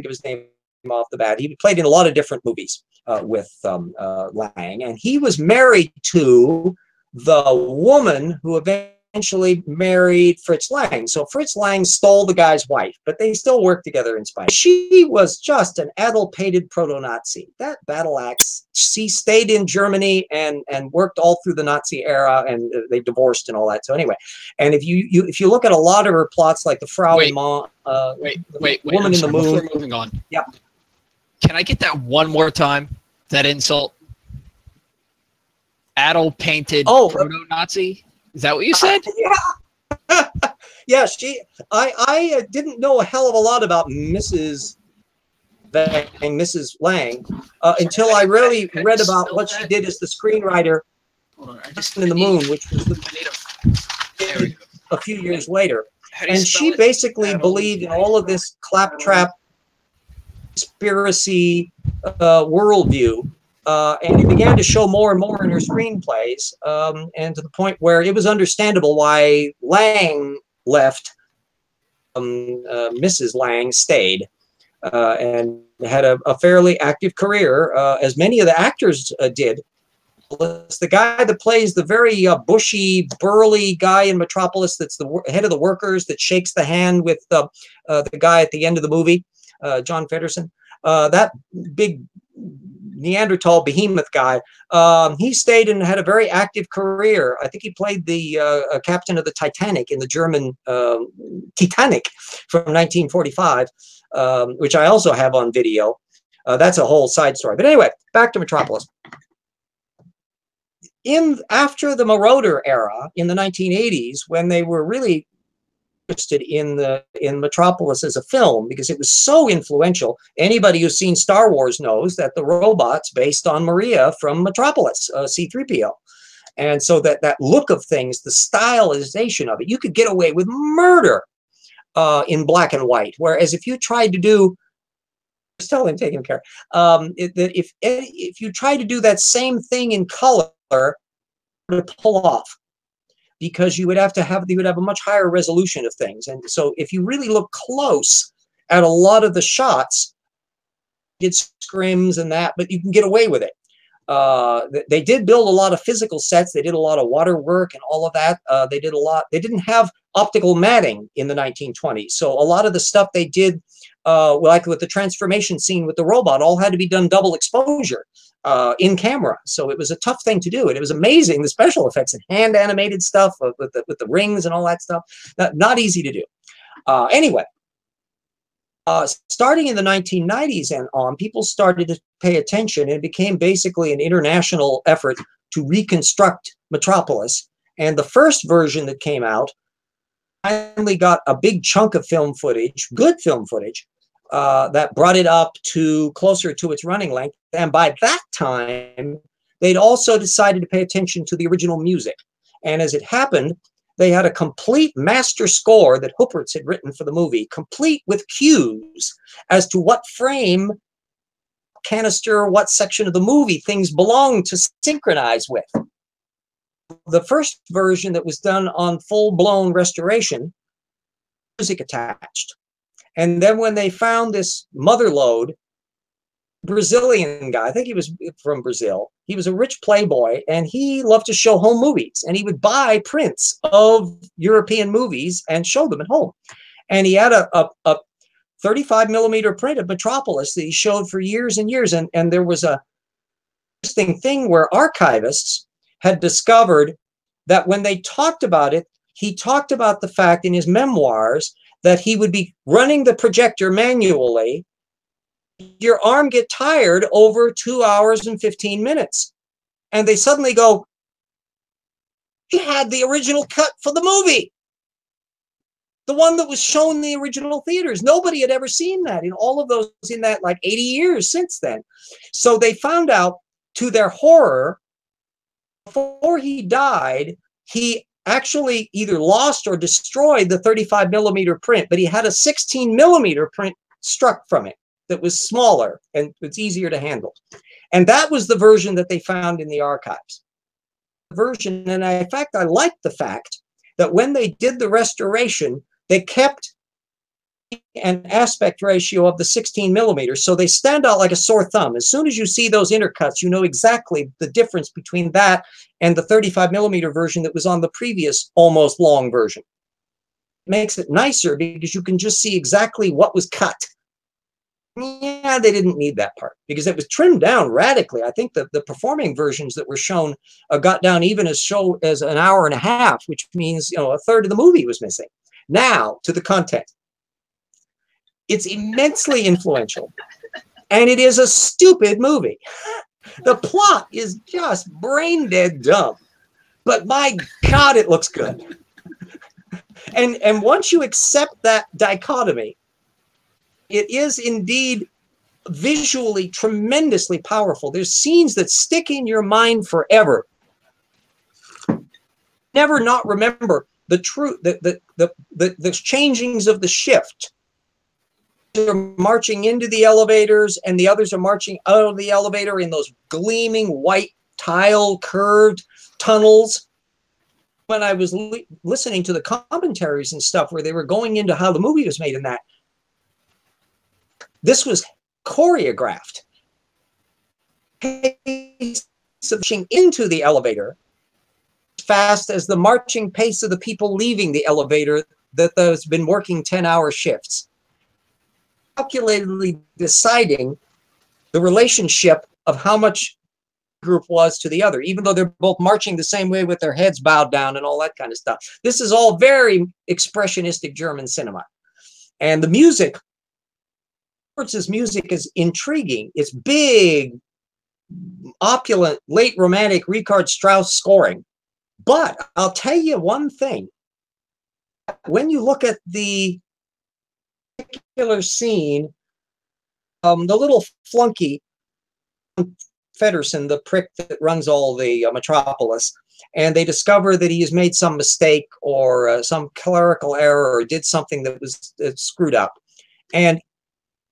give his name off the bat, he played in a lot of different movies with Lang, and he was married to the woman who eventually married Fritz Lang. So Fritz Lang stole the guy's wife, but they still worked together in spite. She was just an addle-pated proto-Nazi. That battle axe. She stayed in Germany and worked all through the Nazi era, and they divorced and all that. So anyway, and if you look at a lot of her plots, like the Frau Woman in the Moon. Before moving on. Yeah. Can I get that one more time? That insult. Addle-painted proto-Nazi. Is that what you said? Yeah. Yeah, I didn't know a hell of a lot about Mrs. Lang until I really read about what she did as the screenwriter in the Moon, which was a few years later. And she basically believed in all of this claptrap conspiracy worldview. And it began to show more and more in her screenplays, and to the point where it was understandable why Lang left. Mrs. Lang stayed and had a fairly active career, as many of the actors did. The guy that plays the very bushy, burly guy in Metropolis, that's the head of the workers, that shakes the hand with the guy at the end of the movie, John Feddersen, that big Neanderthal behemoth guy, he stayed and had a very active career. I think he played the captain of the Titanic in the German Titanic from 1945, which I also have on video. That's a whole side story. But anyway, back to Metropolis. After the Moroder era in the 1980s, when they were really interested in Metropolis as a film, because it was so influential. Anybody who's seen Star Wars knows that the robot's based on Maria from Metropolis, C-3PO. And so that look of things, the stylization of it, you could get away with murder in black and white. Whereas if you tried to do, still I'm taking care, if you try to do that same thing in color, to pull off, because you would have a much higher resolution of things. And so if you really look close at a lot of the shots, it's scrims and that, but you can get away with it. They did build a lot of physical sets. They did a lot of water work and all of that. They did a lot. They didn't have optical matting in the 1920s. So a lot of the stuff they did, like with the transformation scene with the robot, all had to be done double exposure in camera. So it was a tough thing to do. And it was amazing, the special effects and hand animated stuff with the rings and all that stuff. Not easy to do. Anyway. Starting in the 1990s and on, people started to pay attention, and it became basically an international effort to reconstruct Metropolis. And the first version that came out finally got a big chunk of film footage, good film footage, that brought it up to closer to its running length. And by that time, they'd also decided to pay attention to the original music. And as it happened, they had a complete master score that Huppert's had written for the movie, complete with cues as to what frame, canister, what section of the movie things belong to synchronize with. The first version that was done on full-blown restoration, music attached. And then when they found this motherlode, Brazilian guy, I think he was from Brazil. He was a rich playboy, and he loved to show home movies, and he would buy prints of European movies and show them at home. And he had a 35 millimeter print of Metropolis that he showed for years and years. And there was a interesting thing where archivists had discovered that when they talked about it, he talked about the fact in his memoirs that he would be running the projector manually. Your arm get tired over 2 hours and 15 minutes. And they suddenly go, he had the original cut for the movie. The one that was shown in the original theaters. Nobody had ever seen that in all of those, in that like 80 years since then. So they found out, to their horror, before he died, he actually either lost or destroyed the 35 millimeter print, but he had a 16 millimeter print struck from it that was smaller and it's easier to handle. And that was the version that they found in the archives. Version, and in fact, I like the fact that when they did the restoration, they kept an aspect ratio of the 16 millimeters, so they stand out like a sore thumb. As soon as you see those intercuts, you know exactly the difference between that and the 35 millimeter version that was on the previous almost long version. It makes it nicer because you can just see exactly what was cut. Yeah, they didn't need that part because it was trimmed down radically. I think that the performing versions that were shown got down even as an hour and a half, which means, you know, a third of the movie was missing. Now to the content. It's immensely influential, and it is a stupid movie. The plot is just brain dead dumb, but my God, it looks good. And once you accept that dichotomy, it is indeed visually tremendously powerful. There's scenes that stick in your mind forever. Never not remember the truth, the changings of the shift. They're marching into the elevators, and the others are marching out of the elevator in those gleaming white tile curved tunnels. When I was listening to the commentaries and stuff where they were going into how the movie was made in that, this was choreographed. Marching into the elevator as fast as the marching pace of the people leaving the elevator that has been working 10-hour shifts. Calculatedly deciding the relationship of how much group was to the other, even though they're both marching the same way with their heads bowed down and all that kind of stuff. This is all very expressionistic German cinema. And the music, Huppert's music is intriguing. It's big, opulent, late romantic Richard Strauss scoring. But I'll tell you one thing. When you look at the particular scene, the little flunky Feddersen, the prick that runs all the Metropolis, and they discover that he has made some mistake or some clerical error or did something that was screwed up, and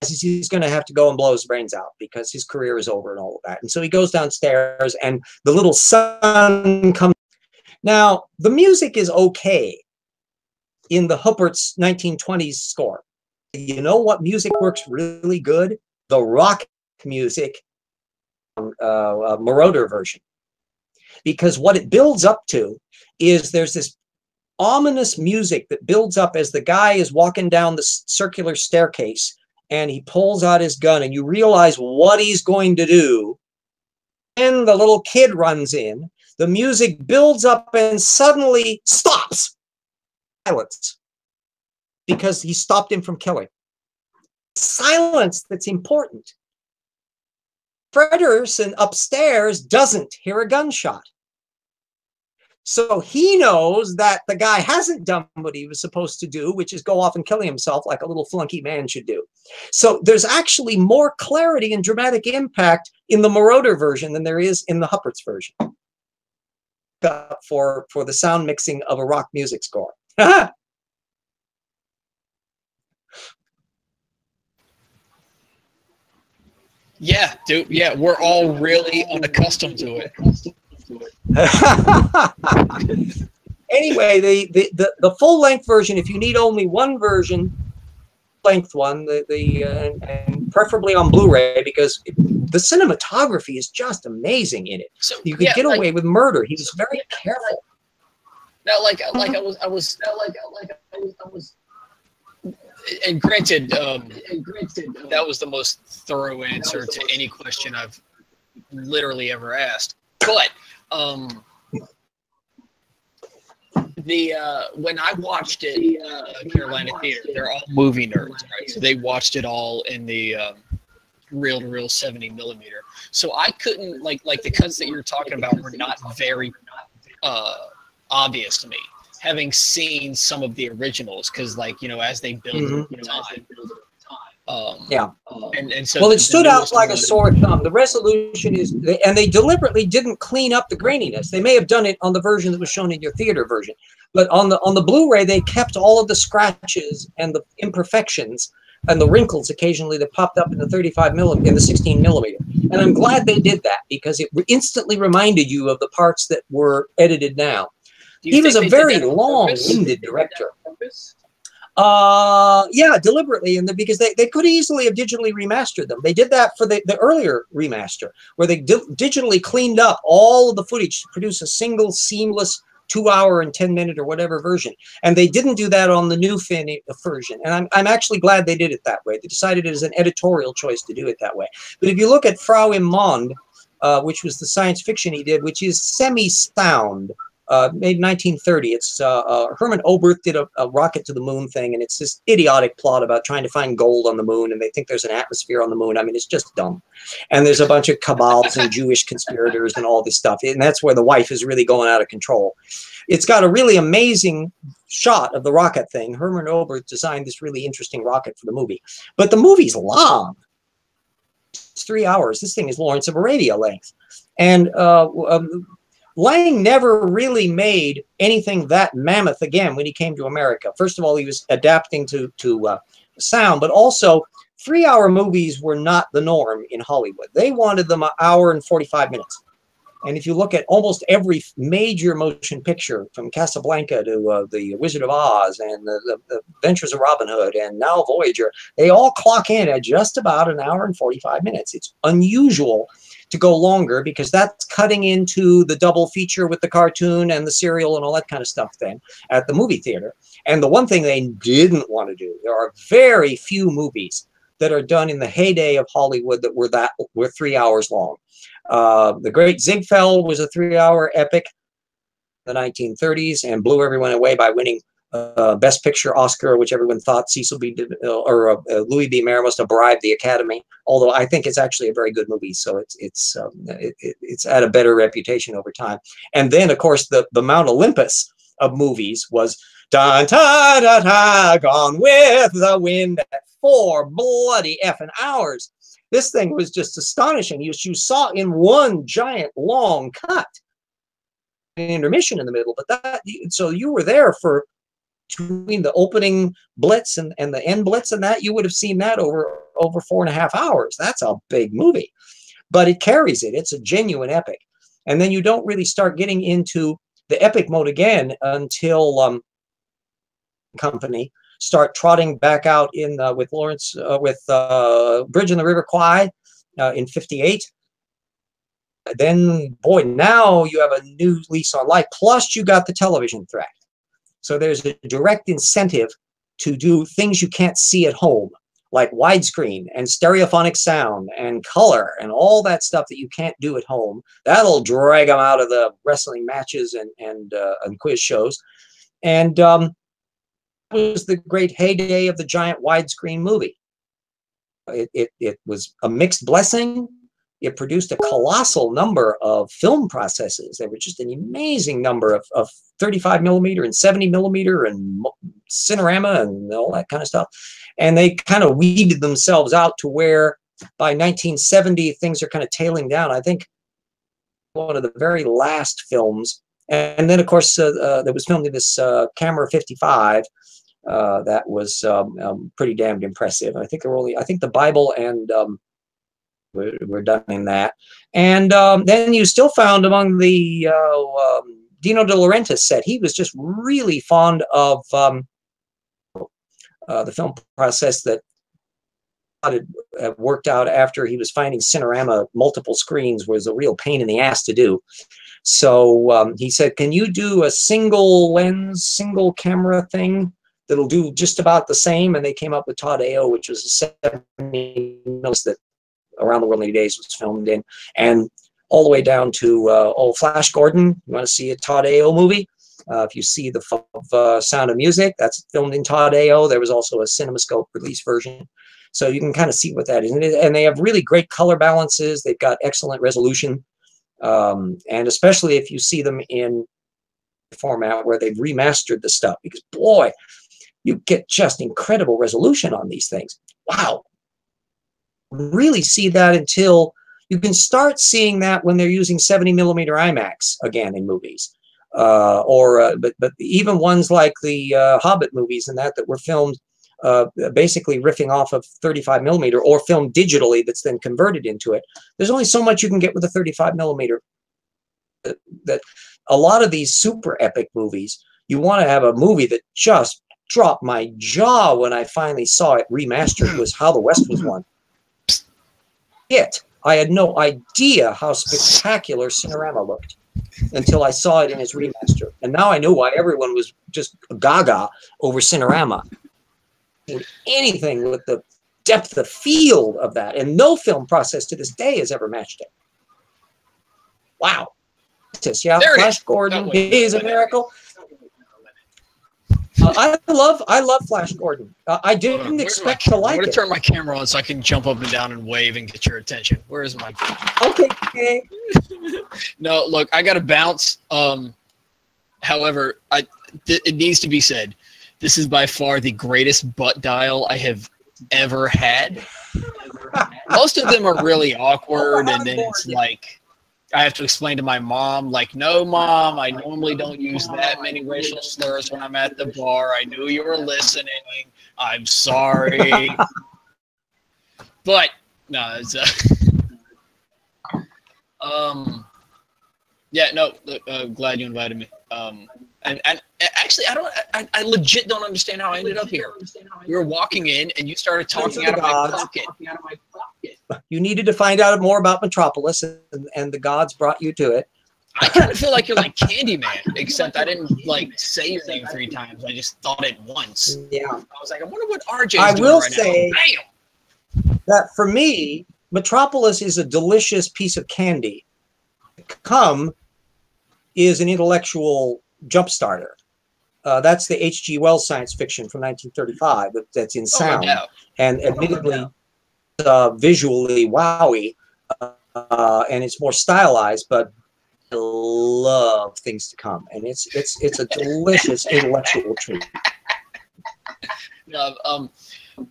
he's going to have to go and blow his brains out because his career is over and all of that. And so he goes downstairs, and the little son comes. Now, the music is okay in the Huppert's 1920s score. You know what music works really good? The rock music Marauder version, because what it builds up to is there's this ominous music that builds up as the guy is walking down the circular staircase and he pulls out his gun and you realize what he's going to do. And the little kid runs in, the music builds up and suddenly stops. Silence. Because he stopped him from killing. Silence that's important. Fredersen upstairs doesn't hear a gunshot. So he knows that the guy hasn't done what he was supposed to do, which is go off and kill himself like a little flunky man should do. So there's actually more clarity and dramatic impact in the Marauder version than there is in the Huppert's version for the sound mixing of a rock music score. Yeah, dude. Yeah, we're all really unaccustomed to it. Anyway, the full length version, if you need only one version, length one, and preferably on Blu-ray, because the cinematography is just amazing in it. So you could get away with murder. He was very careful. Now, I was. And granted, that was the most thorough answer to any question I've literally ever asked. But when I watched it, Carolina Theater, they're all movie nerds, right? So they watched it all in the reel-to-reel 70 millimeter. So I couldn't like the cuts that you're talking about were not very obvious to me, having seen some of the originals, because as they build time. And so it stood out like a sore thumb. The resolution is, and they deliberately didn't clean up the graininess. They may have done it on the version that was shown in your theater version, but on the Blu-ray they kept all of the scratches and the imperfections and the wrinkles occasionally that popped up in the 35 millimeter, in the 16 millimeter. And I'm glad they did that, because it instantly reminded you of the parts that were edited now. He was a very long-winded director. Yeah, deliberately, because they could easily have digitally remastered them. They did that for the earlier remaster, where they digitally cleaned up all of the footage to produce a single seamless 2-hour and 10-minute or whatever version. And they didn't do that on the new version. And I'm actually glad they did it that way. They decided it as an editorial choice to do it that way. But if you look at Frau im Mond, which was the science fiction he did, which is semi-sound, made in 1930. It's Herman Oberth did a rocket to the moon thing, and it's this idiotic plot about trying to find gold on the moon, and they think there's an atmosphere on the moon. I mean, it's just dumb. And there's a bunch of cabals and Jewish conspirators and all this stuff, and that's where the wife is really going out of control. It's got a really amazing shot of the rocket thing. Herman Oberth designed this really interesting rocket for the movie, but the movie's long. It's 3 hours. This thing is Lawrence of Arabia length, and Lang never really made anything that mammoth again when he came to America. First of all, he was adapting to sound, but also 3-hour movies were not the norm in Hollywood. They wanted them 1 hour and 45 minutes. And if you look at almost every major motion picture, from Casablanca to The Wizard of Oz and the Adventures of Robin Hood and now Voyager, they all clock in at just about 1 hour and 45 minutes. It's unusual to go longer, because that's cutting into the double feature with the cartoon and the serial and all that kind of stuff then at the movie theater. And the one thing they didn't want to do, there are very few movies that are done in the heyday of Hollywood that were 3 hours long. The Great Ziegfeld was a 3-hour epic in the 1930s and blew everyone away by winning Best Picture Oscar, which everyone thought Louis B. Mayer must have bribed the Academy. Although I think it's actually a very good movie, so it's had a better reputation over time. And then, of course, the Mount Olympus of movies was "Dun ta da ta, Gone with the Wind" at 4 bloody effing hours. This thing was just astonishing. You saw in one giant long cut, an intermission in the middle, but so you were there for between the opening blitz and the end blitz, and that you would have seen that over 4.5 hours. That's a big movie, but it carries it. It's a genuine epic. And then you don't really start getting into the epic mode again until Company start trotting back out in with Lawrence with Bridge on the River Kwai in '58. then, boy, now you have a new lease on life. Plus, you got the television threat. So there's a direct incentive to do things you can't see at home, like widescreen and stereophonic sound and color and all that stuff that you can't do at home. That'll drag them out of the wrestling matches and quiz shows. And it was the great heyday of the giant widescreen movie. It was a mixed blessing. It produced a colossal number of film processes. There were just an amazing number of 35 millimeter and 70 millimeter and Cinerama and all that kind of stuff. And they kind of weeded themselves out to where by 1970, things are kind of tailing down. I think one of the very last films, and then of course, there was filmed in this Camera 55 that was pretty damned impressive. I think there were only, I think the Bible and we're done in that. And then you still found among the Dino De Laurentiis said he was just really fond of the film process that had worked out after he was finding Cinerama multiple screens was a real pain in the ass to do. So he said, can you do a single lens, single camera thing that'll do just about the same? And they came up with Todd AO, which was a 70 mils that Around the World in 80 Days was filmed in, and all the way down to old Flash Gordon. You want to see a Todd AO movie? If you see the Sound of Music, that's filmed in Todd AO. There was also a CinemaScope release version. So you can kind of see what that is. And they have really great color balances. They've got excellent resolution. And especially if you see them in format where they've remastered the stuff, because boy, you get just incredible resolution on these things. Wow. Really see that until you can start seeing that when they're using 70 millimeter IMAX again in movies. But even ones like the Hobbit movies and that were filmed basically riffing off of 35 millimeter or filmed digitally that's then converted into it. There's only so much you can get with a 35 millimeter. That a lot of these super epic movies, you want to have a movie that just dropped my jaw when I finally saw it remastered, was How the West Was Won. I had no idea how spectacular Cinerama looked until I saw it in its remaster. And now I know why everyone was just gaga over Cinerama. Anything with the depth of field of that. And no film process to this day has ever matched it. Wow. Yeah, Flash Gordon, he's a miracle. I love Flash Gordon. I didn't expect to like it. I'm going to turn my camera on so I can jump up and down and wave and get your attention. Where is my... Okay. No, look, I got to bounce. However, it needs to be said, this is by far the greatest butt dial I have ever had. Most of them are really awkward, and then it's like... I have to explain to my mom, like, no, Mom, I normally don't use that many racial slurs when I'm at the bar. I knew you were listening. I'm sorry. But, no, it's, yeah, no, glad you invited me. And actually, I legit don't understand how I ended up here. You were walking in, and you started talking out of my pocket. You needed to find out more about Metropolis, and the gods brought you to it. I kind of feel like you're like Candyman, except I didn't like say your name 3 times. I just thought it once. Yeah. I was like, I wonder what RJ's doing right now. I will say that for me, Metropolis is a delicious piece of candy. Come is an intellectual jump starter. That's the H.G. Wells science fiction from 1935 that's in sound, and admittedly visually wowy, and it's more stylized, but I love Things to Come, and it's a delicious intellectual treat.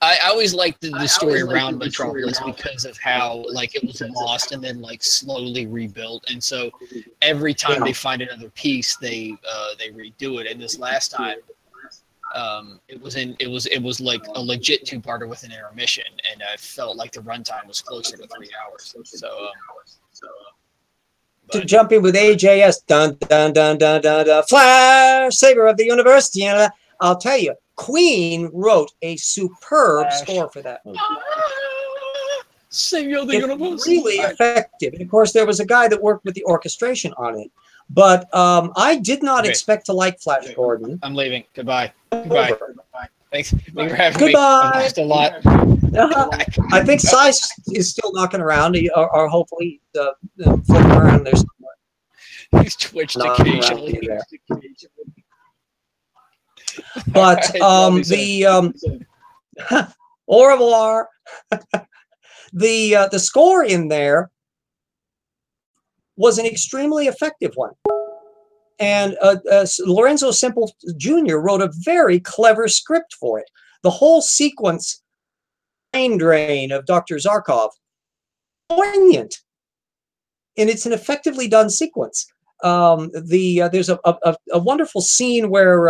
I always liked the story around Metropolis because of how like it was lost and then like slowly rebuilt, and so every time they find another piece, they redo it. And this last time, it was like a legit 2-parter with an intermission, and I felt like the runtime was closer to 3 hours. So. To jump in with AJS, dun dun dun dun dun dun, Flash, savior of the universe. I'll tell you, Queen wrote a superb score for that movie. Savior of the universe. Really effective. And of course, there was a guy that worked with the orchestration on it. But I did not expect to like Flash Gordon. I'm leaving. Goodbye. Goodbye. Thanks for having me. Goodbye. I've lost a lot. I think Sci is still knocking around, or hopefully floating around there somewhere. He's twitched occasionally. But au revoir. The score in there was an extremely effective one. And Lorenzo Semple Jr. wrote a very clever script for it. The whole sequence, brain drain of Dr. Zarkov, poignant. And it's an effectively done sequence. There's a wonderful scene where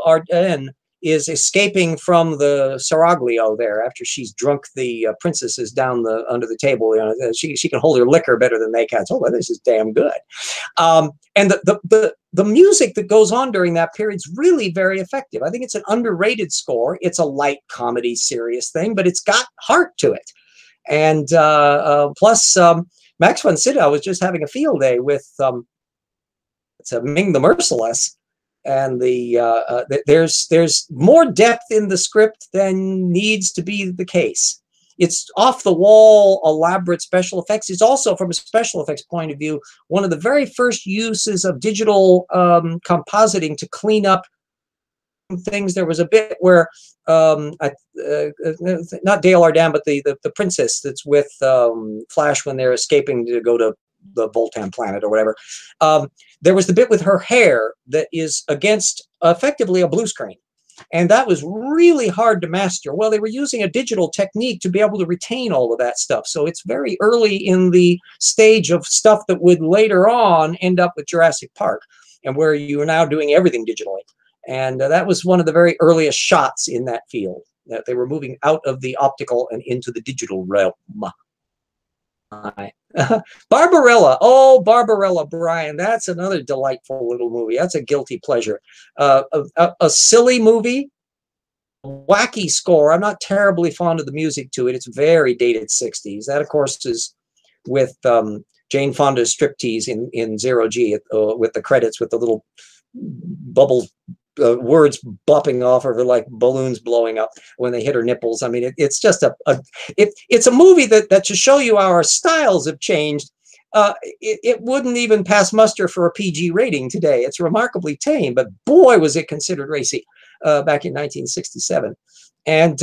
Arden is escaping from the Seraglio there after she's drunk the princesses down under the table. You know, she can hold her liquor better than they can. So, well, this is damn good. And the music that goes on during that period is really very effective. I think it's an underrated score. It's a light comedy, serious thing, but it's got heart to it. And plus, Max von Sydow was just having a field day with Ming the Merciless. And there's more depth in the script than needs to be the case. It's off the wall, elaborate special effects. It's also, from a special effects point of view, one of the very first uses of digital compositing to clean up things. There was a bit where not Dale Arden, but the princess that's with Flash when they're escaping to go to the Voltan planet or whatever. There was the bit with her hair that is against effectively a blue screen. And that was really hard to master. Well, they were using a digital technique to be able to retain all of that stuff. So it's very early in the stage of stuff that would later on end up with Jurassic Park, and where you are now doing everything digitally. And that was one of the very earliest shots in that field, that they were moving out of the optical and into the digital realm. Barbarella. Oh, Barbarella, Brian. That's another delightful little movie. That's a guilty pleasure. A silly movie, wacky score. I'm not terribly fond of the music to it. It's very dated 60s. That, of course, is with Jane Fonda's striptease in Zero G with the credits with the little bubble words bopping off of her like balloons blowing up when they hit her nipples. I mean, it's just it's a movie that to show you our styles have changed. It wouldn't even pass muster for a PG rating today. It's remarkably tame, but boy, was it considered racy back in 1967. And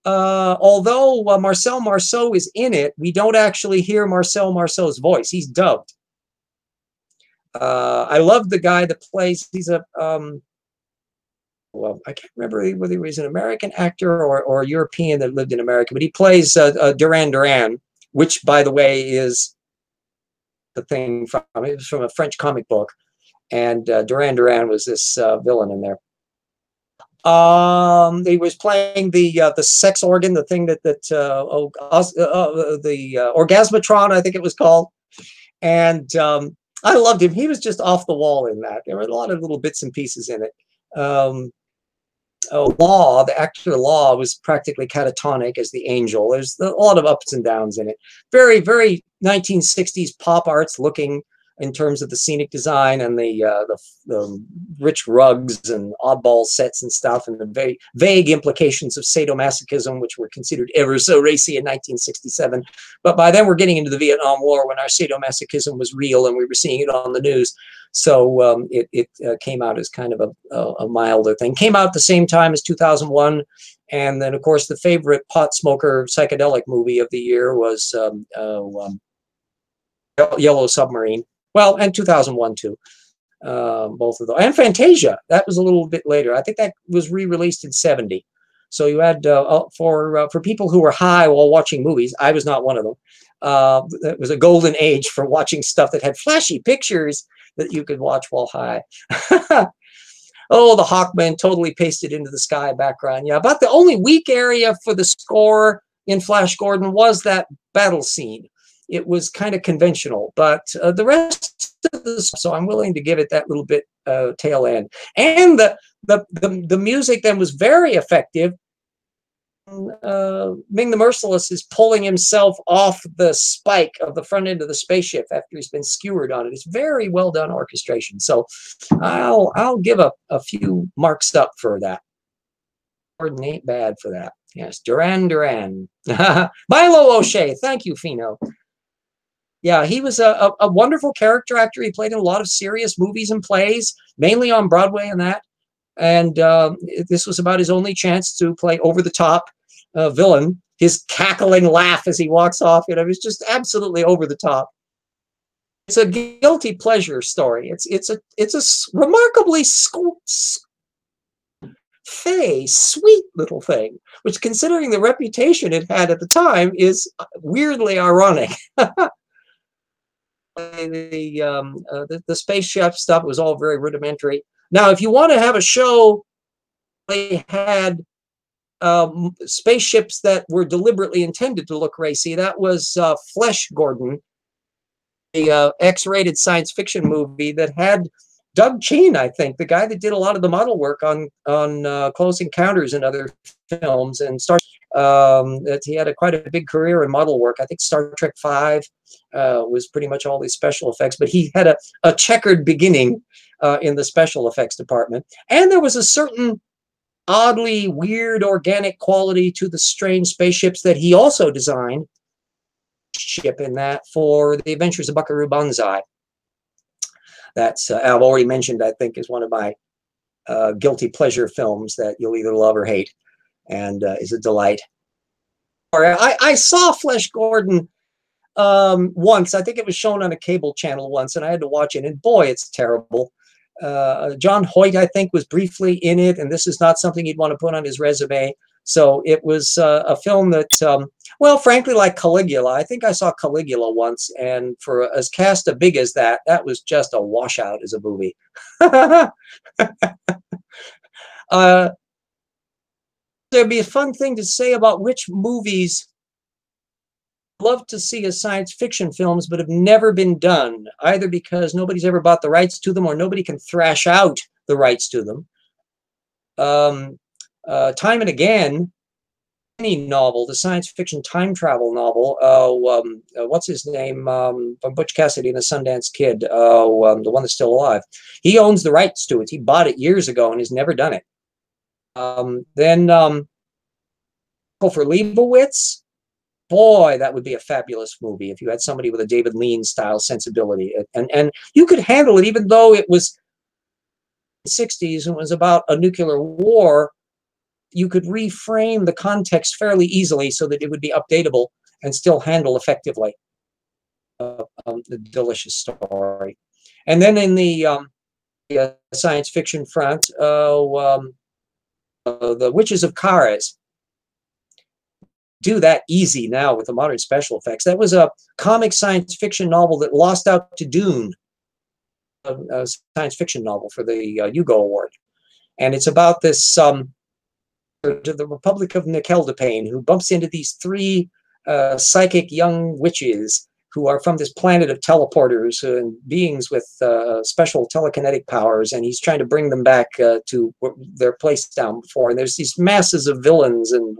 although Marcel Marceau is in it, we don't actually hear Marcel Marceau's voice. He's dubbed. I love the guy that plays, he's a, well, I can't remember whether he was an American actor or European that lived in America, but he plays Duran Duran, which, by the way, is the thing from, it was from a French comic book. And Duran Duran was this villain in there. He was playing the sex organ, the thing the Orgasmatron, I think it was called. And I loved him. He was just off the wall in that. There were a lot of little bits and pieces in it. Law, the actor Law, was practically catatonic as the angel. There's a lot of ups and downs in it. Very, very 1960s pop arts looking in terms of the scenic design and the rich rugs and oddball sets and stuff, and the very vague implications of sadomasochism, which were considered ever so racy in 1967. But by then we're getting into the Vietnam War when our sadomasochism was real and we were seeing it on the news. So it came out as kind of a milder thing. Came out at the same time as 2001. And then, of course, the favorite pot smoker psychedelic movie of the year was Yellow Submarine. Well, and 2001 too, both of those. And Fantasia, that was a little bit later. I think that was re-released in '70. So you had for people who were high while watching movies. I was not one of them. It was a golden age for watching stuff that had flashy pictures that you could watch while high. Oh, the Hawkman totally pasted into the sky background. Yeah, about the only weak area for the score in Flash Gordon was that battle scene. It was kind of conventional, but the rest of the, so I'm willing to give it that little bit tail end. And the music then was very effective. Ming the Merciless is pulling himself off the spike of the front end of the spaceship after he's been skewered on it. It's very well done orchestration. So I'll give a few marks up for that. Gordon ain't bad for that. Yes, Duran Duran. Milo O'Shea. Thank you, Fino. Yeah, he was a wonderful character actor. He played in a lot of serious movies and plays, mainly on Broadway and that. And this was about his only chance to play over-the-top villain. His cackling laugh as he walks off, you know, it's just absolutely over the top. It's a guilty pleasure story. It's a remarkably sweet little thing, which, considering the reputation it had at the time, is weirdly ironic. The spaceship stuff was all very rudimentary. Now, if you want to have a show, they had spaceships that were deliberately intended to look racy. That was Flesh Gordon, the X-rated science fiction movie that had Doug Cheen, I think, the guy that did a lot of the model work on Close Encounters and other films, and that he had quite a big career in model work. I think Star Trek V was pretty much all these special effects, but he had a checkered beginning in the special effects department. And there was a certain oddly weird organic quality to the strange spaceships that he also designed in that for The Adventures of Buckaroo Banzai. That's I've already mentioned, I think, is one of my guilty pleasure films that you'll either love or hate, and is a delight. I saw Flesh Gordon once. I think it was shown on a cable channel once, and I had to watch it, and boy, it's terrible. John Hoyt, I think, was briefly in it, and this is not something he'd want to put on his resume. So it was a film that, well, frankly, like Caligula. I think I saw Caligula once, and for as cast as big as that, that was just a washout as a movie. There'd be a fun thing to say about which movies love to see as science fiction films, but have never been done, either because nobody's ever bought the rights to them or nobody can thrash out the rights to them. Time and again, any novel, the science fiction time travel novel, what's his name, from Butch Cassidy and the Sundance Kid, the one that's still alive. He owns the rights to it. He bought it years ago and has never done it. Then for Leibowitz, boy, that would be a fabulous movie if you had somebody with a David Lean style sensibility. And you could handle it, even though it was the 60s and was about a nuclear war. You could reframe the context fairly easily so that it would be updatable and still handle effectively the delicious story. And then in the science fiction front, The Witches of Caras. Do that easy now with the modern special effects. That was a comic science fiction novel that lost out to Dune, a science fiction novel for the Hugo Award. And it's about this to the Republic of Nickeldepane, who bumps into these three psychic young witches who are from this planet of teleporters and beings with special telekinetic powers, and he's trying to bring them back to their place down before. And there's these masses of villains and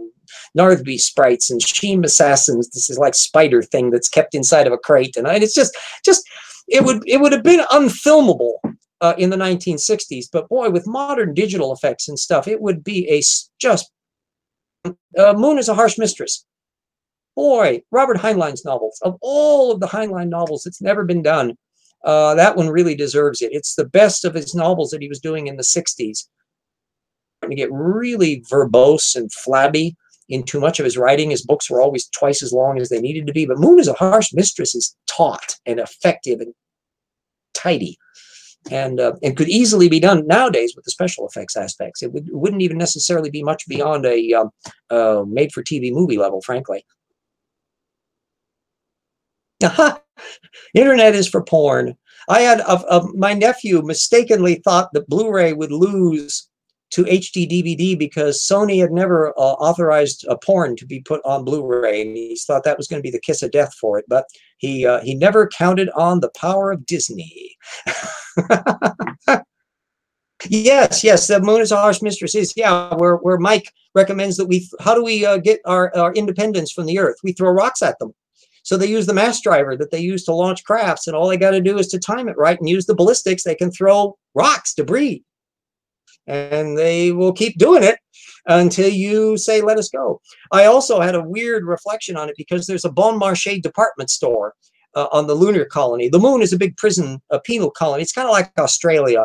Narthby sprites and Sheem assassins. This is like spider thing that's kept inside of a crate, and it's just it would have been unfilmable in the 1960s, but boy, with modern digital effects and stuff, it would be just Moon is a Harsh Mistress. Boy, Robert Heinlein's novels, of all of the Heinlein novels, it's never been done. That one really deserves it. It's the best of his novels that he was doing in the 60s. To get really verbose and flabby in too much of his writing. His books were always twice as long as they needed to be, but Moon is a Harsh Mistress is taut and effective and tidy, and could easily be done nowadays with the special effects aspects. It wouldn't even necessarily be much beyond a made-for-TV movie level, frankly. Internet is for porn. I had my nephew mistakenly thought that Blu-ray would lose to HD DVD because Sony had never authorized a porn to be put on Blu-ray, and he thought that was going to be the kiss of death for it. But he never counted on the power of Disney. Yes, the Moon is a Harsh Mistress is, yeah, where Mike recommends that how do we get our independence from the Earth? We throw rocks at them. So they use the mass driver that they use to launch crafts, and all they got to do is to time it right and use the ballistics. They can throw rocks, debris, and they will keep doing it until you say, let us go. I also had a weird reflection on it because there's a Bon Marché department store on the lunar colony. The moon is a big prison, a penal colony. It's kind of like Australia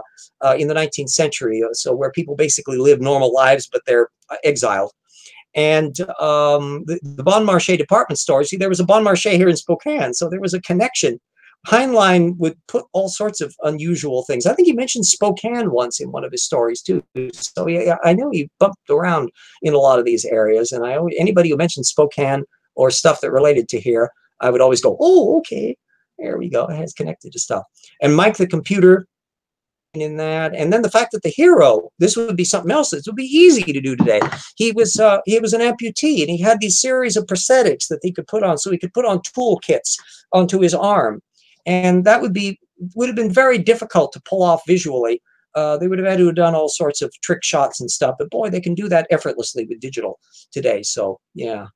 in the 19th century, so where people basically live normal lives, but they're exiled. And the Bon Marché department store, see, there was a Bon Marché here in Spokane, so there was a connection. Heinlein would put all sorts of unusual things. I think he mentioned Spokane once in one of his stories too. So yeah, I know he bumped around in a lot of these areas, and anybody who mentioned Spokane or stuff that related to here, I would always go, oh, okay, there we go. It has connected to stuff. And Mike the computer in that, and then the fact that the hero, this would be something else. This would be easy to do today. He was an amputee, and he had these series of prosthetics that he could put on, so he could put on toolkits onto his arm. And that would have been very difficult to pull off visually. They would have had to have done all sorts of trick shots and stuff, but boy, they can do that effortlessly with digital today. So yeah.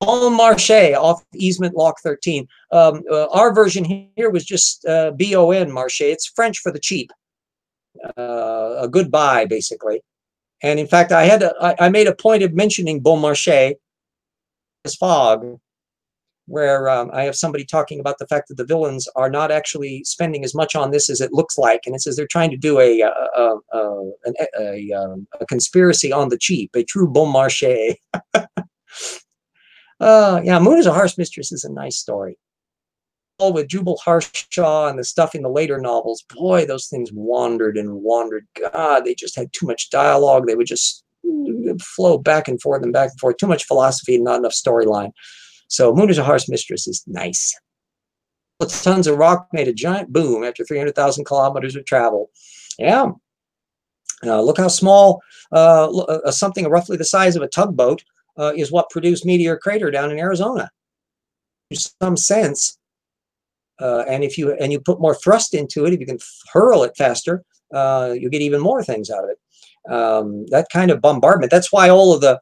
Bon Marché off easement lock 13. Our version here was just B-O-N Marché. It's French for the cheap. A goodbye, basically. And in fact, I made a point of mentioning Bon Marché as fog, where I have somebody talking about the fact that the villains are not actually spending as much on this as it looks like, and it says they're trying to do a conspiracy on the cheap, a true Bon Marché. Yeah, Moon is a Harsh Mistress is a nice story. All with Jubal Harshaw and the stuff in the later novels, boy, those things wandered and wandered. God, they just had too much dialogue. They would just flow back and forth and back and forth. Too much philosophy and not enough storyline. So Moon is a Harsh Mistress is nice. Tons of rock made a giant boom after 300,000 kilometers of travel. Yeah. Look how small something roughly the size of a tugboat is what produced Meteor Crater down in Arizona. In some sense, and if you put more thrust into it, if you can hurl it faster, you get even more things out of it. That kind of bombardment. That's why all of the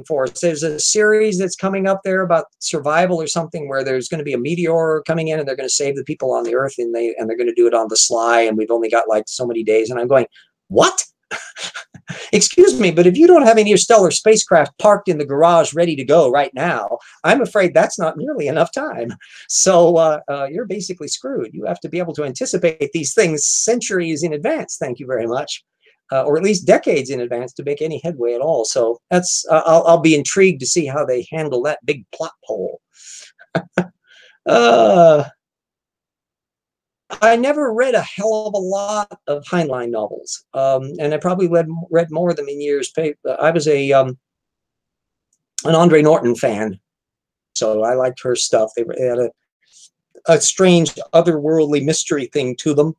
force. There's a series that's coming up there about survival or something where there's going to be a meteor coming in and they're going to save the people on the Earth and they're going to do it on the sly and we've only got like so many days. And I'm going, what? Excuse me, but if you don't have any interstellar spacecraft parked in the garage ready to go right now, I'm afraid that's not nearly enough time. So you're basically screwed. You have to be able to anticipate these things centuries in advance. Thank you very much. Or at least decades in advance to make any headway at all. So that's I'll be intrigued to see how they handle that big plot hole. I never read a hell of a lot of Heinlein novels, and I probably read more of them in years. I was an Andre Norton fan, so I liked her stuff. They had a strange otherworldly mystery thing to them.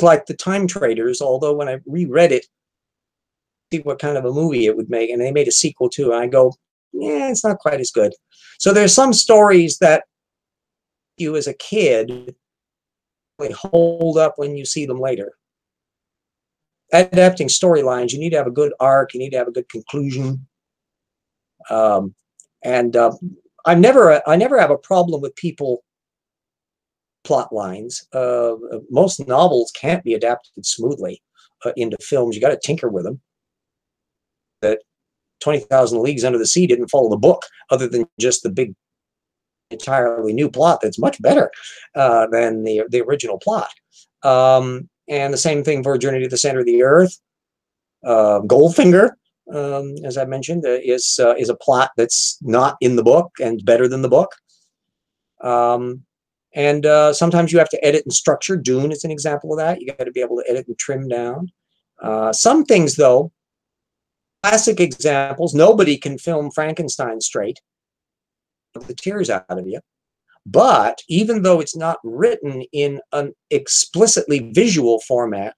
Like the Time Traders, although when I reread it, see what kind of a movie it would make, and they made a sequel too, and I go, yeah, it's not quite as good. So there's some stories that you as a kid really hold up when you see them later. Adapting storylines, you need to have a good arc, you need to have a good conclusion. I never have a problem with people plot lines. Most novels can't be adapted smoothly into films. You got to tinker with them. That 20,000 Leagues Under the Sea didn't follow the book, other than just the big, entirely new plot that's much better than the original plot. And the same thing for Journey to the Center of the Earth. Goldfinger, as I mentioned, is a plot that's not in the book and better than the book. And sometimes you have to edit and structure. Dune is an example of that. You got to be able to edit and trim down. Some things, though, classic examples, nobody can film Frankenstein straight. The tears out of you. But even though it's not written in an explicitly visual format,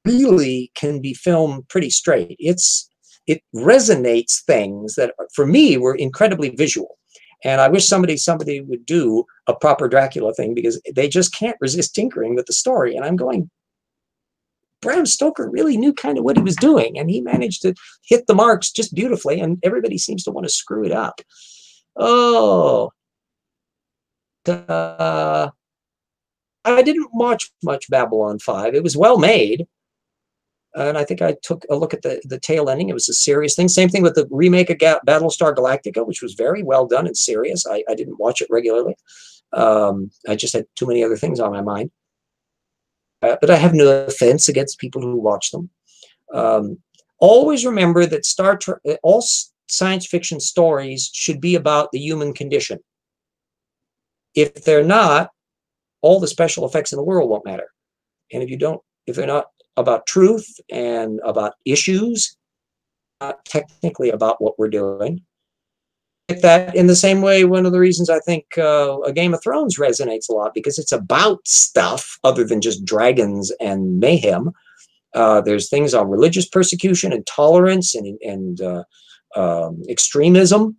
really can be filmed pretty straight. It resonates things that, for me, were incredibly visual. And I wish somebody would do a proper Dracula thing, because they just can't resist tinkering with the story. And I'm going, Bram Stoker really knew kind of what he was doing, and he managed to hit the marks just beautifully, and everybody seems to want to screw it up. Oh, I didn't watch much Babylon 5. It was well made, and I think I took a look at the tail ending. It was a serious thing. Same thing with the remake of Battlestar Galactica, which was very well done and serious. I didn't watch it regularly. I just had too many other things on my mind. But I have no offense against people who watch them. Always remember that all science fiction stories should be about the human condition. If they're not, all the special effects in the world won't matter. And if they're not about truth and about issues, not technically about what we're doing. That in the same way, one of the reasons I think a Game of Thrones resonates a lot, because it's about stuff other than just dragons and mayhem. There's things on religious persecution and tolerance and extremism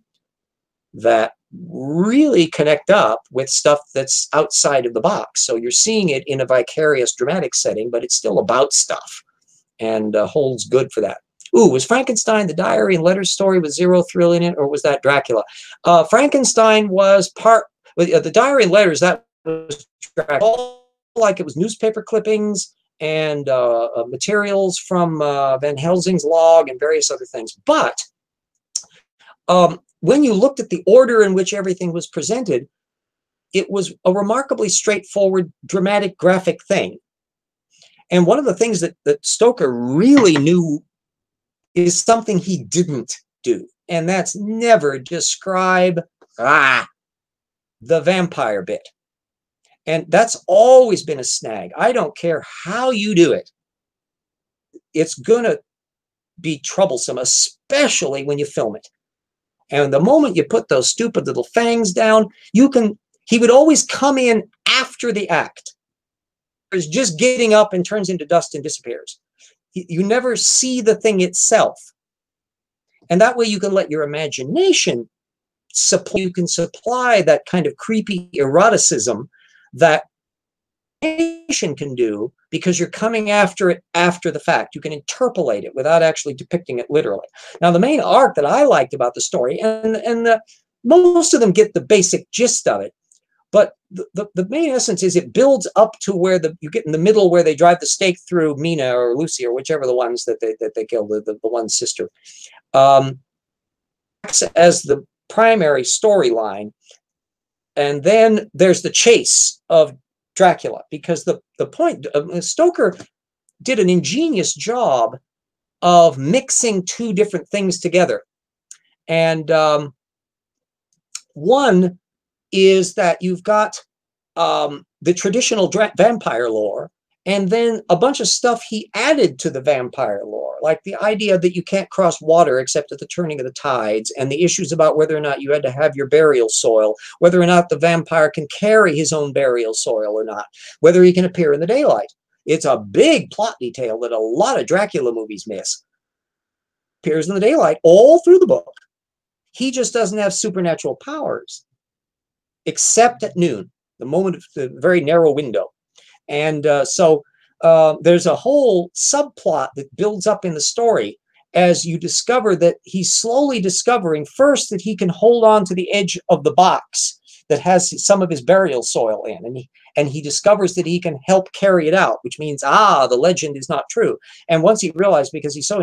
that really connect up with stuff that's outside of the box. So you're seeing it in a vicarious dramatic setting, but it's still about stuff, and holds good for that. Ooh, was Frankenstein the diary and letters story with zero thrill in it, or was that Dracula? Frankenstein was the diary and letters, that was Dracula. Like it was newspaper clippings and materials from Van Helsing's log and various other things. But when you looked at the order in which everything was presented, it was a remarkably straightforward, dramatic, graphic thing. And one of the things that Stoker really knew is something he didn't do, and that's never describe the vampire bit. And that's always been a snag. I don't care how you do it. It's gonna be troublesome, especially when you film it. And the moment you put those stupid little fangs down, he would always come in after the act. It's just getting up and turns into dust and disappears. You never see the thing itself. And that way you can let your imagination you can supply that kind of creepy eroticism that animation can do, because you're coming after it after the fact. You can interpolate it without actually depicting it literally. Now, the main arc that I liked about the story, and most of them get the basic gist of it, but the main essence is it builds up to where you get in the middle, where they drive the stake through Mina or Lucy or whichever the ones that they kill, the one sister, as the primary storyline. And then there's the chase of Dracula, because the point Stoker did an ingenious job of mixing two different things together. And one is that you've got the traditional vampire lore, and then a bunch of stuff he added to the vampire lore, like the idea that you can't cross water except at the turning of the tides, and the issues about whether or not you had to have your burial soil, whether or not the vampire can carry his own burial soil or not, whether he can appear in the daylight. It's a big plot detail that a lot of Dracula movies miss. Appears in the daylight all through the book. He just doesn't have supernatural powers, except at noon, the moment of the very narrow window. And so there's a whole subplot that builds up in the story as you discover that he's slowly discovering first that he can hold on to the edge of the box that has some of his burial soil in, and he discovers that he can help carry it out, which means, the legend is not true. And once he realized, because he's so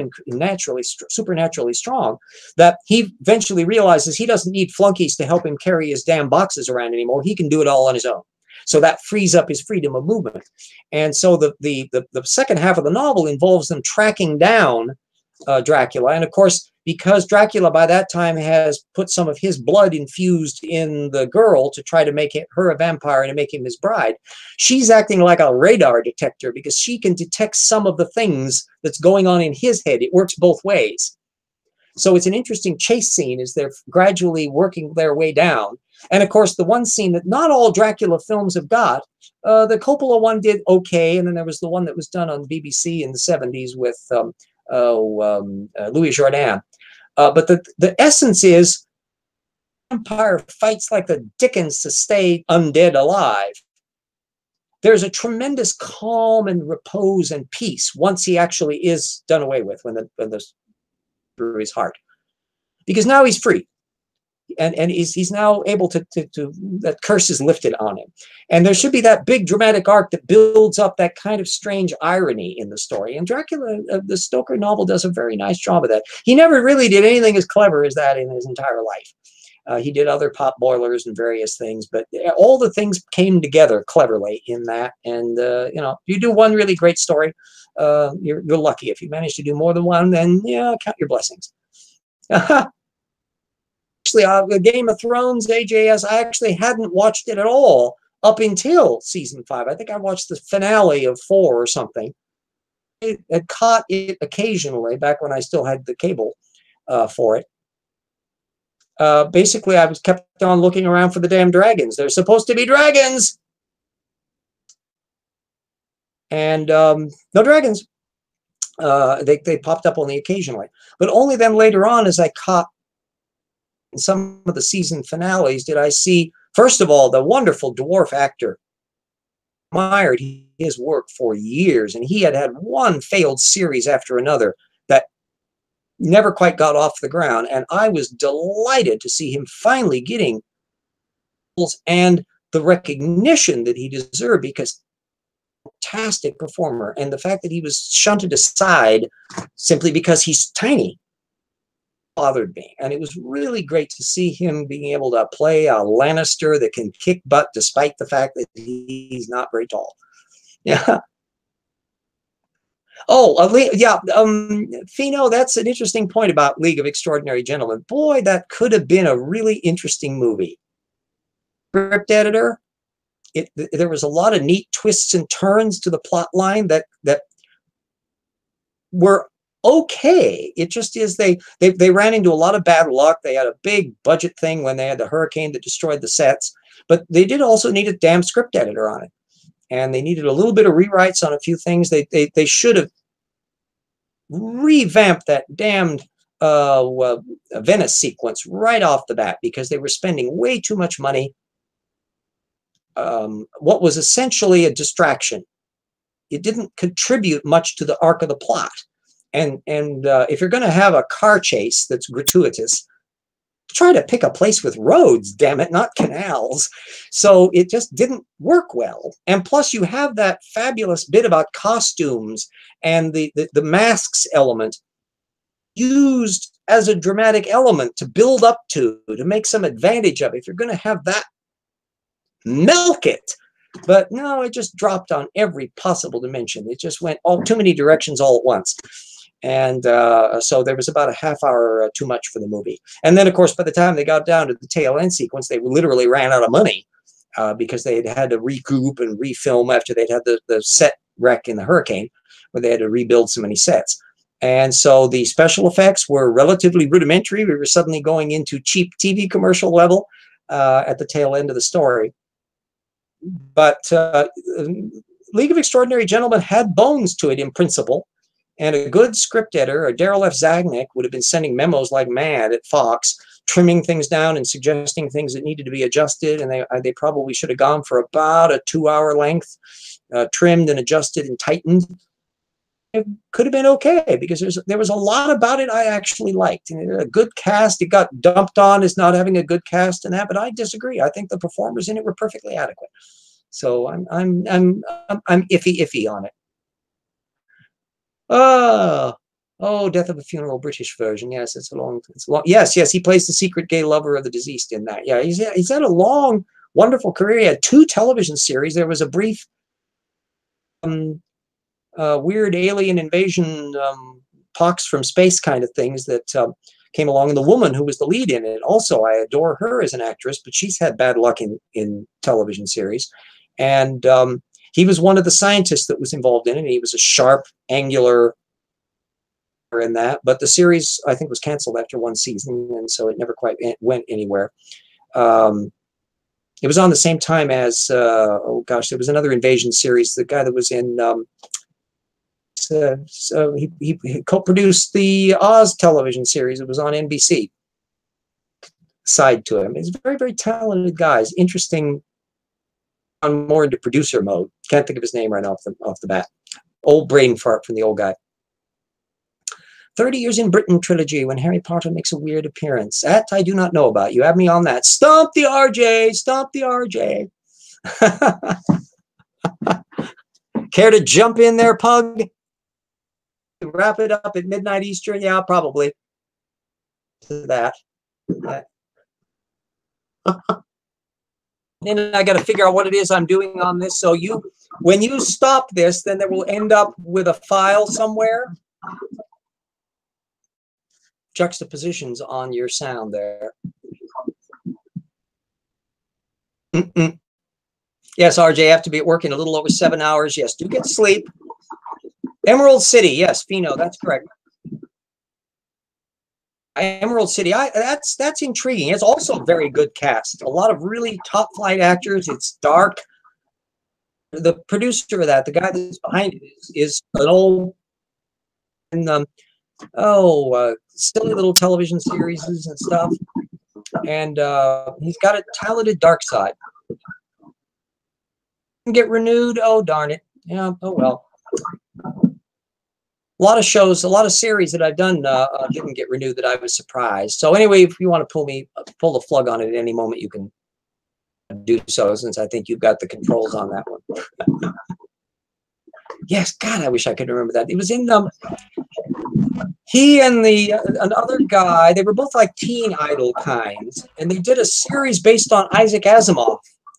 supernaturally strong, that he eventually realizes he doesn't need flunkies to help him carry his damn boxes around anymore. He can do it all on his own. So that frees up his freedom of movement. And so the second half of the novel involves them tracking down Dracula. And of course, because Dracula by that time has put some of his blood infused in the girl to try to make her a vampire and to make him his bride, she's acting like a radar detector, because she can detect some of the things that's going on in his head. It works both ways. So it's an interesting chase scene as they're gradually working their way down. And of course, the one scene that not all Dracula films have got, the Coppola one did okay, and then there was the one that was done on BBC in the 70s with Louis Jourdan. But the essence is, vampire fights like the dickens to stay undead alive. there's a tremendous calm and repose and peace once he actually is done away with, when the through his heart, because now he's free. And he's now able to that curse is lifted on him. And there should be that big dramatic arc that builds up that kind of strange irony in the story. And Dracula, the Stoker novel, does a very nice job of that. He never really did anything as clever as that in his entire life. He did other pot boilers and various things, but all the things came together cleverly in that. And, you know, you do one really great story, you're lucky. If you manage to do more than one, then, yeah, count your blessings. Actually, Game of Thrones, AJS, I actually hadn't watched it at all up until season 5. I think I watched the finale of 4 or something. I had caught it occasionally back when I still had the cable for it. Basically, I was kept on looking around for the damn dragons. There's supposed to be dragons! And no dragons. They popped up only occasionally. But only then later on, as I caught in some of the season finales, did I see, first of all, the wonderful dwarf actor. Admired his work for years, and he had had one failed series after another that never quite got off the ground, and I was delighted to see him finally getting and the recognition that he deserved, because fantastic performer, and the fact that he was shunted aside simply because he's tiny bothered me. And it was really great to see him being able to play a Lannister that can kick butt despite the fact that he's not very tall. Yeah. Oh, yeah. Fino, that's an interesting point about League of Extraordinary Gentlemen. Boy, that could have been a really interesting movie. Script editor, there was a lot of neat twists and turns to the plot line that were okay. It just is they ran into a lot of bad luck. They had a big budget thing when they had the hurricane that destroyed the sets, but they did also need a damn script editor on it, and they needed a little bit of rewrites on a few things. They should have revamped that damned Venice sequence right off the bat, because they were spending way too much money. What was essentially a distraction. It didn't contribute much to the arc of the plot. And if you're going to have a car chase that's gratuitous, try to pick a place with roads, damn it, not canals. So it just didn't work well. And plus you have that fabulous bit about costumes and the masks element used as a dramatic element to build up to make some advantage of it. If you're going to have that, milk it. But no, it just dropped on every possible dimension. It just went too many directions all at once. And so there was about a half hour too much for the movie. And then, of course, by the time they got down to the tail end sequence, they literally ran out of money because they had to recoup and refilm after they'd had the set wreck in the hurricane, where they had to rebuild so many sets. And so the special effects were relatively rudimentary. We were suddenly going into cheap TV commercial level at the tail end of the story. But League of Extraordinary Gentlemen had bones to it in principle. And a good script editor, or Daryl F. Zagnick, would have been sending memos like mad at Fox, trimming things down and suggesting things that needed to be adjusted. And they probably should have gone for about a 2-hour length, trimmed and adjusted and tightened. It could have been okay, because there was a lot about it I actually liked. And a good cast. It got dumped on as not having a good cast and that, but I disagree. I think the performers in it were perfectly adequate. So I'm iffy on it. Oh, Death of a Funeral, British version. Yes, it's long. Yes, he plays the secret gay lover of the deceased in that. Yeah, he's had a long, wonderful career. He had 2 television series. There was a brief, weird alien invasion, pox from space kind of things that came along. And the woman who was the lead in it, also, I adore her as an actress, but she's had bad luck in television series. And he was one of the scientists that was involved in it. And he was a sharp, angular in that. But the series, I think, was canceled after 1 season, and so it never quite went anywhere. It was on the same time as, oh gosh, there was another invasion series. The guy that was in, he co-produced the Oz television series. It was on NBC. Side to him. He's a very, very talented guy. He's interesting gone more into producer mode. Can't think of his name right off the bat. Old brain fart from the old guy. 30 Years in Britain trilogy when Harry Potter makes a weird appearance. That I do not know about. You have me on that. Stomp the RJ. Stomp the RJ. Care to jump in there, Pug? Wrap it up at midnight Eastern? Yeah, probably. To that. And I got to figure out what it is I'm doing on this. So when you stop this, then it will end up with a file somewhere. Juxtapositions on your sound there. Yes, RJ, I have to be at work in a little over 7 hours. Yes, do get sleep. Emerald City. Yes, Fino, that's correct. Emerald City. That's intriguing. It's also a very good cast. A lot of really top flight actors. It's dark. The producer of that, the guy that's behind it, is an old silly little television series and stuff. And he's got a talented dark side. Get renewed. Oh darn it. Yeah. Oh well. A lot of shows, a lot of series that I've done didn't get renewed that I was surprised. So anyway, if you want to pull the plug on it at any moment, you can do so, since I think you've got the controls on that one. Yes, God, I wish I could remember that. It was in he and another guy. They were both like teen idol kinds, and they did a series based on Isaac Asimov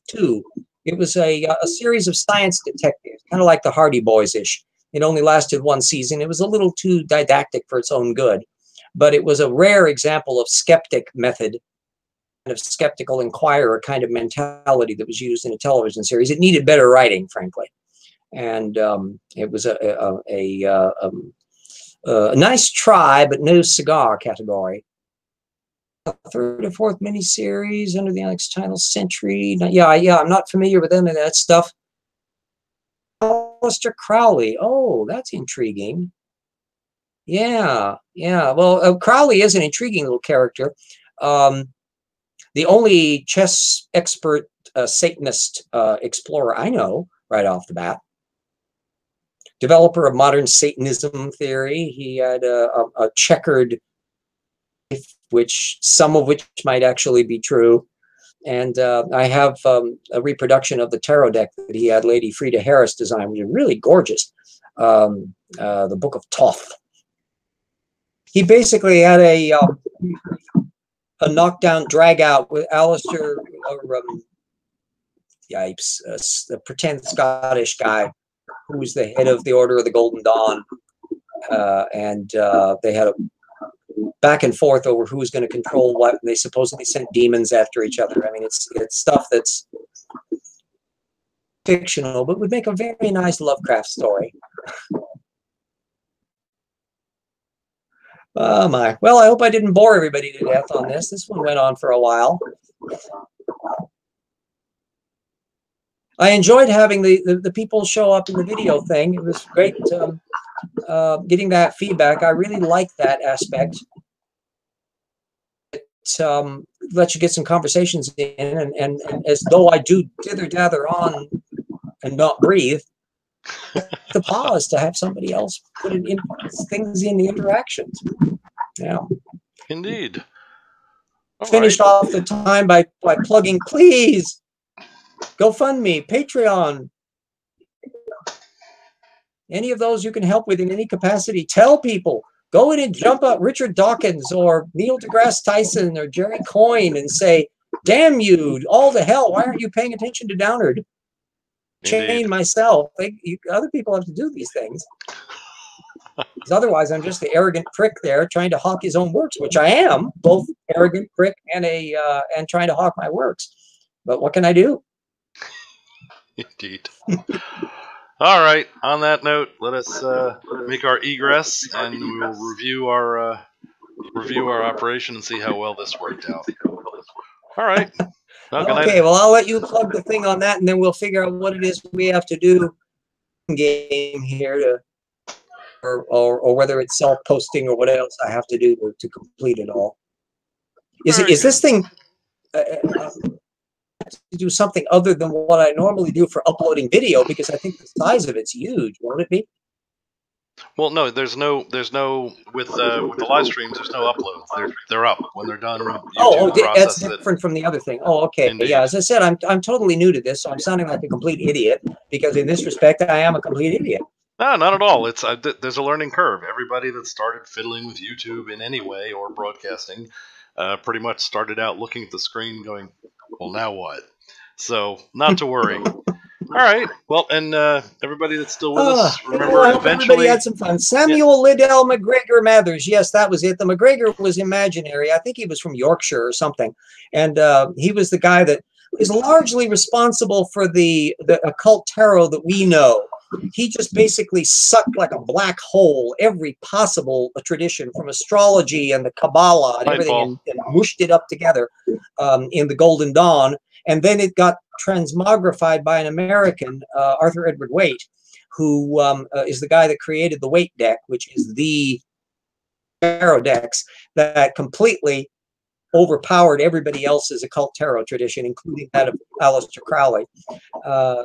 too. It was a series of science detectives, kind of like the Hardy Boys-ish. It only lasted one season. It was a little too didactic for its own good, but it was a rare example of skeptic method, kind of skeptical inquirer kind of mentality that was used in a television series. It needed better writing, frankly, and it was a nice try, but no cigar category. Third or fourth miniseries under the Alex title Century. Yeah, I'm not familiar with any of that stuff. Aleister Crowley. Oh, that's intriguing. Yeah. Well, Crowley is an intriguing little character. The only chess expert Satanist explorer I know right off the bat. Developer of modern Satanism theory. He had a checkered life, some of which might actually be true. And I have a reproduction of the tarot deck that he had Lady Frida Harris design, which is really gorgeous. The Book of Thoth. He basically had a knockdown drag out with Aleister, a pretend Scottish guy who was the head of the Order of the Golden Dawn, and they had a back and forth over who was going to control what, and they supposedly sent demons after each other. I mean, it's stuff that's fictional, but would make a very nice Lovecraft story. Oh my. Well, I hope I didn't bore everybody to death on this. This one went on for a while. I enjoyed having the people show up in the video thing. It was great getting that feedback. I really like that aspect. It lets you get some conversations in, and as though I do dither-dather on and not breathe, the pause to have somebody else put in things in the interactions. Yeah. Indeed. Finished off the time by plugging, please, GoFundMe, Patreon, any of those you can help with in any capacity. Tell people. Go in and jump up Richard Dawkins or Neil deGrasse Tyson or Jerry Coyne and say, damn you, all to hell, why aren't you paying attention to Downard? Chain myself. Other people have to do these things. Because otherwise, I'm just the arrogant prick there trying to hawk his own works, which I am, both arrogant prick and trying to hawk my works. But what can I do? Indeed. All right. On that note, let us make our egress, and we'll review our operation and see how well this worked out. All right. Okay. Well, I'll let you plug the thing on that, and then we'll figure out what it is we have to do in game here or whether it's self-posting or what else I have to do to complete it all. Is this thing to do something other than what I normally do for uploading video, because I think the size of it's huge. Won't it be? Well, no, there's no with the live streams. There's no uploads. They're up when they're done. YouTube That's processes different from the other thing. Oh, okay. Indeed. Yeah, as I said, I'm totally new to this, so I'm sounding like a complete idiot, because in this respect, I am a complete idiot. No, not at all. It's there's a learning curve. Everybody that started fiddling with YouTube in any way or broadcasting pretty much started out looking at the screen going, well, now what? So, not to worry. All right. Well, and everybody that's still with us, remember, I hope eventually... everybody had some fun. Samuel Liddell McGregor Mathers. Yes, that was it. The McGregor was imaginary. I think he was from Yorkshire or something. And he was the guy that is largely responsible for the occult tarot that we know. He just basically sucked like a black hole every possible tradition from astrology and the Kabbalah and everything, and mushed it up together in the Golden Dawn. And then it got transmogrified by an American, Arthur Edward Waite, who is the guy that created the Waite deck, which is the tarot decks that completely overpowered everybody else's occult tarot tradition, including that of Aleister Crowley.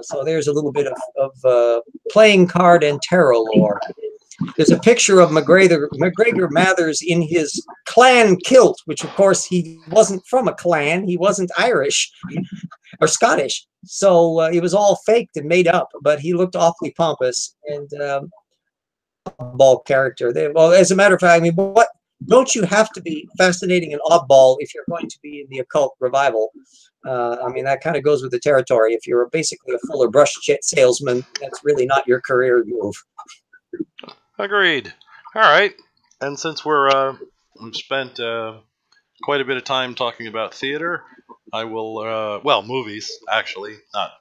So there's a little bit of playing card and tarot lore. There's a picture of McGregor Mathers in his clan kilt, which of course he wasn't from a clan. He wasn't Irish or Scottish. So it was all faked and made up, but he looked awfully pompous and oddball character. Well, as a matter of fact, I mean, what don't you have to be fascinating and oddball if you're going to be in the occult revival? I mean, that kind of goes with the territory. If you're basically a fuller brush salesman, that's really not your career move. Agreed. All right. And since we've spent quite a bit of time talking about theater, I will, well, movies, actually, not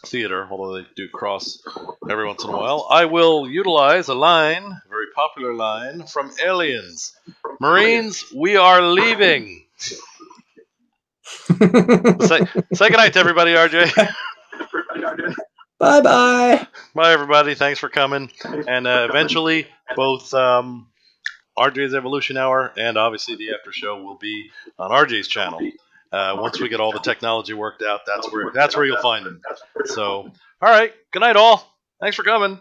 theater, although they do cross every once in a while. I will utilize a line, a very popular line, from Aliens. Marines, we are leaving. Say goodnight to everybody, RJ. Bye-bye. Bye, everybody. Thanks for coming. And eventually, both RJ's Evolution Hour and obviously the After Show will be on RJ's channel. Once we get all the technology worked out, that's where you'll find them. So, all right. Good night, all. Thanks for coming.